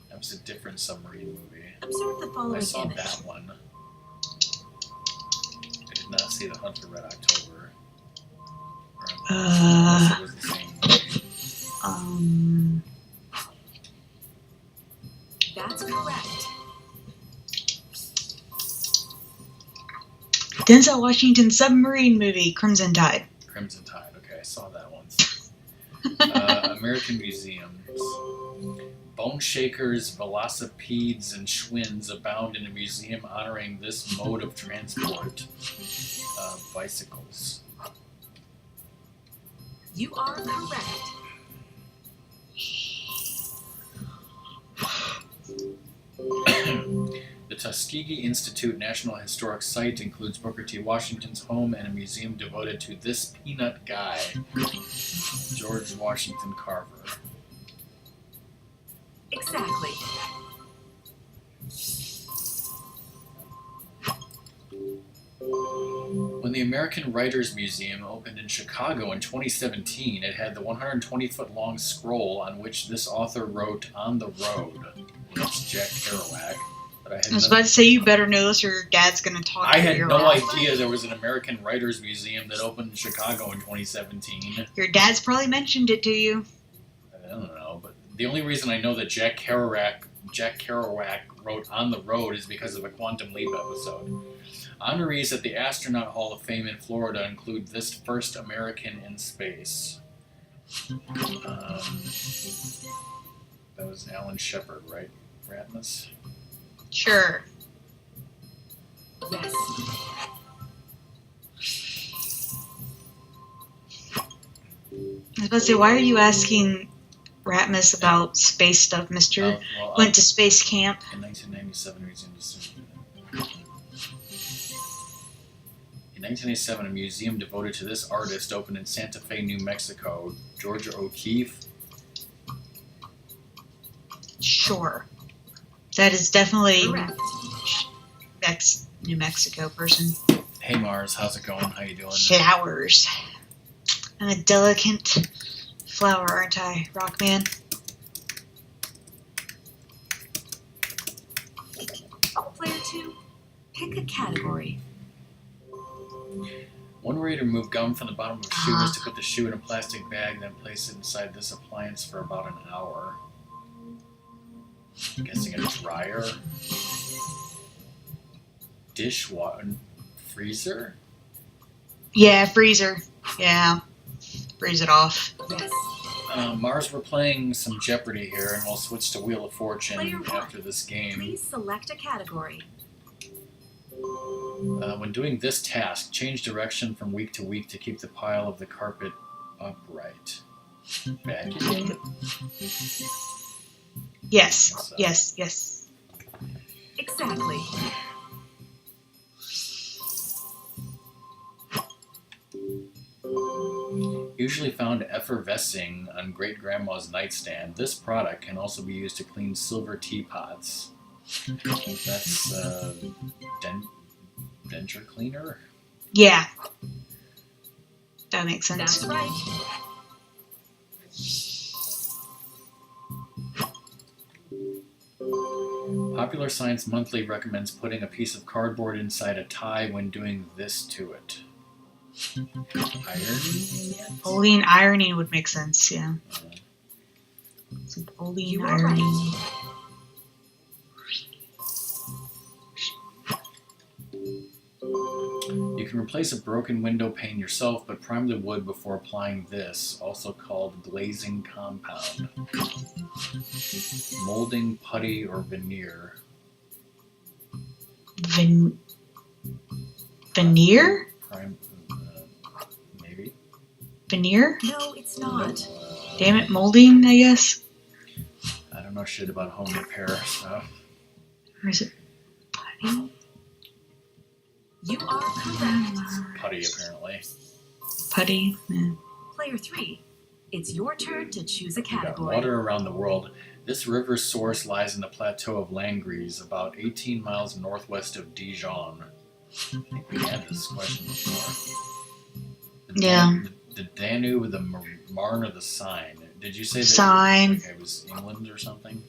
That was a different submarine movie. Observe the I following saw image. that one. I did not see The Hunt for Red October. Unless it was the same movie. That's correct. Denzel Washington submarine movie, Crimson Tide. Crimson Tide. Okay, I saw that once. American Museums. Bone shakers, velocipedes, and Schwinns abound in a museum honoring this mode of transport. Bicycles. You are correct. The Tuskegee Institute National Historic Site includes Booker T. Washington's home and a museum devoted to this peanut guy, George Washington Carver. Exactly. When the American Writers Museum opened in Chicago in 2017, it had the 120-foot-long scroll on which this author wrote "On the Road." That's Jack Kerouac. But I was about to say, you better know this or your dad's going to talk I your had ear no off. idea there was an American Writers Museum that opened in Chicago in 2017. Your dad's probably mentioned it to you. I don't know, but the only reason I know that Jack Kerouac wrote "On the Road" is because of a Quantum Leap episode. Honorees at the Astronaut Hall of Fame in Florida include this first American in space. That was Alan Shepard, right? Ratmus? Sure. Yes. I was about to say, why are you asking Ratmus about space stuff, mister? Went to space camp. In 1997, in 1987, a museum devoted to this artist opened in Santa Fe, New Mexico. Georgia O'Keeffe. Sure. That is definitely Correct. New Mexico person. Hey Mars, how's it going? How you doing? Flowers. I'm a delicate flower, aren't I, Rockman? Player 2, pick a category. One way to remove gum from the bottom of a shoe is to put the shoe in a plastic bag, then place it inside this appliance for about an hour. I'm guessing a dryer. Dishwater. Freezer? Yeah, freezer. Yeah. Freeze it off. Yes. Mars, we're playing some Jeopardy here, and we'll switch to Wheel of Fortune Player 1, after this game. please select a category. When doing this task, change direction from week to week to keep the pile of the carpet upright. Vacuum? Yes. Yes. Exactly. Usually found effervescing on Great Grandma's nightstand, this product can also be used to clean silver teapots. That's denture cleaner? Yeah. That makes sense. That's right. Popular Science Monthly recommends putting a piece of cardboard inside a tie when doing this to it. Ironing? Boolean ironing would make sense, yeah. Some Boolean You are ironing. right. You can replace a broken window pane yourself, but prime the wood before applying this, also called glazing compound. Molding, putty, or veneer. Veneer? Maybe. Veneer? No, it's not. Damn it, molding, I guess? I don't know shit about home repair stuff. Or is it putty? You are correct. Putty, apparently. Putty? Yeah. Player 3, it's your turn to choose a We got category. water around the world. This river's source lies in the plateau of Langres, about 18 miles northwest of Dijon. I think we had this question before. The Danube, the Marne, or the Seine? Did you say that? Seine. Okay, it was England or something?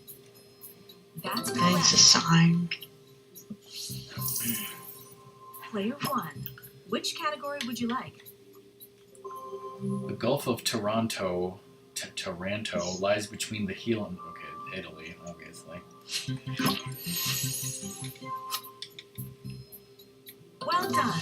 That's I think it's a correct. sign. Player 1, which category would you like? The Gulf of Taranto lies between the heel and Italy, obviously. Well done.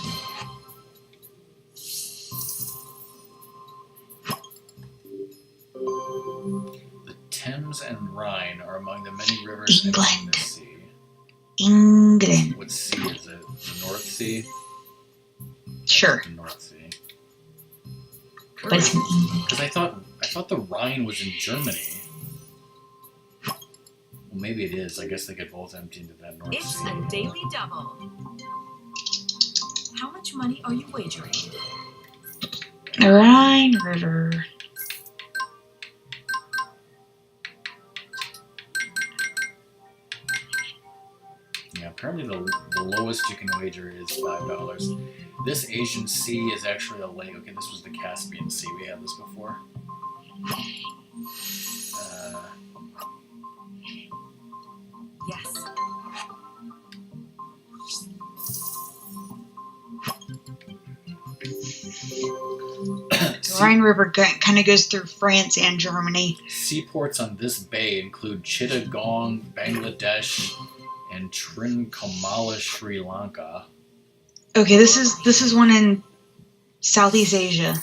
The Thames and Rhine are among the many rivers entering England. the sea. England. What sea is it? The North Sea? Sure. The North Sea. But it's in England. Because I thought the Rhine was in Germany. Well, maybe it is. I guess they could both empty into that North It's Sea. a daily double. How much money are you wagering? The Rhine River. Yeah, apparently the lowest you can wager is $5. This Asian Sea is actually a lake. Okay, this was the Caspian Sea. We had this before. Yes. The Rhine River kind of goes through France and Germany. Seaports on this bay include Chittagong, Bangladesh, and Trincomalee, Sri Lanka. Okay, this is one in Southeast Asia.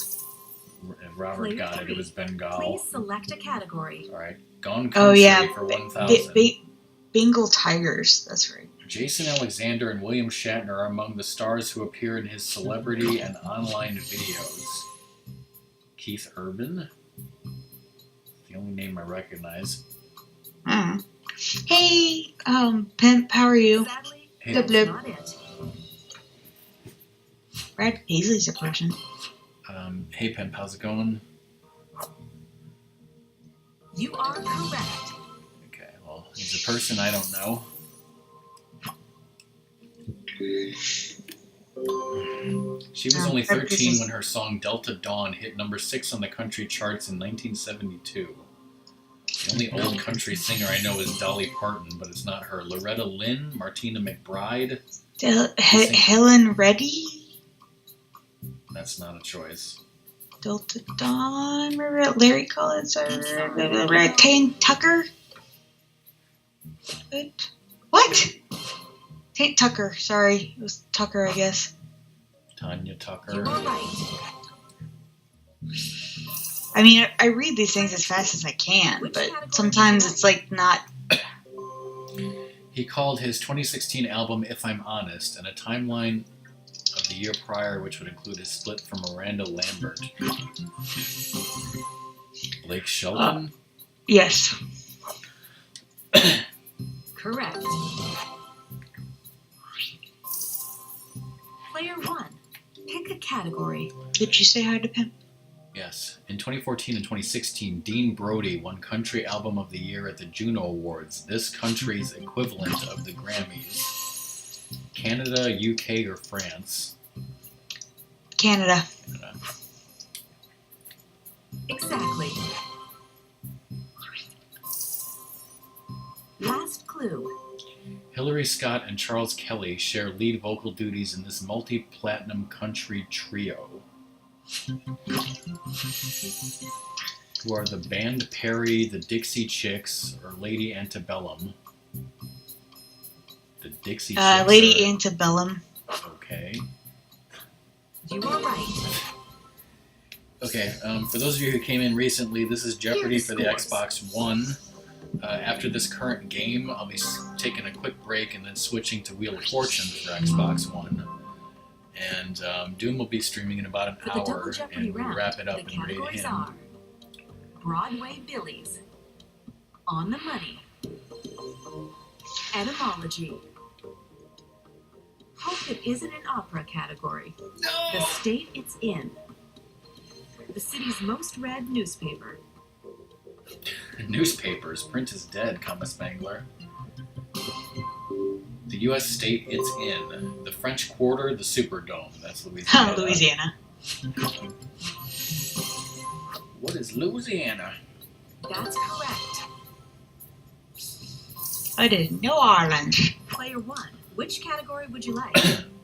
Robert got it. It was Bengal. Please select a category. All right. Gone Oh Country yeah, for 1,000. Bengal tigers. That's right. Jason Alexander and William Shatner are among the stars who appear in his celebrity and online videos. Keith Urban? The only name I recognize. Hey, Pimp, how are you? Sadly, Hey. that's Blip. not it. Brad Paisley's a person. Hey Pimp, how's it going? You are correct. Okay, well, he's a person I don't know. She was only 13 when her song Delta Dawn hit number 6 on the country charts in 1972. The only old country singer I know is Dolly Parton, but it's not her. Loretta Lynn, Martina McBride. Helen Reddy? That's not a choice. Delta Dawn? Larry Collins? Tank Tucker? What? Tank Tucker, sorry. It was Tucker, I guess. Tanya You Tucker. are right. I mean, I read these things as fast as I can, Which but category sometimes would you it's like not. He called his 2016 album If I'm Honest, and a timeline of the year prior, which would include his split from Miranda Lambert. Blake Shelton? Yes. Correct. Player 1. Pick a category. Did you say hi to Pimp? Yes. In 2014 and 2016, Dean Brody won Country Album of the Year at the Juno Awards, this country's equivalent of the Grammys. Canada, UK, or France? Canada. Canada. Exactly. Last clue. Hillary Scott and Charles Kelly share lead vocal duties in this multi-platinum country trio. Who are the band Perry, the Dixie Chicks, or Lady Antebellum? The Dixie Chicks. Lady are- Antebellum. Okay. You are right. Okay, for those of you who came in recently, this is Jeopardy Here for are the the Xbox One. After this current game, I'll be taking a quick break and then switching to Wheel of Fortune for Xbox One. And Doom will be streaming in about an For the double hour, Jeopardy and we'll round, wrap it up the and raid categories him. are Broadway Billies, On the Money, Etymology, Hope It Isn't an Opera category, the state it's in, the city's most read newspaper, Newspapers, print is dead, comma Spangler. The U.S. state it's in. The French Quarter, the Superdome. That's Louisiana. Louisiana. What is Louisiana? that's correct. I did New Orleans. Player 1, which category would you like?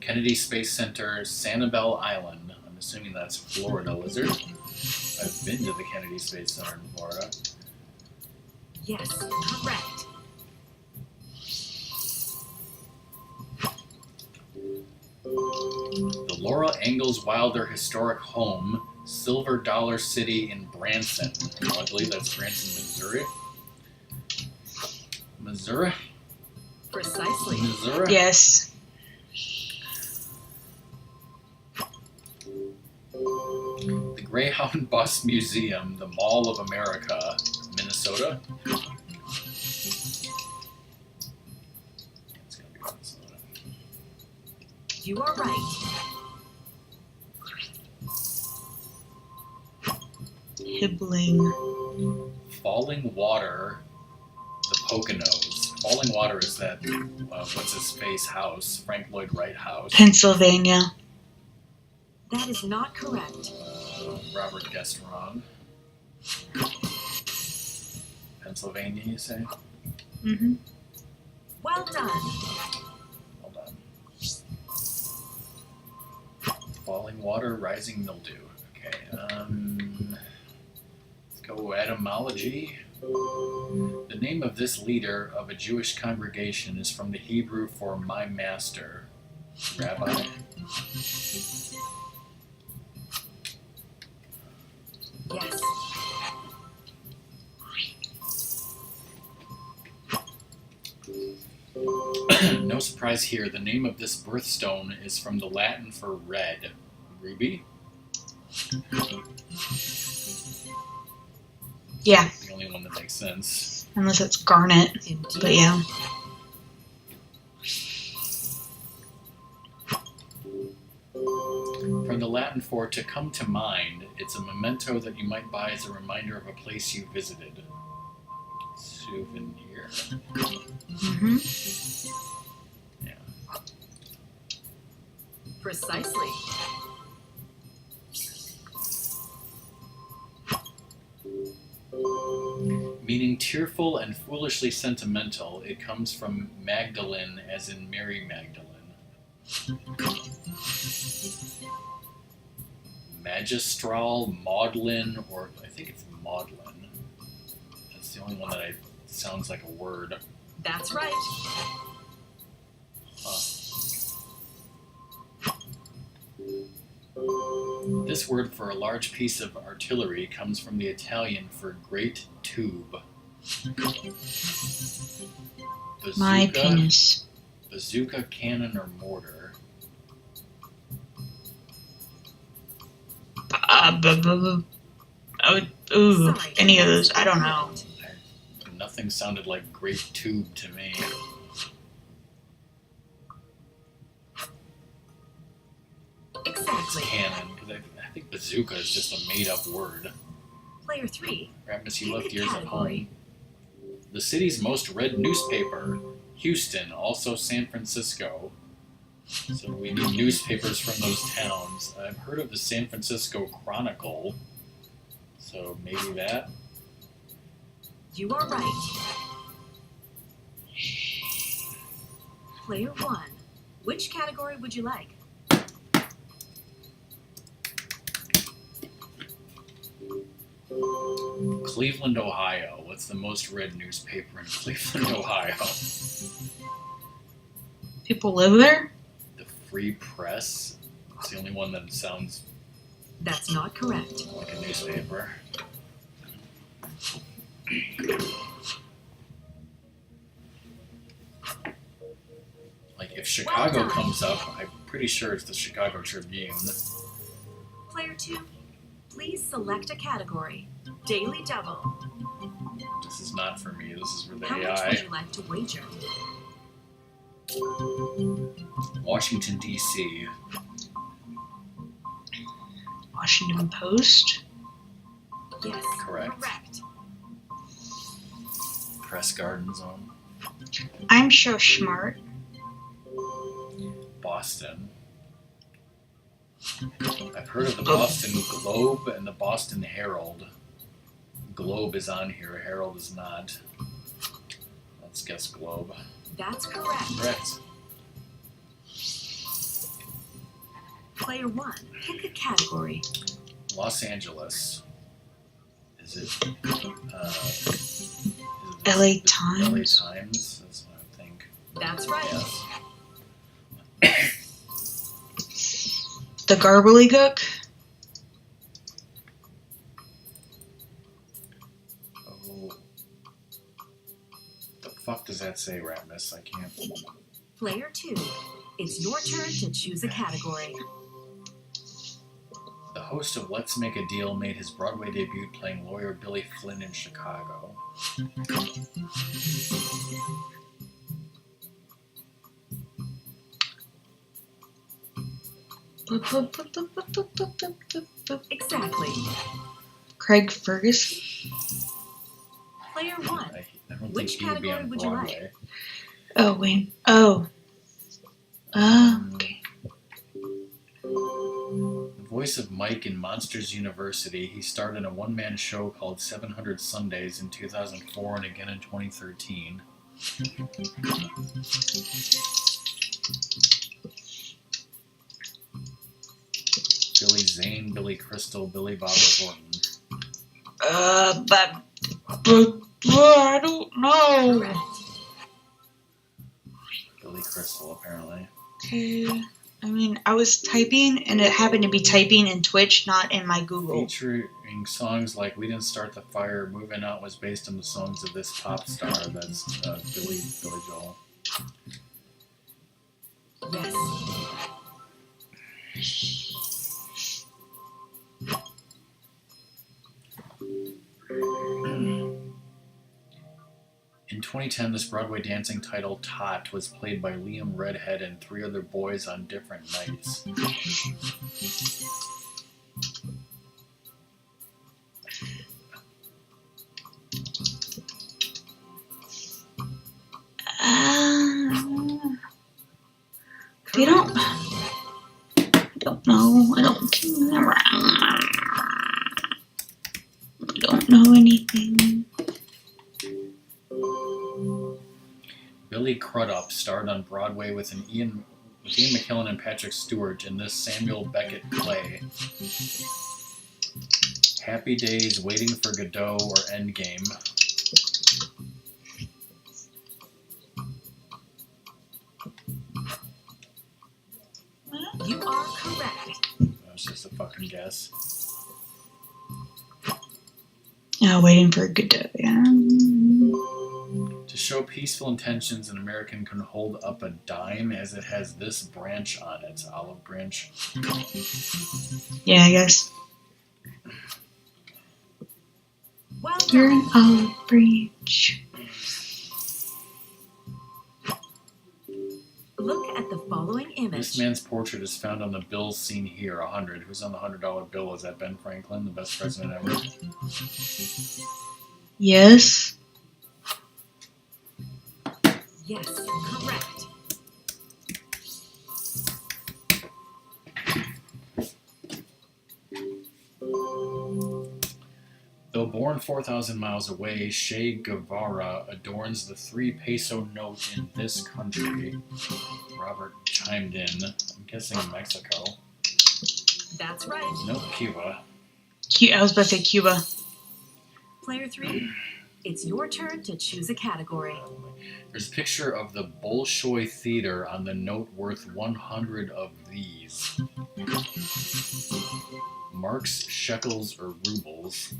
Kennedy Space Center, Sanibel Island. I'm assuming that's Florida, Lizard. I've been to the Kennedy Space Center in Florida. Yes, correct. The Laura Ingalls Wilder Historic Home, Silver Dollar City in Branson. Well, I believe that's Branson, Missouri. Missouri? Precisely. Missouri? Yes. The Greyhound Bus Museum, the Mall of America, Minnesota. It's gonna be Minnesota. You are right. Hibbling. Falling Water, the Poconos. Falling Water is that, what's his face house? Frank Lloyd Wright house. Pennsylvania. That is not correct. Robert guessed wrong. Pennsylvania, you say? Mm-hmm. Well done. Hold on. Falling Water, Rising Mildew. Okay, let's go etymology. The name of this leader of a Jewish congregation is from the Hebrew for my master. Rabbi? Yes. No surprise here. The name of this birthstone is from the Latin for red. Ruby? Yeah, The only one that makes sense. unless it's garnet. Indeed. But yeah. From the Latin for to come to mind, it's a memento that you might buy as a reminder of a place you visited. Souvenir. Mm-hmm. Yeah. Precisely. Meaning tearful and foolishly sentimental, it comes from Magdalene as in Mary Magdalene. Magistral, maudlin, or I think it's maudlin. That's the only one that sounds like a word. That's right. This word for a large piece of artillery comes from the Italian for great tube. My Bazooka, penis. bazooka, cannon, or mortar. Ooh, Sorry, any of those. that's I don't know. correct. Nothing sounded like great tube to me. It's Exactly. cannon, because I think bazooka is just a made-up word. Player 3. Rapmus, you Pick left a yours at category. home. The city's most read newspaper, Houston, also San Francisco. So we need newspapers from those towns. I've heard of the San Francisco Chronicle, so maybe that. You are right. Player 1. Which category would you like? Cleveland, Ohio. What's the most read newspaper in Cleveland, Ohio? People live there? The Free Press. It's the only one that sounds That's not correct. like a newspaper. Like if Chicago done. comes up, I'm pretty sure it's the Chicago Tribune. Player 2. Please select a category. Daily Double. This is not for me. This is for the How much AI. would you like to wager? Washington, D.C. Washington Post? Yes. Correct. Correct. Press Garden Zone. I'm so smart. Boston. I've heard of the Boston Globe and the Boston Herald. Globe is on here, Herald is not. Let's guess Globe. That's correct. Correct. Player 1. Pick a category. Los Angeles. Is it? LA LA Times? Times? That's what I think. That's right. Yes. The Garbly-Gook? Oh. The fuck does that say, Ratmus? I can't. Player 2. It's your turn to choose a category. The host of Let's Make a Deal made his Broadway debut playing lawyer Billy Flynn in Chicago. Exactly. Craig Ferguson? Player 1. I don't Which think he would be category on would you like? Broadway. Oh, wait. Oh. Oh, okay. The voice of Mike in Monsters University, he starred in a one-man show called 700 Sundays in 2004 and again in 2013. Billy Zane, Billy Crystal, Billy Bob Thornton. But I don't know. Correct. Billy Crystal, apparently. Okay. I mean, I was typing, and it happened to be typing in Twitch, not in my Google. Featuring songs like "We Didn't Start the Fire," "Moving Out" was based on the songs of this pop star. That's Billy Joel. Yes. In 2010, this Broadway dancing title, Tot, was played by Liam Redhead and 3 other boys on different nights. They don't know. I don't know anything. Billy Crudup starred on Broadway with Ian McKellen and Patrick Stewart in this Samuel Beckett play. Happy Days, Waiting for Godot, or Endgame. You are correct. That's just a fucking guess. Waiting for a good day. To show peaceful intentions, an American can hold up a dime as it has this branch on it. Olive branch. Yeah, I guess. Well You're done. an olive branch. Look at the following This image. man's portrait is found on the bills seen here, 100. Who's on the $100 bill? Is that Ben Franklin, the best president ever? Yes. Yes, correct. Though born 4,000 miles away, Che Guevara adorns the 3 peso note in this country. Robert chimed in. I'm guessing Mexico. That's right. Nope, Cuba. I was about to say Cuba. Player 3, it's your turn to choose a category. There's a picture of the Bolshoi Theater on the note worth 100 of these. Marks, shekels, or rubles.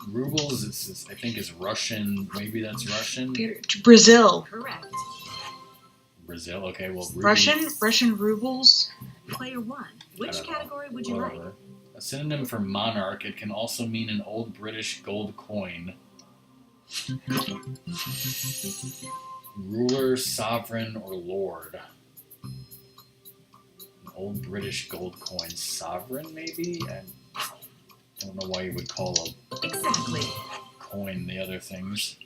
Rubles, I think, is Russian. Maybe that's Russian. Brazil. Correct. Brazil. Okay, well, Russian rubles. Player 1, which I don't know. category would you Whatever. A synonym for monarch. It can also mean an old British gold coin. Ruler, sovereign, or lord. An old British gold coin. Sovereign, maybe? I don't know why you would call a like? Exactly. coin the other things.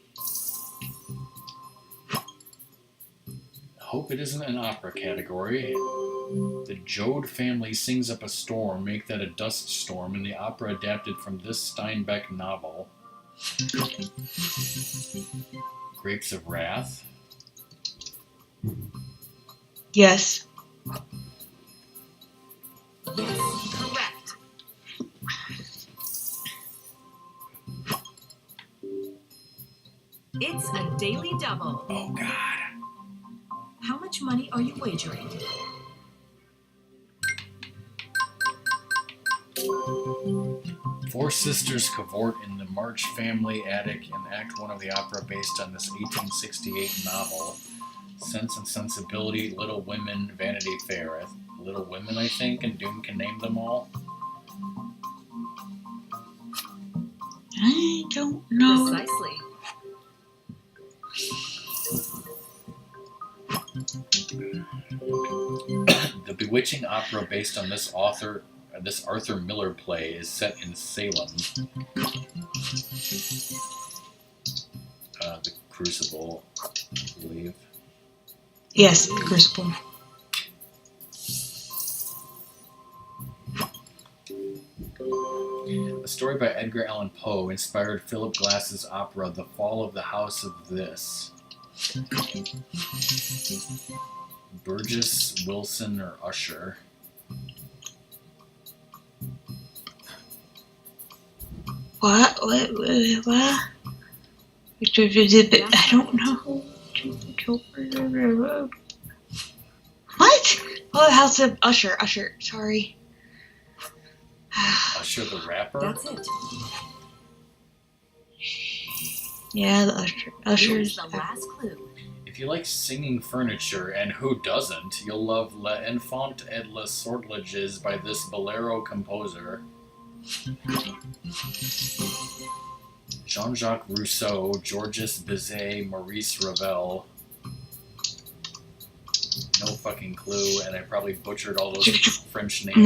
Hope it isn't an opera category. The Jode family sings up a storm, make that a dust storm, in the opera adapted from this Steinbeck novel. Grapes of Wrath. Yes. Yes, correct. It's a daily double. Oh, God. How much money are you wagering? Four sisters cavort in the March family attic in Act 1 of the opera based on this 1868 novel. Sense and Sensibility, Little Women, Vanity Fair. Little Women, I think, and Doom can name them all. I don't know. Precisely. The bewitching opera based on this Arthur Miller play is set in Salem. The Crucible, I believe. Yes, Crucible. A story by Edgar Allan Poe inspired Philip Glass's opera The Fall of the House of This. Burgess, Wilson, or Usher. What? I don't know. What? Oh, House of Usher. Usher. Sorry. Usher the Rapper? That's it. Yeah, the Usher. Here's Usher's. the last clue. If you like singing furniture, and who doesn't, you'll love La Enfant et les Sortilèges by this bolero composer. Jean-Jacques Rousseau, Georges Bizet, Maurice Ravel. No fucking clue, and I probably butchered all those French names.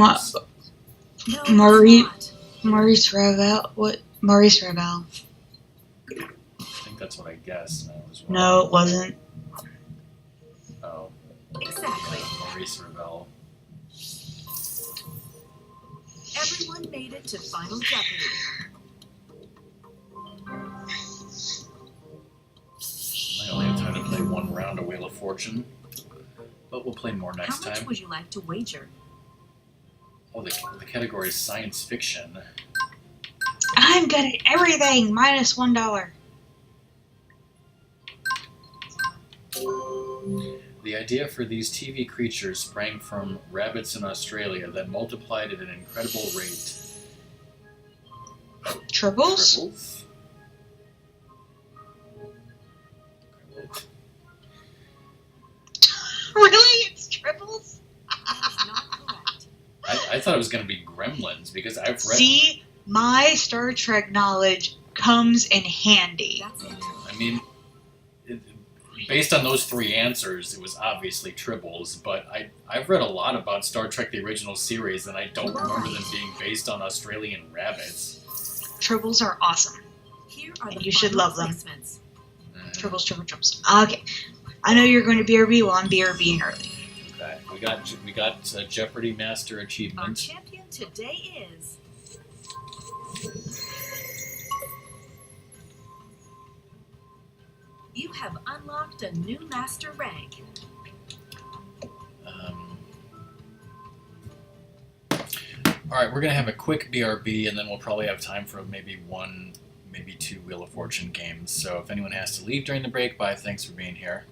No, Marie- it's Maurice Ravel. What? Maurice Ravel. I think that's what I guessed. And I was wrong. No, it wasn't. Oh, not. Exactly. Maurice Ravel. Everyone made it to Final Jeopardy. I only have time to play one round of Wheel of Fortune, but we'll play more How next much time. would you like to wager? Oh, the category is science fiction. I'm good at everything. Minus $1. The idea for these TV creatures sprang from rabbits in Australia that multiplied at an incredible rate. Tribbles? Tribbles? Really? It's tribbles? That's not correct. I thought it was going to be Gremlins because I've read. See, my Star Trek knowledge comes in handy. That's it. I mean, based on those three answers, it was obviously Tribbles. But I've read a lot about Star Trek: The Original Series, and I don't remember them being based on Australian rabbits. Tribbles are awesome. Here are And the you should final love them. placements. Tribbles. Okay. I know you're going to BRB. Well, I'm BRBing early. Okay, we got Jeopardy Master Our Achievement. champion today is you have unlocked a new master rank. All right, we're gonna have a quick BRB, and then we'll probably have time for maybe one, maybe two Wheel of Fortune games. So if anyone has to leave during the break, bye. Thanks for being here.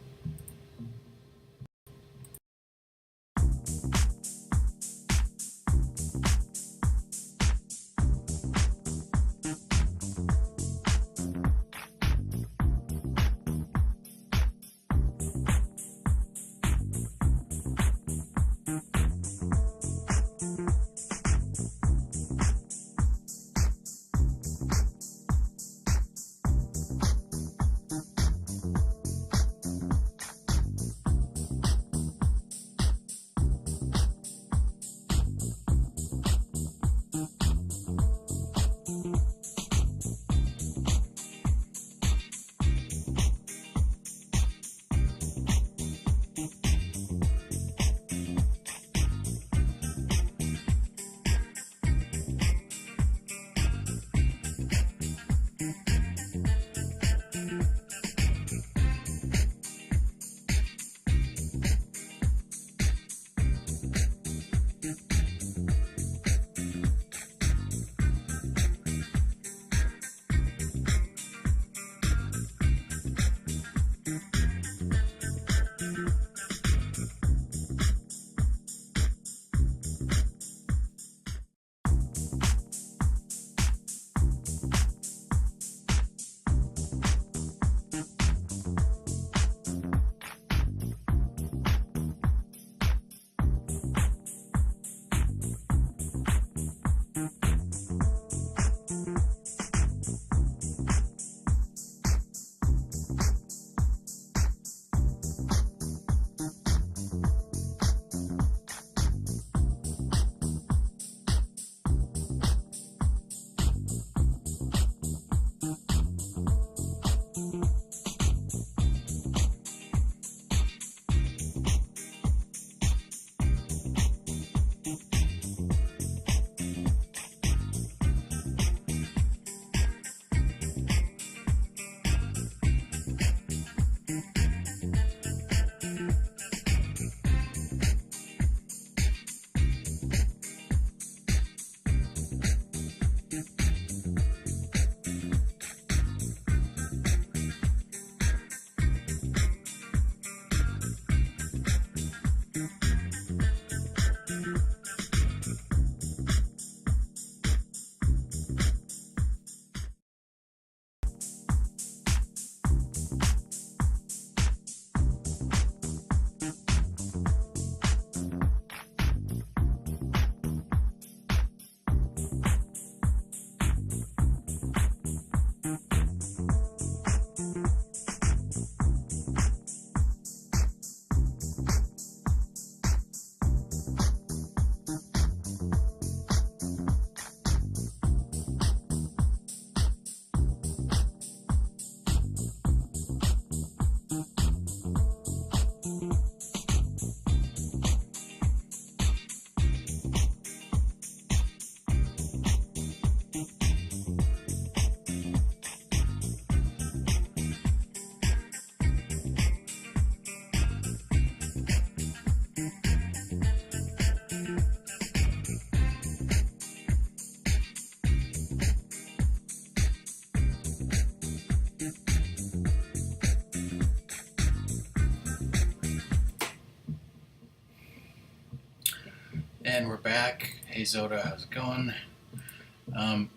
And we're back. Hey Zoda, how's it going?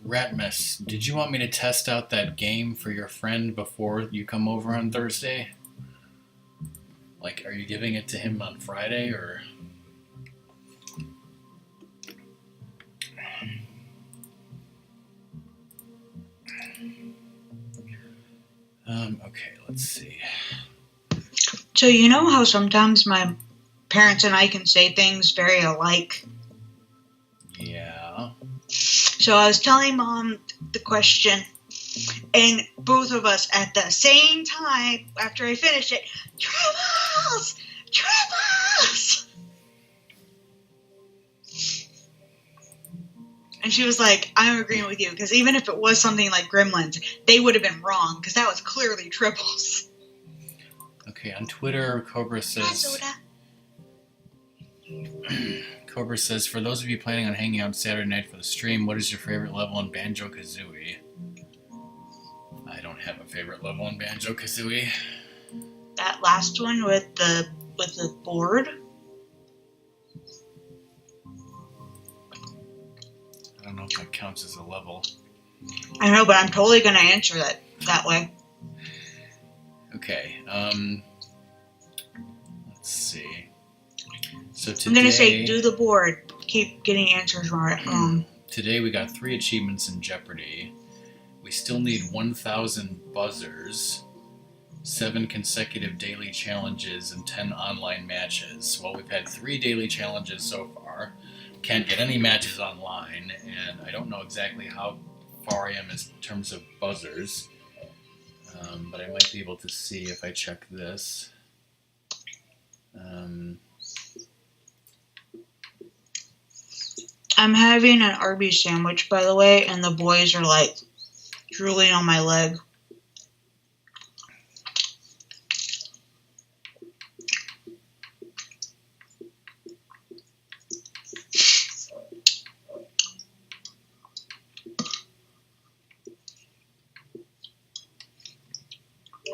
Ratmus, did you want me to test out that game for your friend before you come over on Thursday? Like, are you giving it to him on Friday, or? Okay, let's see. So you know how sometimes my parents and I can say things very alike? Yeah. So I was telling Mom the question, and both of us at the same time, after I finished it, Tribbles! Tribbles! And she was like, I'm agreeing with you, because even if it was something like Gremlins, they would have been wrong, because that was clearly Tribbles. Okay, on Twitter, Cobra says... Cobra says, for those of you planning on hanging out Saturday night for the stream, what is your favorite level in Banjo-Kazooie? I don't have a favorite level in Banjo-Kazooie. That last one with the board? I don't know if that counts as a level. I know, but I'm totally going to answer that way. Okay, let's see. So today, I'm going to say do the board. Keep getting answers wrong. Today we got 3 achievements in Jeopardy. We still need 1,000 buzzers, 7 consecutive daily challenges, and 10 online matches. Well, we've had 3 daily challenges so far. Can't get any matches online, and I don't know exactly how far I am in terms of buzzers. But I might be able to see if I check this. I'm having an Arby's sandwich, by the way, and the boys are like drooling on my leg.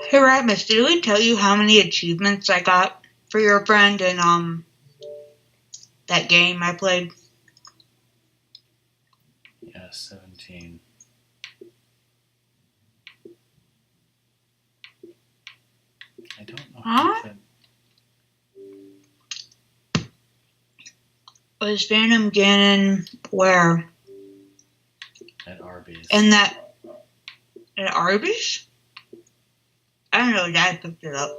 Hey, Ratmus, did we tell you how many achievements I got for your friend in that game I played? Yeah, 17. I don't know. Huh? Was Phantom Ganon where? At Arby's. And that at Arby's? I don't know. Dad picked it up.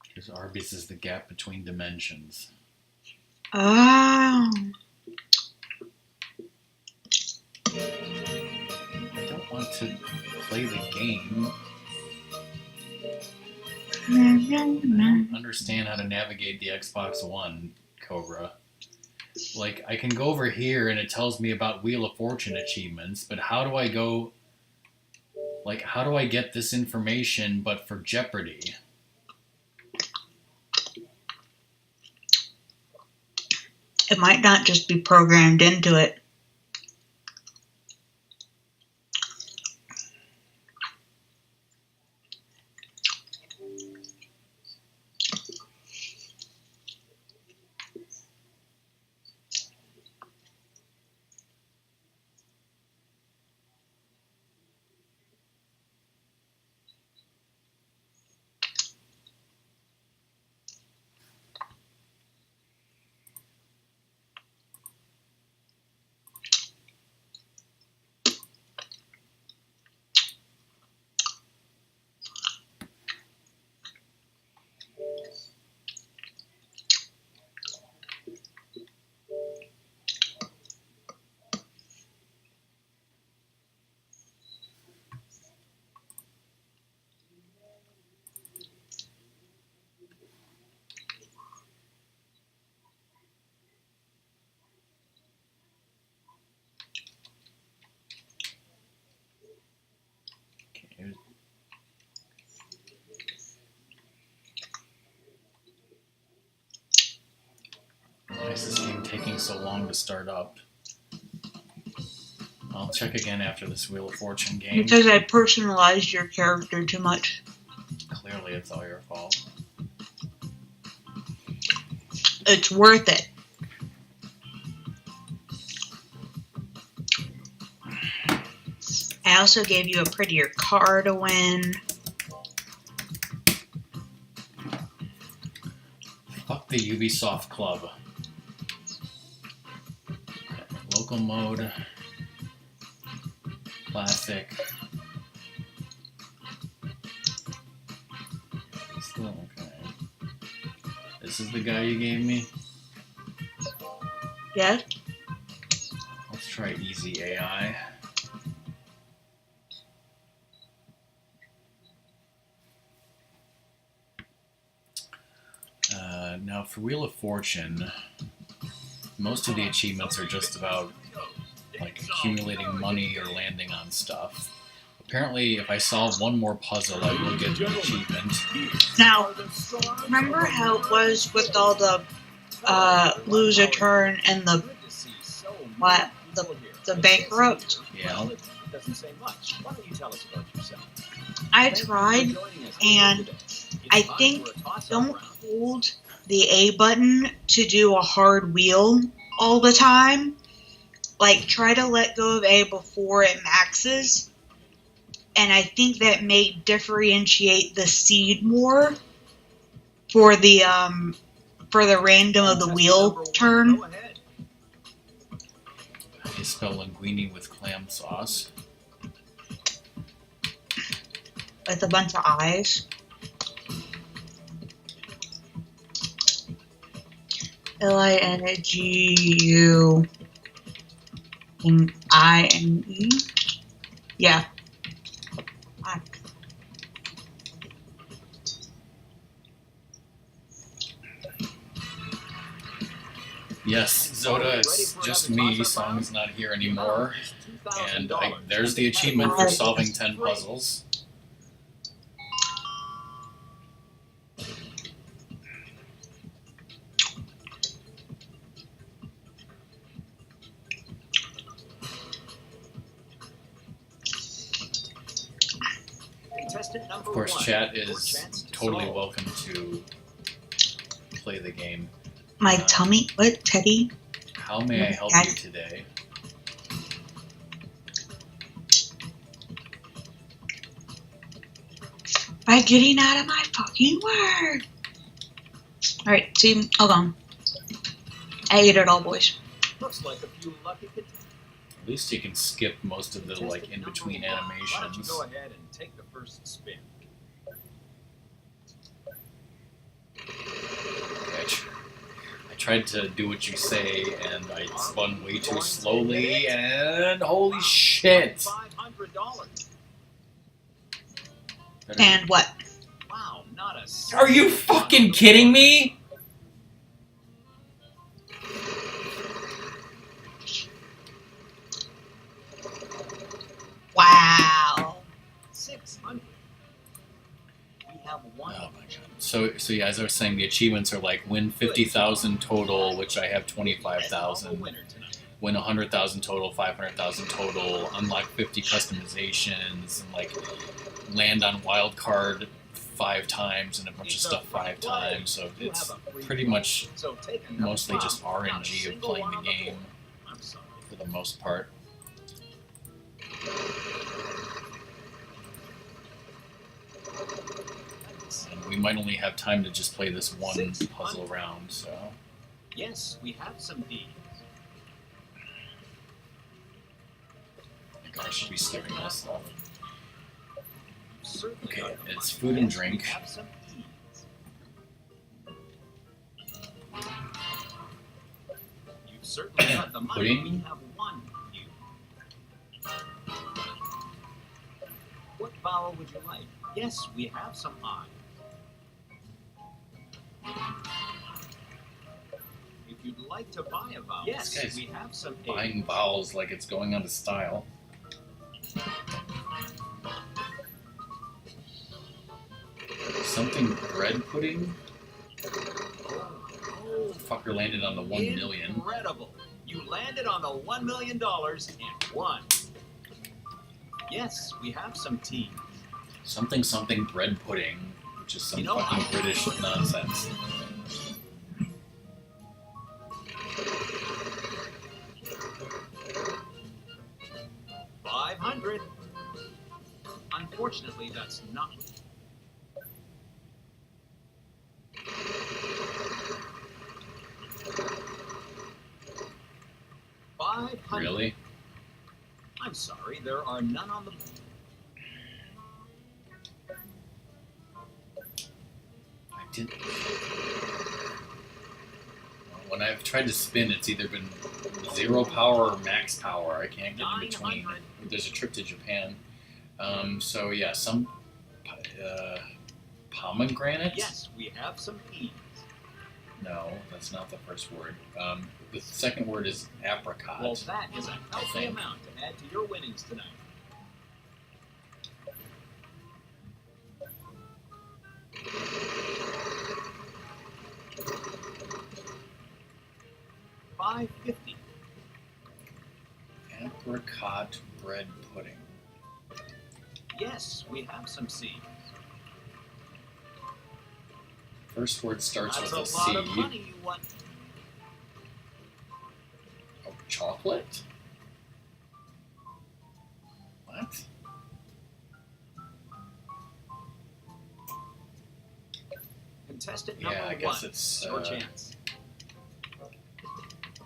Because Arby's is the gap between dimensions. Oh. I don't want to play the game. I don't understand how to navigate the Xbox One, Cobra. Like, I can go over here and it tells me about Wheel of Fortune achievements, but how do I go... Like, how do I get this information, but for Jeopardy? It might not just be programmed into it. Why is this game taking so long to start up? I'll check again after this Wheel of Fortune game. Because I personalized your character too much. Clearly it's all your fault. It's worth it. I also gave you a prettier car to win. Fuck the Ubisoft Club. Local mode. Classic. Still okay. This is the guy you gave me? Yes? Let's try easy AI. Now for Wheel of Fortune, most of the achievements are just about like accumulating money or landing on stuff. Apparently, if I solve one more puzzle, I will get an achievement. Now, remember how it was with all the lose a turn and the bankrupt? Yeah. I tried, and I think don't hold the A button to do a hard wheel all the time. Like, try to let go of A before it maxes. And I think that may differentiate the seed more for the random of the wheel turn. How do you spell linguine with clam sauce? With a bunch of eyes. Lingu and I-N-E. Yeah. Yes, Zoda, it's just me. Song's not here anymore. And there's the achievement for solving 10 puzzles. Of course, chat is totally welcome to play the game. My tummy? What, Teddy? How may I help you today? By getting out of my fucking word. Alright, see, hold on. I ate it all, boys. Looks like a few lucky At least you can skip most of the like in between animations. Why don't you go ahead and take the first spin? I tried to do what you say, and I spun way too slowly, and holy shit! And what? Wow, not a. Are you fucking kidding me? Wow. 600. We have one. Oh my god. So yeah, as I was saying, the achievements are like win 50,000 total, which I have 25,000. Win 100,000 total, 500,000 total. Unlock 50 customizations, and like land on wild card 5 times and a bunch of stuff 5 times. So it's pretty much mostly just RNG of playing the game for the most part. And we might only have time to just play this one puzzle round, so. Yes, we have some deeds. I think I should be skipping this stuff. Okay, it's food and drink. You've certainly got the money. Pudding? We have one for you. What vowel would you like? Yes, we have some I. If you'd like to buy a vowel, This yes, guy's we have some A. Buying vowels like it's going out of style. Something bread pudding? Oh, Fucker landed on the 1 million. incredible! You landed on the $1 million and won. Yes, we have some tea. Something bread pudding, which is some fucking British nonsense. Unfortunately, that's not. $500. Really? I'm sorry, there are none on the. I didn't. When I've tried to spin, it's either been 0 power or max power. I can't get in between. 900. There's a trip to Japan. So yeah, some pomegranate? Yes, we have some peas. No, that's not the first word. The second word is apricot. Well, that is a healthy think. amount to add to your winnings tonight. $5.50. Apricot bread pudding. Yes, we have some seeds. First word starts That's with a a lot C. of money you won. Oh, chocolate? What? Contestant Yeah, number I one. guess it's. Your chance.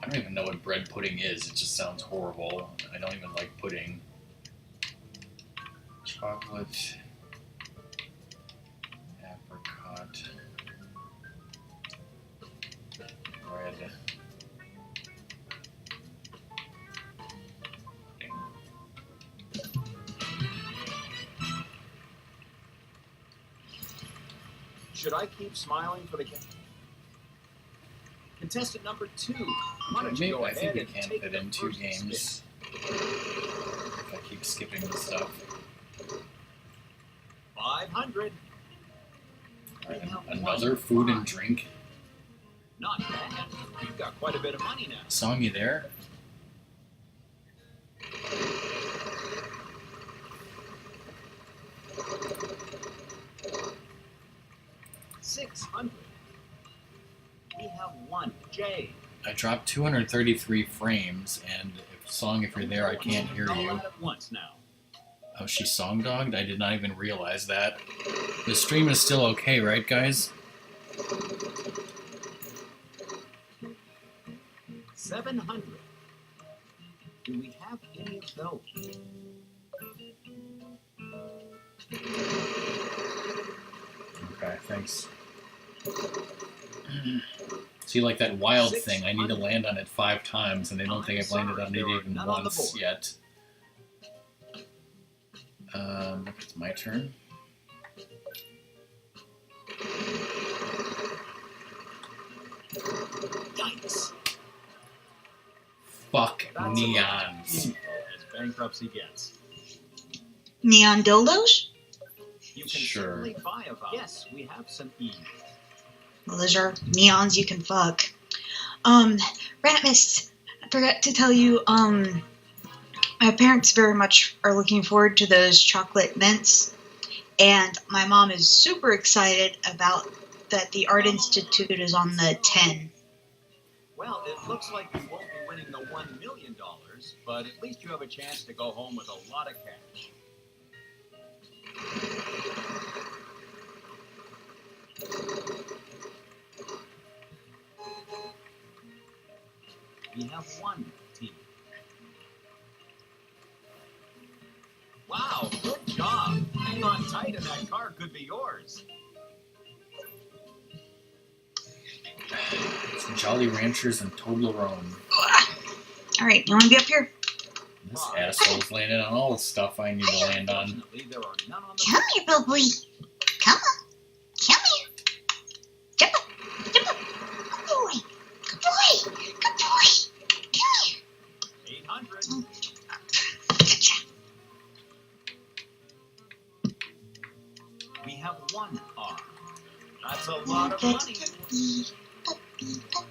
I don't even know what bread pudding is. It just sounds horrible. I don't even like pudding. Chocolate. Apricot. Bread. Should I keep smiling for the contestant number two? Why don't you go I think ahead we and can take fit the in 2 first games. If I keep skipping the stuff. spin? 500. Alright, We have another one food and five. drink. Not bad. You've got quite a bit of money now. Song, you there? $600. We have one. Jay. I dropped 233 frames, and Song, if you're there, I can't hear All you. out at once now. Oh, she song dogged? I did not even realize that. The stream is still okay, right, guys? 700. Do we have any of those? Okay, thanks. See, like that wild thing, I need to land on it 5 times, and they don't think I've landed on it even once yet. It's my turn. Yikes. Fuck That's neons. as bankruptcy gets. Neon dildos? You can Sure. certainly buy a voucher. Yes, we have some E's. Well, those are neons you can fuck. Ratmus, I forgot to tell you, my parents very much are looking forward to those chocolate mints, and my mom is super excited about that the Art Institute is on the 10. Well, it looks like you won't be winning the $1 million, but at least you have a chance to go home with a lot of cash. We have one team. Wow, good job. Hang on tight and that car could be yours. It's Jolly Ranchers and Toblerone. Alright, you want to be up here? This asshole's landing on all the stuff I need to land on. Unfortunately, there are none on the Come here, little boy. Come on. Come here. Jump up. Jump up. Good boy. Good boy. Good boy. Come here. 800. Gotcha. We have one R. That's a lot of money. Puppy, puppy, puppy.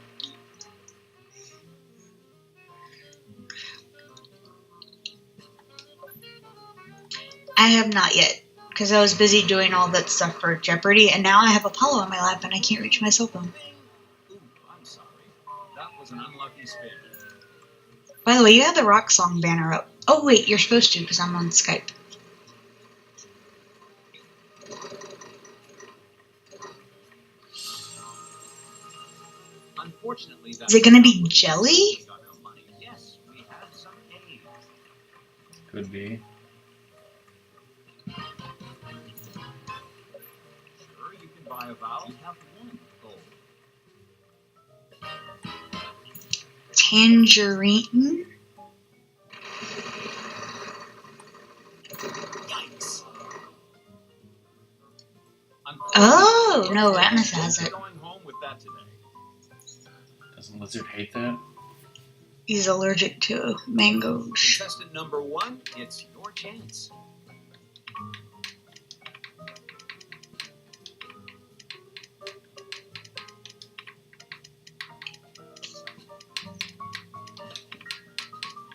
I have not yet, because I was busy doing all that stuff for Jeopardy, and now I have Apollo on my lap and I can't reach my cell phone. Ooh, I'm sorry. That was an unlucky spin. By the way, you have the rock song banner up. Oh wait, you're supposed to, because I'm on Skype. Unfortunately, Is it gonna be jelly? Yes, we have some A's. Could be. Sure, you can buy a vowel. You have one gold. Tangerine? Yikes. Oh, no, Ratmus has it. Going home with that today. Doesn't Lizard hate that? He's allergic to mangoes. Contestant number 1, it's your chance.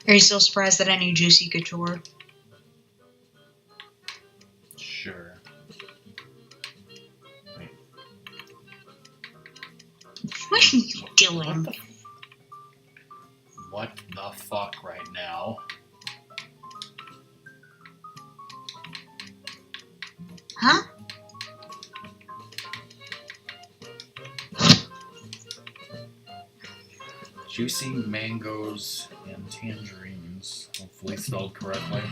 Are you still surprised that I knew Juicy Couture? Sure. Wait, What are you doing? what the fuck right now? Huh? Juicy mangoes and tangerines. Hopefully spelled correctly.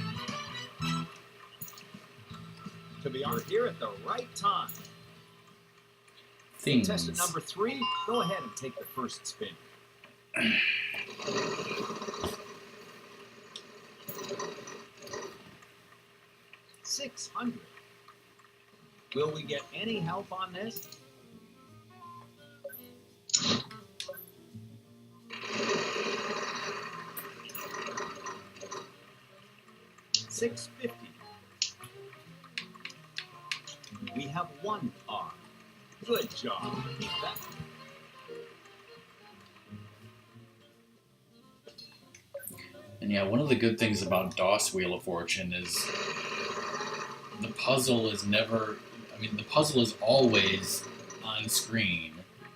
To be honest, here at the right time. Themes. Contestant number 3, go ahead and take the first spin. $600. Will we get any help on this? $650. We have one R. Good job. Keep that. And yeah, one of the good things about DOS Wheel of Fortune is the puzzle is never, I mean, the puzzle is always on screen.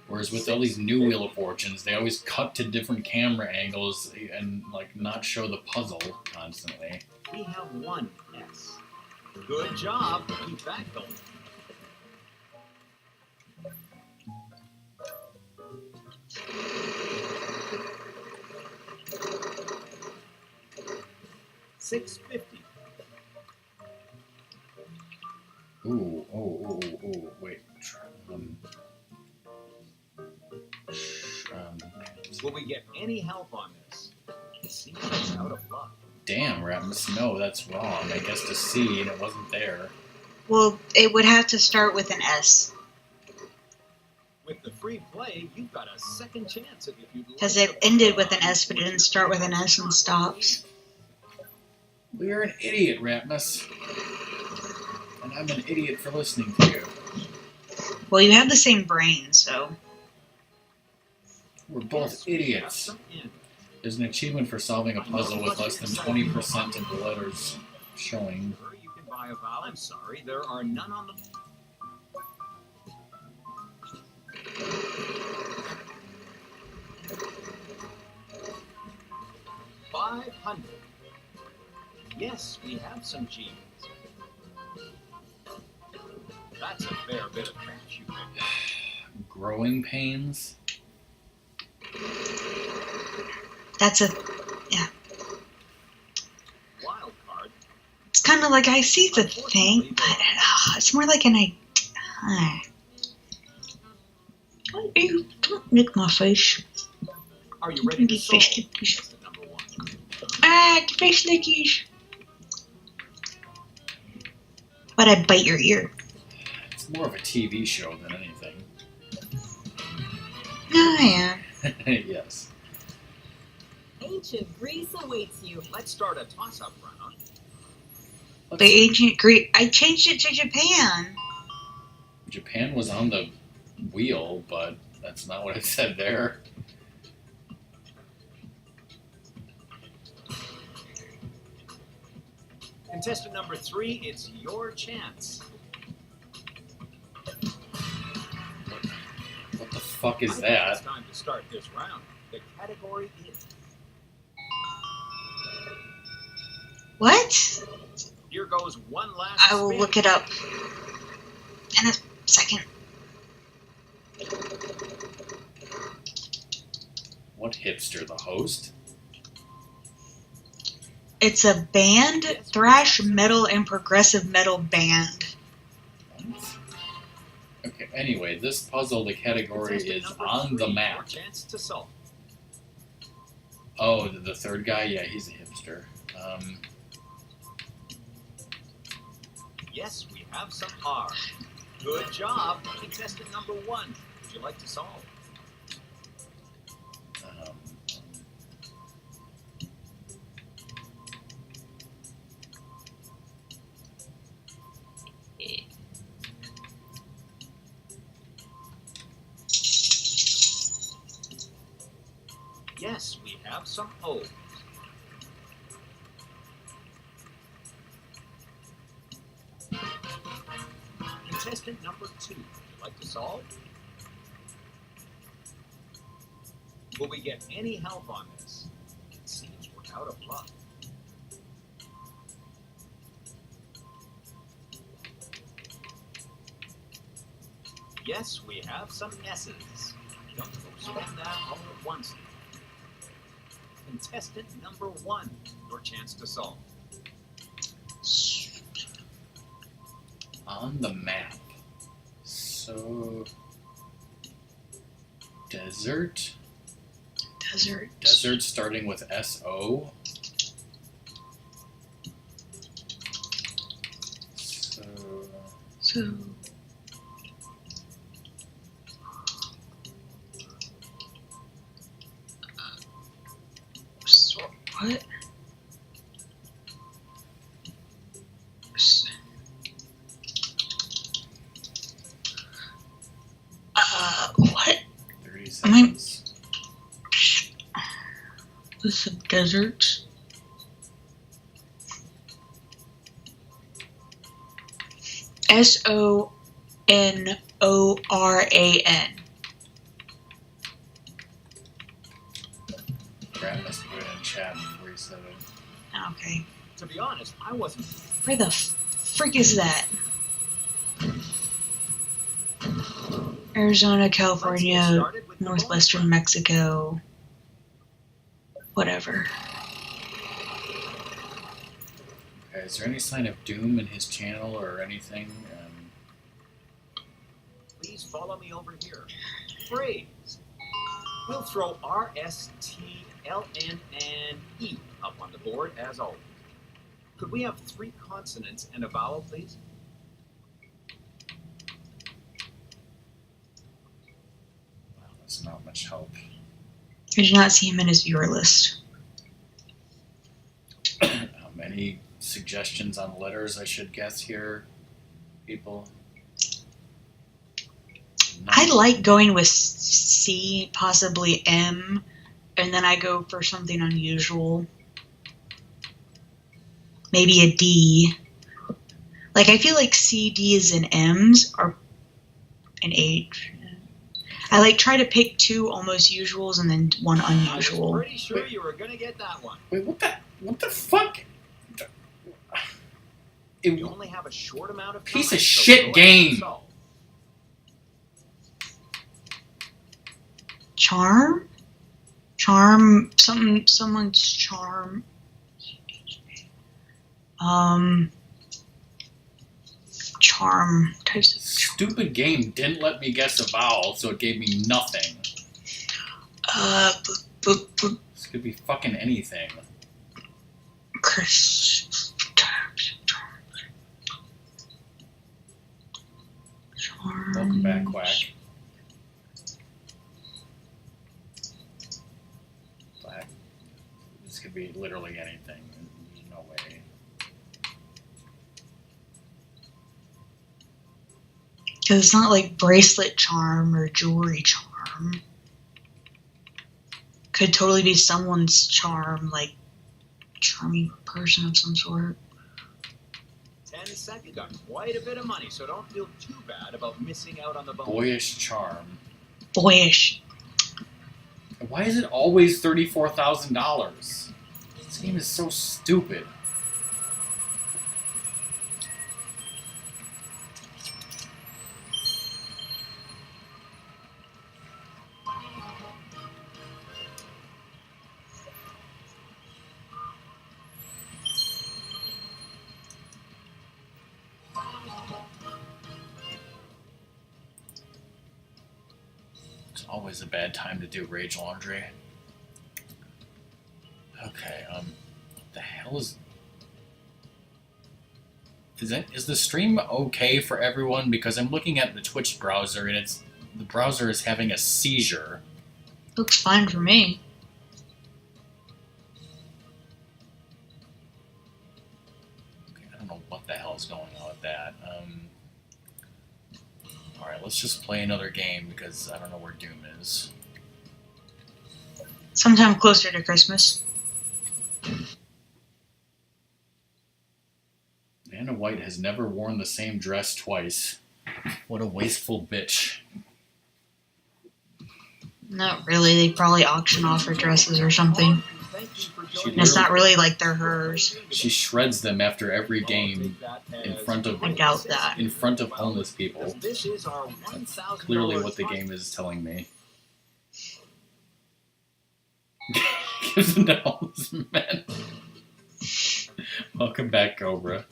Whereas with all these new Wheel of Fortunes, they always cut to different camera angles and like not show the puzzle constantly. We have one S. Good job. Keep that going. $650. Ooh, wait. Will we get any help on this? It seems like out of luck. Damn, Ratmus, no, that's wrong. I guessed a C and it wasn't there. Well, it would have to start with an S. With the free play, you've got a second chance if you'd like. Because it ended with an S, but it didn't start with an S and stops. We're an idiot, Ratmus. And I'm an idiot for listening to you. Well, you have the same brain, so... We're both idiots. There's an achievement for solving a puzzle with less than 20% of the letters showing. Sure, you can buy a vowel. I'm sorry, there are none on the... $500. Yes, we have some G's. That's a fair bit of trash you picked up. Growing pains? That's a... yeah. Wild card. It's kind of like I see the thing, but it's more like an idea. Don't nick my face. Are you ready to Be solve? fish lickies. That's the number 1. Fish lickies. But I bite your ear. It's more of a TV show than anything. Oh, yeah. Yes. Ancient Greece awaits you. Let's start a toss-up round. But ancient Greek, I changed it to Japan. Japan was on the wheel, but that's not what it said there. Contestant number 3, it's your chance. What the fuck is I think that? It's time to start this round. The category is... What? Here goes one last I will spin. look it up in a second. What hipster? The host? It's a band, thrash metal and progressive metal band. What? Okay, anyway, this puzzle, the category is on the map. Chance to solve. Oh, the third guy? Yeah, he's a hipster. Yes, we have some R. Good job. Contestant number 1. Would you like to solve? Um, Yes, we have some O's. Contestant number 2. Would you like to solve? Will we get any help on this? It seems we're out of luck. Yes, we have some S's. Don't spend that all at once. Contestant number 1, your chance to solve. on the map. So, desert? Desert. Desert starting with S-O? So. What? What? 30 seconds. This is deserts. SONORAN. Brad must put it in chat before he said it. Okay. To be honest, I wasn't. Where the frick is that? Arizona, Let's get California, started with the northwestern bonus Mexico. Whatever. Okay, is there any sign of doom in his channel or anything? round. Please follow me over here. Phrase. We'll throw R, S, T, L, N, and E up on the board as always. Could we have 3 consonants and a vowel, please? Well, that's not much help. I did not see him in his viewer list. Any suggestions on letters I should guess here, people? No. I like going with C, possibly M, and then I go for something unusual. Maybe a D. Like, I feel like C, D's, and M's are an H. I like try to pick 2 almost usuals and then 1 I was unusual. pretty sure you were going to get that one. Wait, what the fuck? It, You only have a short amount of time. Piece of so shit go ahead game. and solve. Charm? Charm, something, someone's charm. Charm, types of charm. stupid game didn't let me guess a vowel, so it gave me nothing. This could be fucking anything. Chris. Charm. Welcome back, Quack. Black. This could be literally anything. There's no way. Because it's not like bracelet charm or jewelry charm. Could totally be someone's charm, like charming person of some sort. 10 seconds. Got quite a bit of money, so don't feel too bad about missing out on the bonus. Boyish charm. Boyish. Why is it always $34,000? This game is so stupid. It's always a bad time to do Rage Laundry. Okay, what the hell is the stream okay for everyone? Because I'm looking at the Twitch browser and the browser is having a seizure. Looks fine for me. Okay, I don't know what the hell is going on with that. Alright, let's just play another game because I don't know where Doom is. Sometime closer to Christmas. Vanna White has never worn the same dress twice. What a wasteful bitch. Not really. They probably auction off her dresses or something. And it's not really like they're hers. She shreds them after every game in front of I doubt that. in front of homeless people. This is our That's clearly what the game is telling me. Gives them to homeless men. Welcome back, Cobra.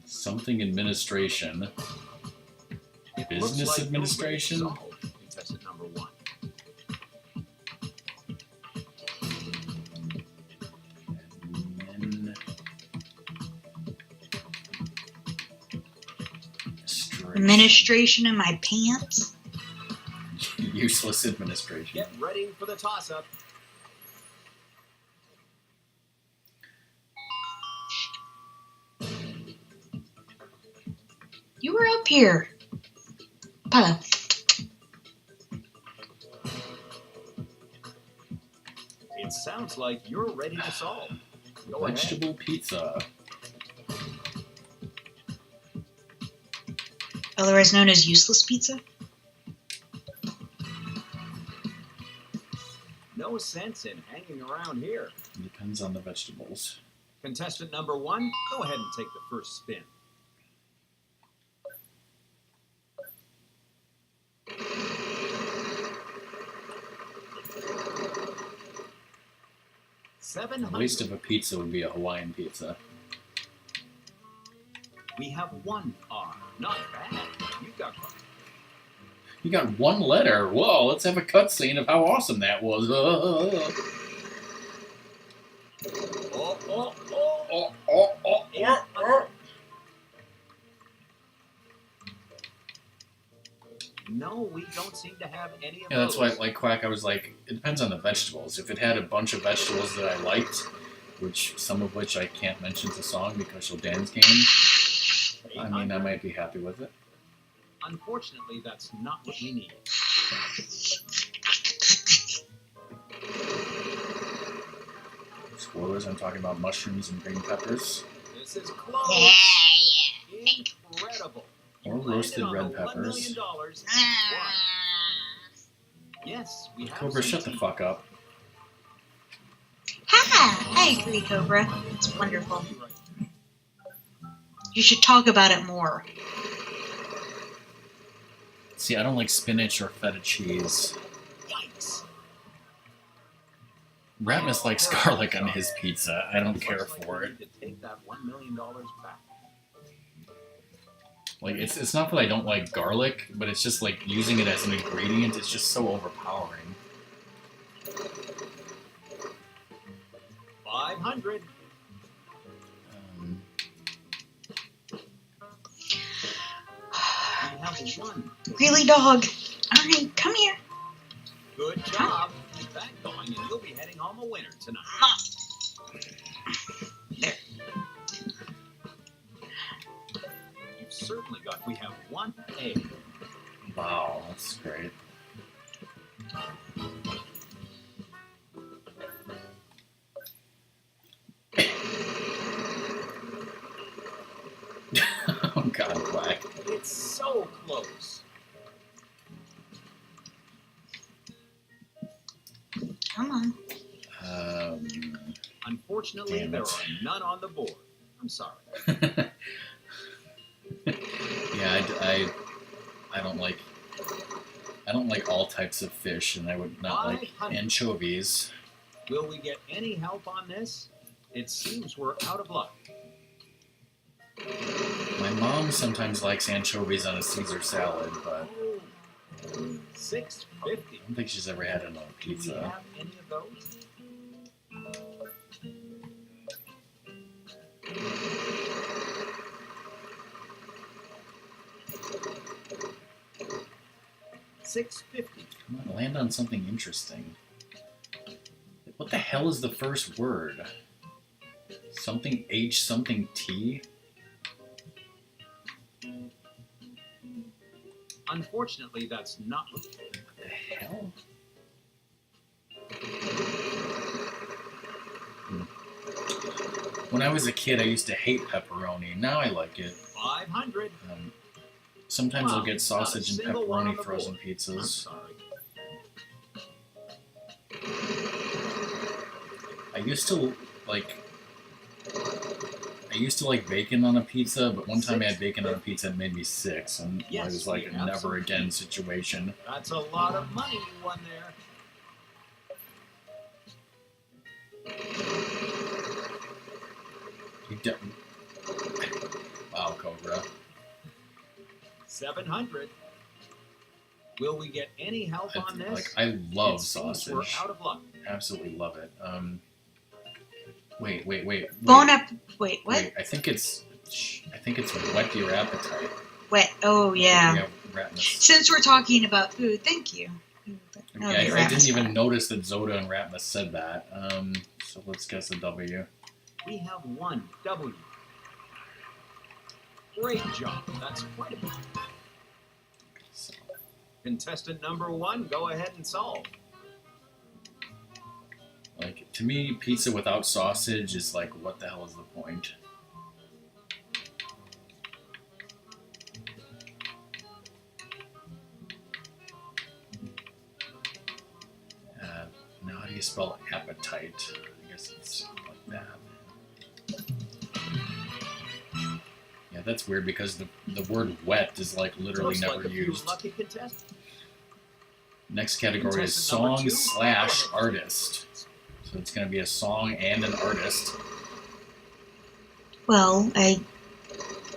Something administration. Business administration? Contestant number 1. Administration in my pants? Useless administration. Get ready for the toss-up. You were up here. Papa. It sounds like you're ready to solve. Go ahead. Vegetable pizza. Otherwise known as useless pizza? No sense in hanging around here. Depends on the vegetables. Contestant number 1, go ahead and take the first spin. The waste of a pizza would be a Hawaiian pizza. We have 1 R. Not bad. You got 1 letter. Whoa, let's have a cutscene of how awesome that was. No, we don't seem to have any of Yeah, that's why, those. like Quack, I was like, it depends on the vegetables. If it had a bunch of vegetables that I liked, some of which I can't mention to song because you'll dance game, I mean, I might be happy with it. Unfortunately, that's not what we need. Spoilers, I'm talking about mushrooms and green peppers. This is close. Yeah. Incredible. Or roasted red peppers. $1 million. Yes, we have Cobra, some shut the tea. fuck up. Ha! I agree, Cobra. It's wonderful. You should talk about it more. See, I don't like spinach or feta cheese. Yikes. Ratmus likes garlic on his pizza. I don't care Looks like for we it. need to take that $1 million back. Like, it's not that I don't like garlic, but it's just like using it as an ingredient, it's just so overpowering. 500. We have 1. Really, dog? Alright, come here. Good job. Keep that going, and you'll be heading home a winner tonight. There. You've certainly got. We have 1 A. Wow, that's great. Oh god, Quack. It's so close. Come on. Unfortunately, Damn there it. are none on the board. I'm sorry. Yeah, I don't like all types of fish, and I would not like 500. anchovies. Will we get any help on this? It seems we're out of luck. My mom sometimes likes anchovies on a Caesar salad, but $6.50. I don't think she's ever had it on a Do we pizza. have any of those? $6.50. Come on, land on something interesting. What the hell is the first word? Something H, something T? Unfortunately, that's not what. What the hell? When I was a kid, I used to hate pepperoni. Now I like it. 500. Sometimes I'll Wow, get not a sausage and single one on pepperoni the frozen board. I'm pizzas. sorry. I used to like bacon on a pizza, but one time I had bacon on a pizza and it made me sick, so it Yes, was like we a have never some again pizza. situation. That's a lot of money you won there. Wow, Cobra. 700. Will we get any help on this? I love It seems sausage. We're out of luck. Absolutely love it. Wait. Bone up. Wait, what? Wait, I think it's whet your appetite. Wet. Oh, yeah. We have Ratmus. Since we're talking about food, thank you. Yeah, I didn't even notice that Zoda and Ratmus said that. So let's guess a W. We have one W. Great job. That's quite a bit. So, Contestant number 1, go ahead and solve. like, to me, pizza without sausage is like, what the hell is the point? Now, how do you spell appetite? I guess it's like that. Yeah, that's weird because the word wet is like literally Looks never like a few used. lucky contestants. Next category is Contestant number song 2, slash go ahead. artist. So it's going to be a song and an artist. Well, I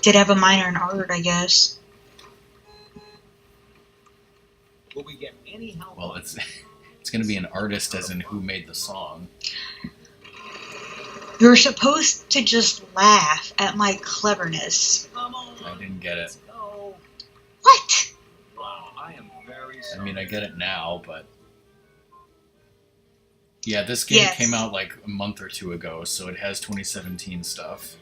did have a minor in art, I guess. Will we get any help? Well, on it's going to be an artist as in who made the song. You're supposed to just laugh at my cleverness. Come on. I didn't get it. Let's go. What? Wow, I am very I sorry. mean, I get it now, but yeah, this game Yes. came out like a month or two ago, so it has 2017 stuff.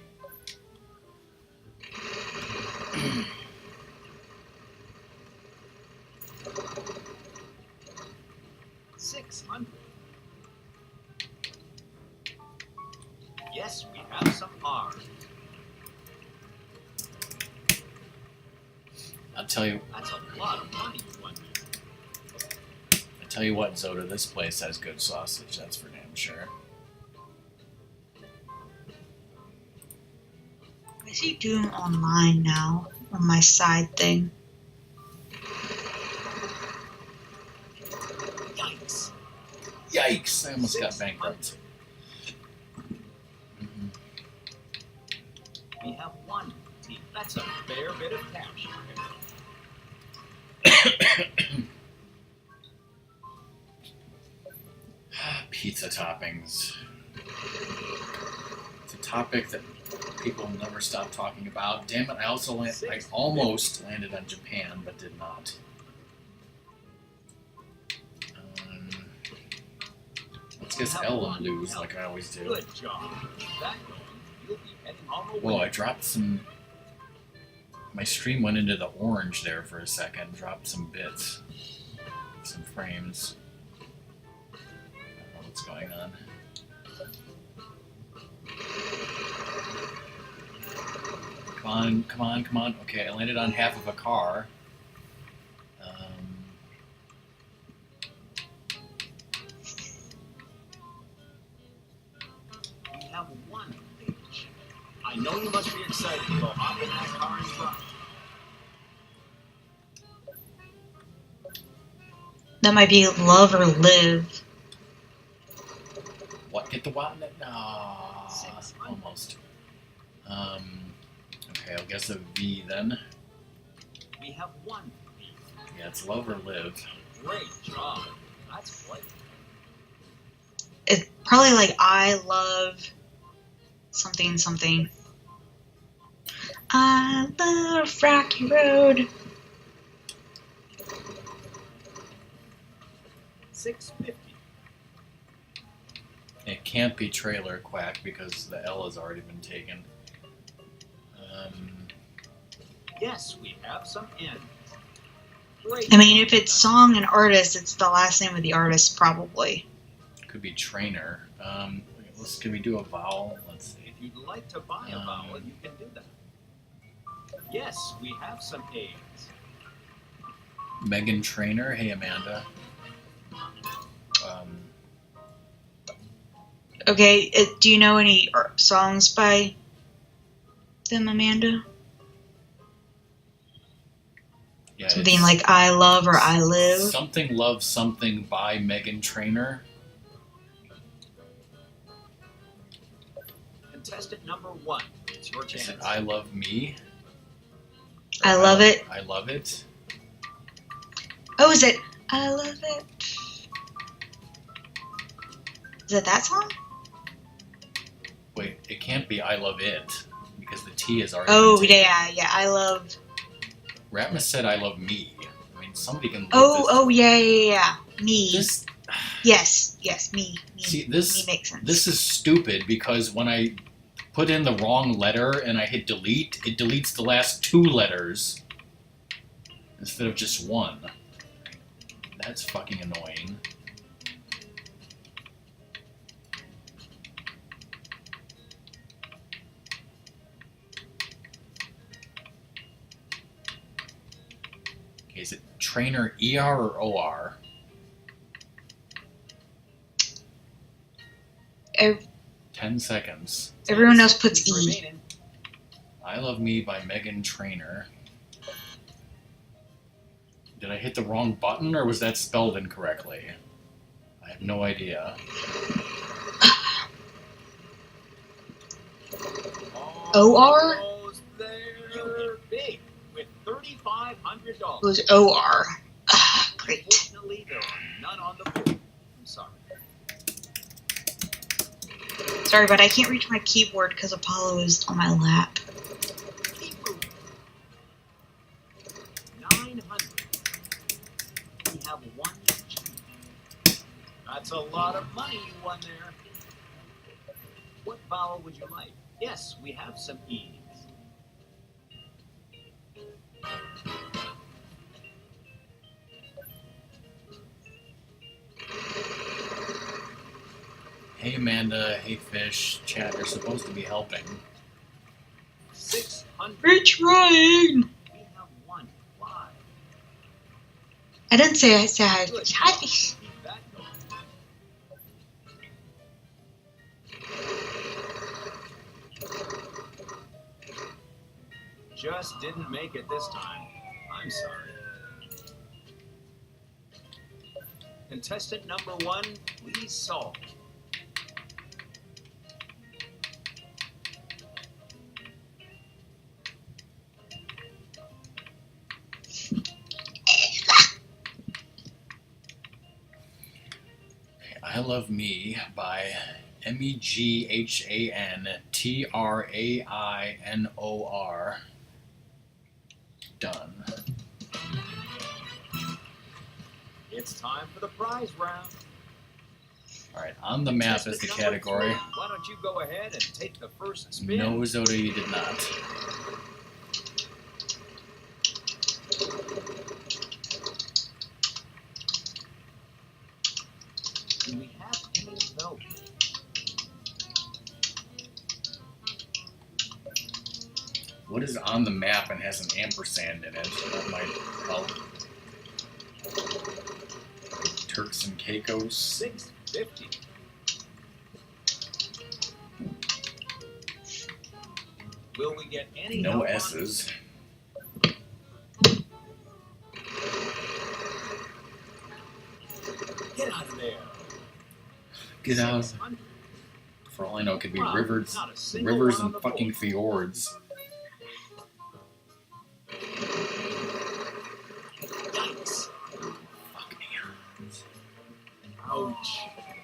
$600. Yes, we have some R's. I'll tell you That's a lot of money you won. what, Zoda, this place has good sausage. That's for damn sure. What is he doing online now? On my side thing. Yikes. Yikes! I almost got bankrupt. Mhm. We have one team. That's a fair bit of cash. Pizza toppings. It's a topic that people never stop talking about. Damn it! I almost landed on Japan, but did not. Let's guess L and lose, like I always do. Good job. That going, you'll be heading on the Whoa! way. I dropped some. My stream went into the orange there for a second. Dropped some bits, some frames. I don't know what's going on. Come on. Okay, I landed on half of a car. We have one H. I know you must be excited to go hop in that car and drive. That might be love or live. What hit the wild. No, 600. almost. Okay, I'll guess a V then. We have one V. Yeah, it's love or live. Great job. That's plenty. It's probably like I love something something. I love Rocky Road. 650. It can't be trailer quack because the L has already been taken. Yes, we have some N. Great. I mean, if it's song and artist, it's the last name of the artist, probably. Could be trainer. Can we do a vowel? Let's see. If you'd like to buy a vowel, you can do that. Yes, we have some A's. Megan Trainer. Hey, Amanda. Okay, do you know any songs by them, Amanda? Yeah, Something it's like I Love or I Live? Something Love Something by Megan Trainer. Contestant number 1. It's your Is chance. it I Love Me? I Love It. I Love It. Oh, is it I Love It? Is it that song? Wait, it can't be I Love It because the T is already. Oh, been taken. yeah, I love... Ratmus said I Love Me. I mean, somebody can. Yeah. Me. This, Yes, me. see, this Me makes sense. This is stupid because when I put in the wrong letter and I hit delete, it deletes the last 2 letters instead of just 1. That's fucking annoying. Okay, is it trainer ER or OR? Ev- 10 seconds. Everyone else puts E. Remaining. I Love Me by Megan Trainer. Did I hit the wrong button or was that spelled incorrectly? I have no idea. OR? Almost there. You hit big with $3,500. It was OR. Great. Unfortunately, there are none on the board. I'm sorry. Sorry, but I can't reach my keyboard because Apollo is on my lap. Keep moving. 900. We have one G. That's a lot of money you won there. What vowel would you like? Yes, we have some E's. Hey Amanda, hey Fish, chat, you're supposed to be helping. 600. We're trying! We have one Y. I didn't say I said hi. Good. Hi. Keep that going. Just didn't make it this time. I'm sorry. Contestant number 1, please solve. I Love Me by MEGHANTRAINOR. Done. It's time for the prize round. Alright, on the map is Contestant the number category. 3, why don't you go ahead and take the first spin? No, Zoda, you did not. Do we have any of those? What is on the map and has an ampersand in it? That might help. Turks and Caicos. 650. Will we get any No help on S's. Get out of there. Get out. 600. For all I know, it could be Wow, rivers, not a single rivers one on and the fucking board. fjords. Yikes. Fuck me. Ouch.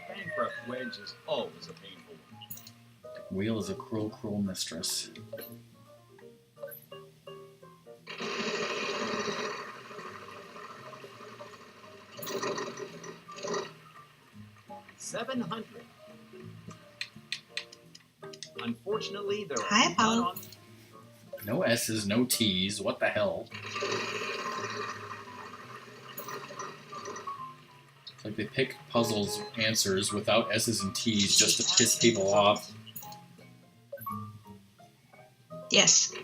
Bankrupt wedge is always a painful one. Wheel is a cruel, cruel mistress. $700. Unfortunately, there are Hi, Apollo. none on. No S's, no T's. What the hell? It's like they pick puzzles answers without S's and T's just to piss people off. Yes.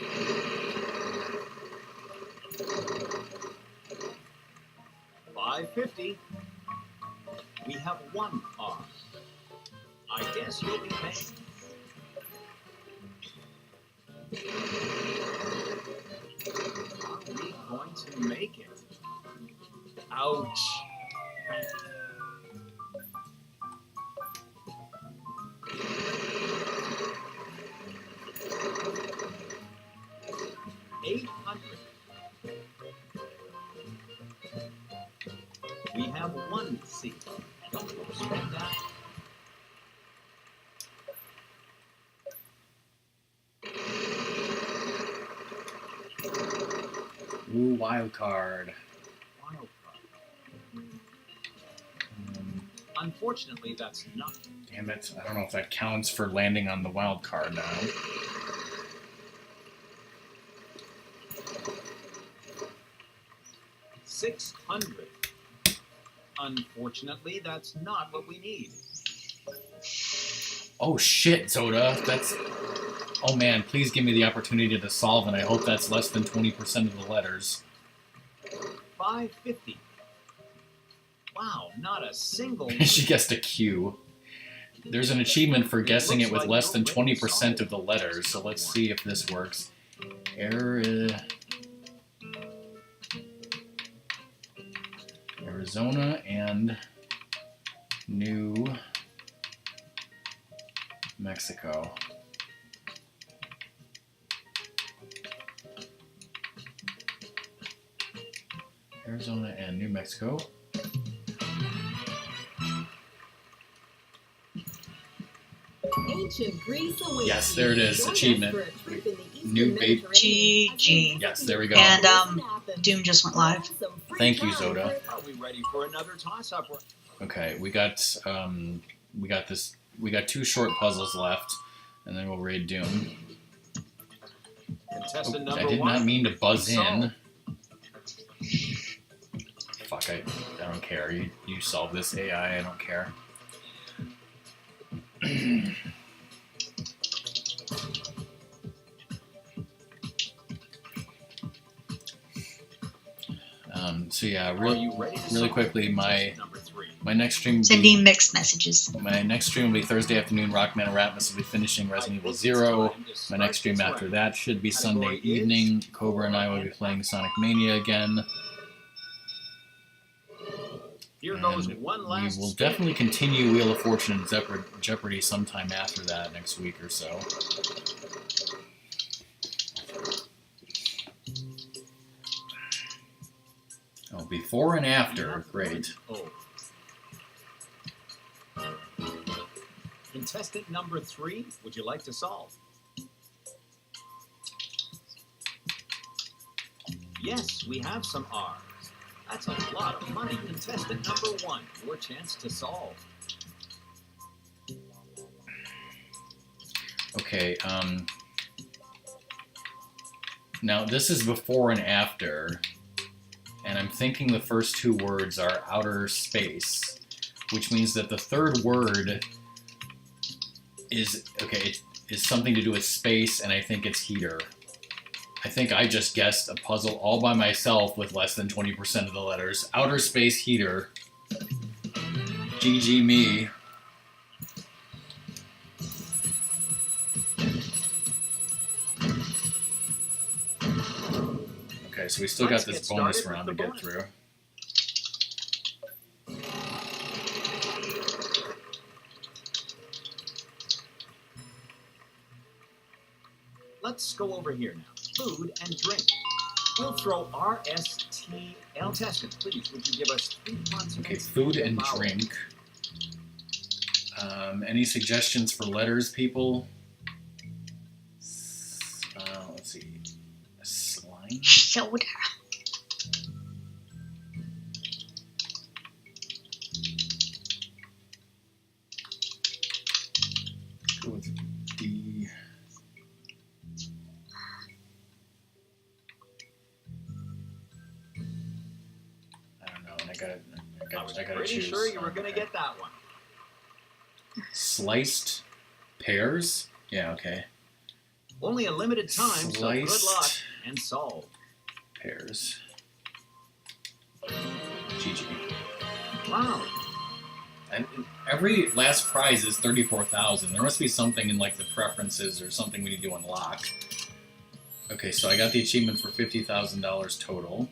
$550. We have one R. I guess you'll be paying. Are we going to make it? Ouch. $800. We have one C. Don't overspend that. Ooh, wild card. Wild card. Unfortunately, that's not. Damn it. I don't know if that counts for landing on the wild card now. $600. Unfortunately, that's not what we need. Oh shit, Soda. That's... Oh man, please give me the opportunity to solve, and I hope that's less than 20% of the letters. $550. Wow, not a single. She guessed a Q. There's an achievement for guessing it with less than 20% of the letters, so let's see if this works. Arizona and New Mexico. Arizona and New Mexico. Ancient Greece awaits. Yes, there it is. Join us Achievement. for a trip in the Eastern New babe. Mediterranean GG. Yes, there we go. And Doom just went live. Thank you, Zoda. Are we ready for another toss-up? Okay, we got this. We got 2 short puzzles left, and then we'll raid Doom. Contestant I number did one. not mean to buzz So- in. Fuck, I don't care. You solve this AI, I don't care. So yeah, Are you ready to really solve quickly, contestant number 3? my next stream will Sending be, mixed messages. my next stream will be Thursday afternoon. Rockman Erasmus will be finishing Resident Evil 0. My next stream after that should be Sunday evening. Cobra and I will be playing Sonic Mania again. Here goes And one we last will spin. definitely continue Wheel of Fortune and Jeopardy sometime after that, next week or so. Oh, before and after, great. Oh. Contestant number 3, would you like to solve? Yes, we have some R's. That's a lot of money. Contestant number 1, your chance to solve. Okay, now this is before and after, and I'm thinking the first 2 words are outer space, which means that the third word is, okay, is something to do with space, and I think it's heater. I think I just guessed a puzzle all by myself with less than 20% of the letters. Outer space heater. GG me. Okay, so we still got Let's this get bonus started round to with the get bonus. through. Let's go over here now. Food and drink. We'll throw RSTL. Teskin, please, would you give us 3 consonants? Okay, food and vowel? drink. Any suggestions for letters, people? Let's see. Slime? Soda. Go with D. I don't know. I gotta Pretty choose. sure you were going to get that one. Sliced pears? Yeah, okay. Only a limited time, so good Sliced luck and solve. pears. GG. Wow. And every last prize is 34,000. There must be something in like the preferences or something we need to unlock. Okay, so I got the achievement for $50,000 total.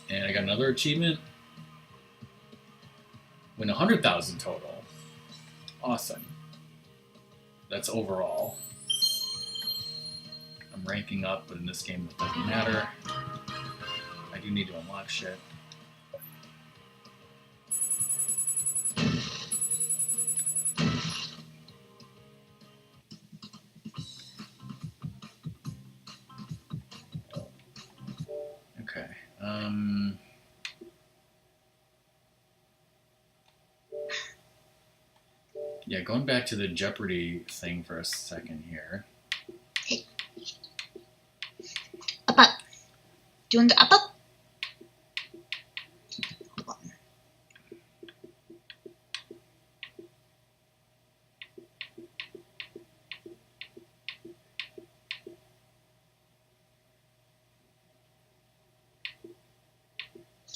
And I got another achievement. Win 100,000 total. Awesome. That's overall. I'm ranking up, but in this game it doesn't matter. I do need to unlock shit. Okay. Yeah, going back to the Jeopardy thing for a second here. Up, up. Do you want the up, up? Hold on.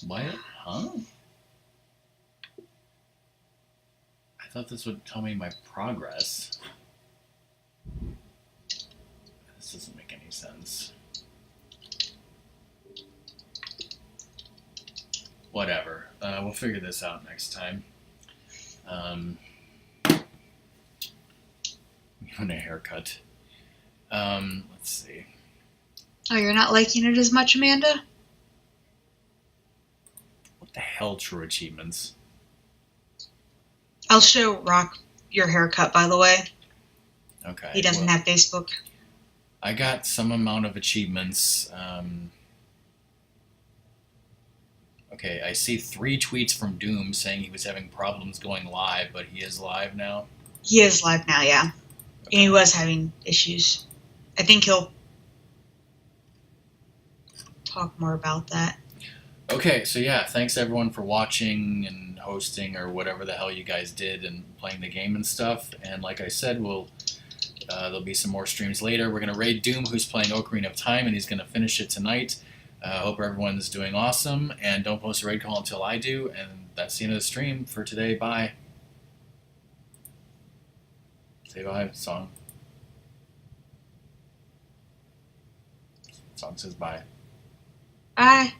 What? Huh? I thought this would tell me my progress. This doesn't make any sense. Whatever. We'll figure this out next time. Giving a haircut. Let's see. Oh, you're not liking it as much, Amanda? What the hell, true achievements? I'll show Rock your haircut, by the way. Okay. He doesn't have Facebook. I got some amount of achievements. Okay, I see 3 tweets from Doom saying he was having problems going live, but he is live now. He is live now, yeah. Okay. And he was having issues. I think he'll talk more about that. Okay, so yeah, thanks everyone for watching and hosting or whatever the hell you guys did and playing the game and stuff. And like I said, there'll be some more streams later. We're gonna raid Doom, who's playing Ocarina of Time, and he's gonna finish it tonight. Hope everyone's doing awesome, and don't post a raid call until I do. And that's the end of the stream for today. Bye. Say bye, song. Song says bye. Bye.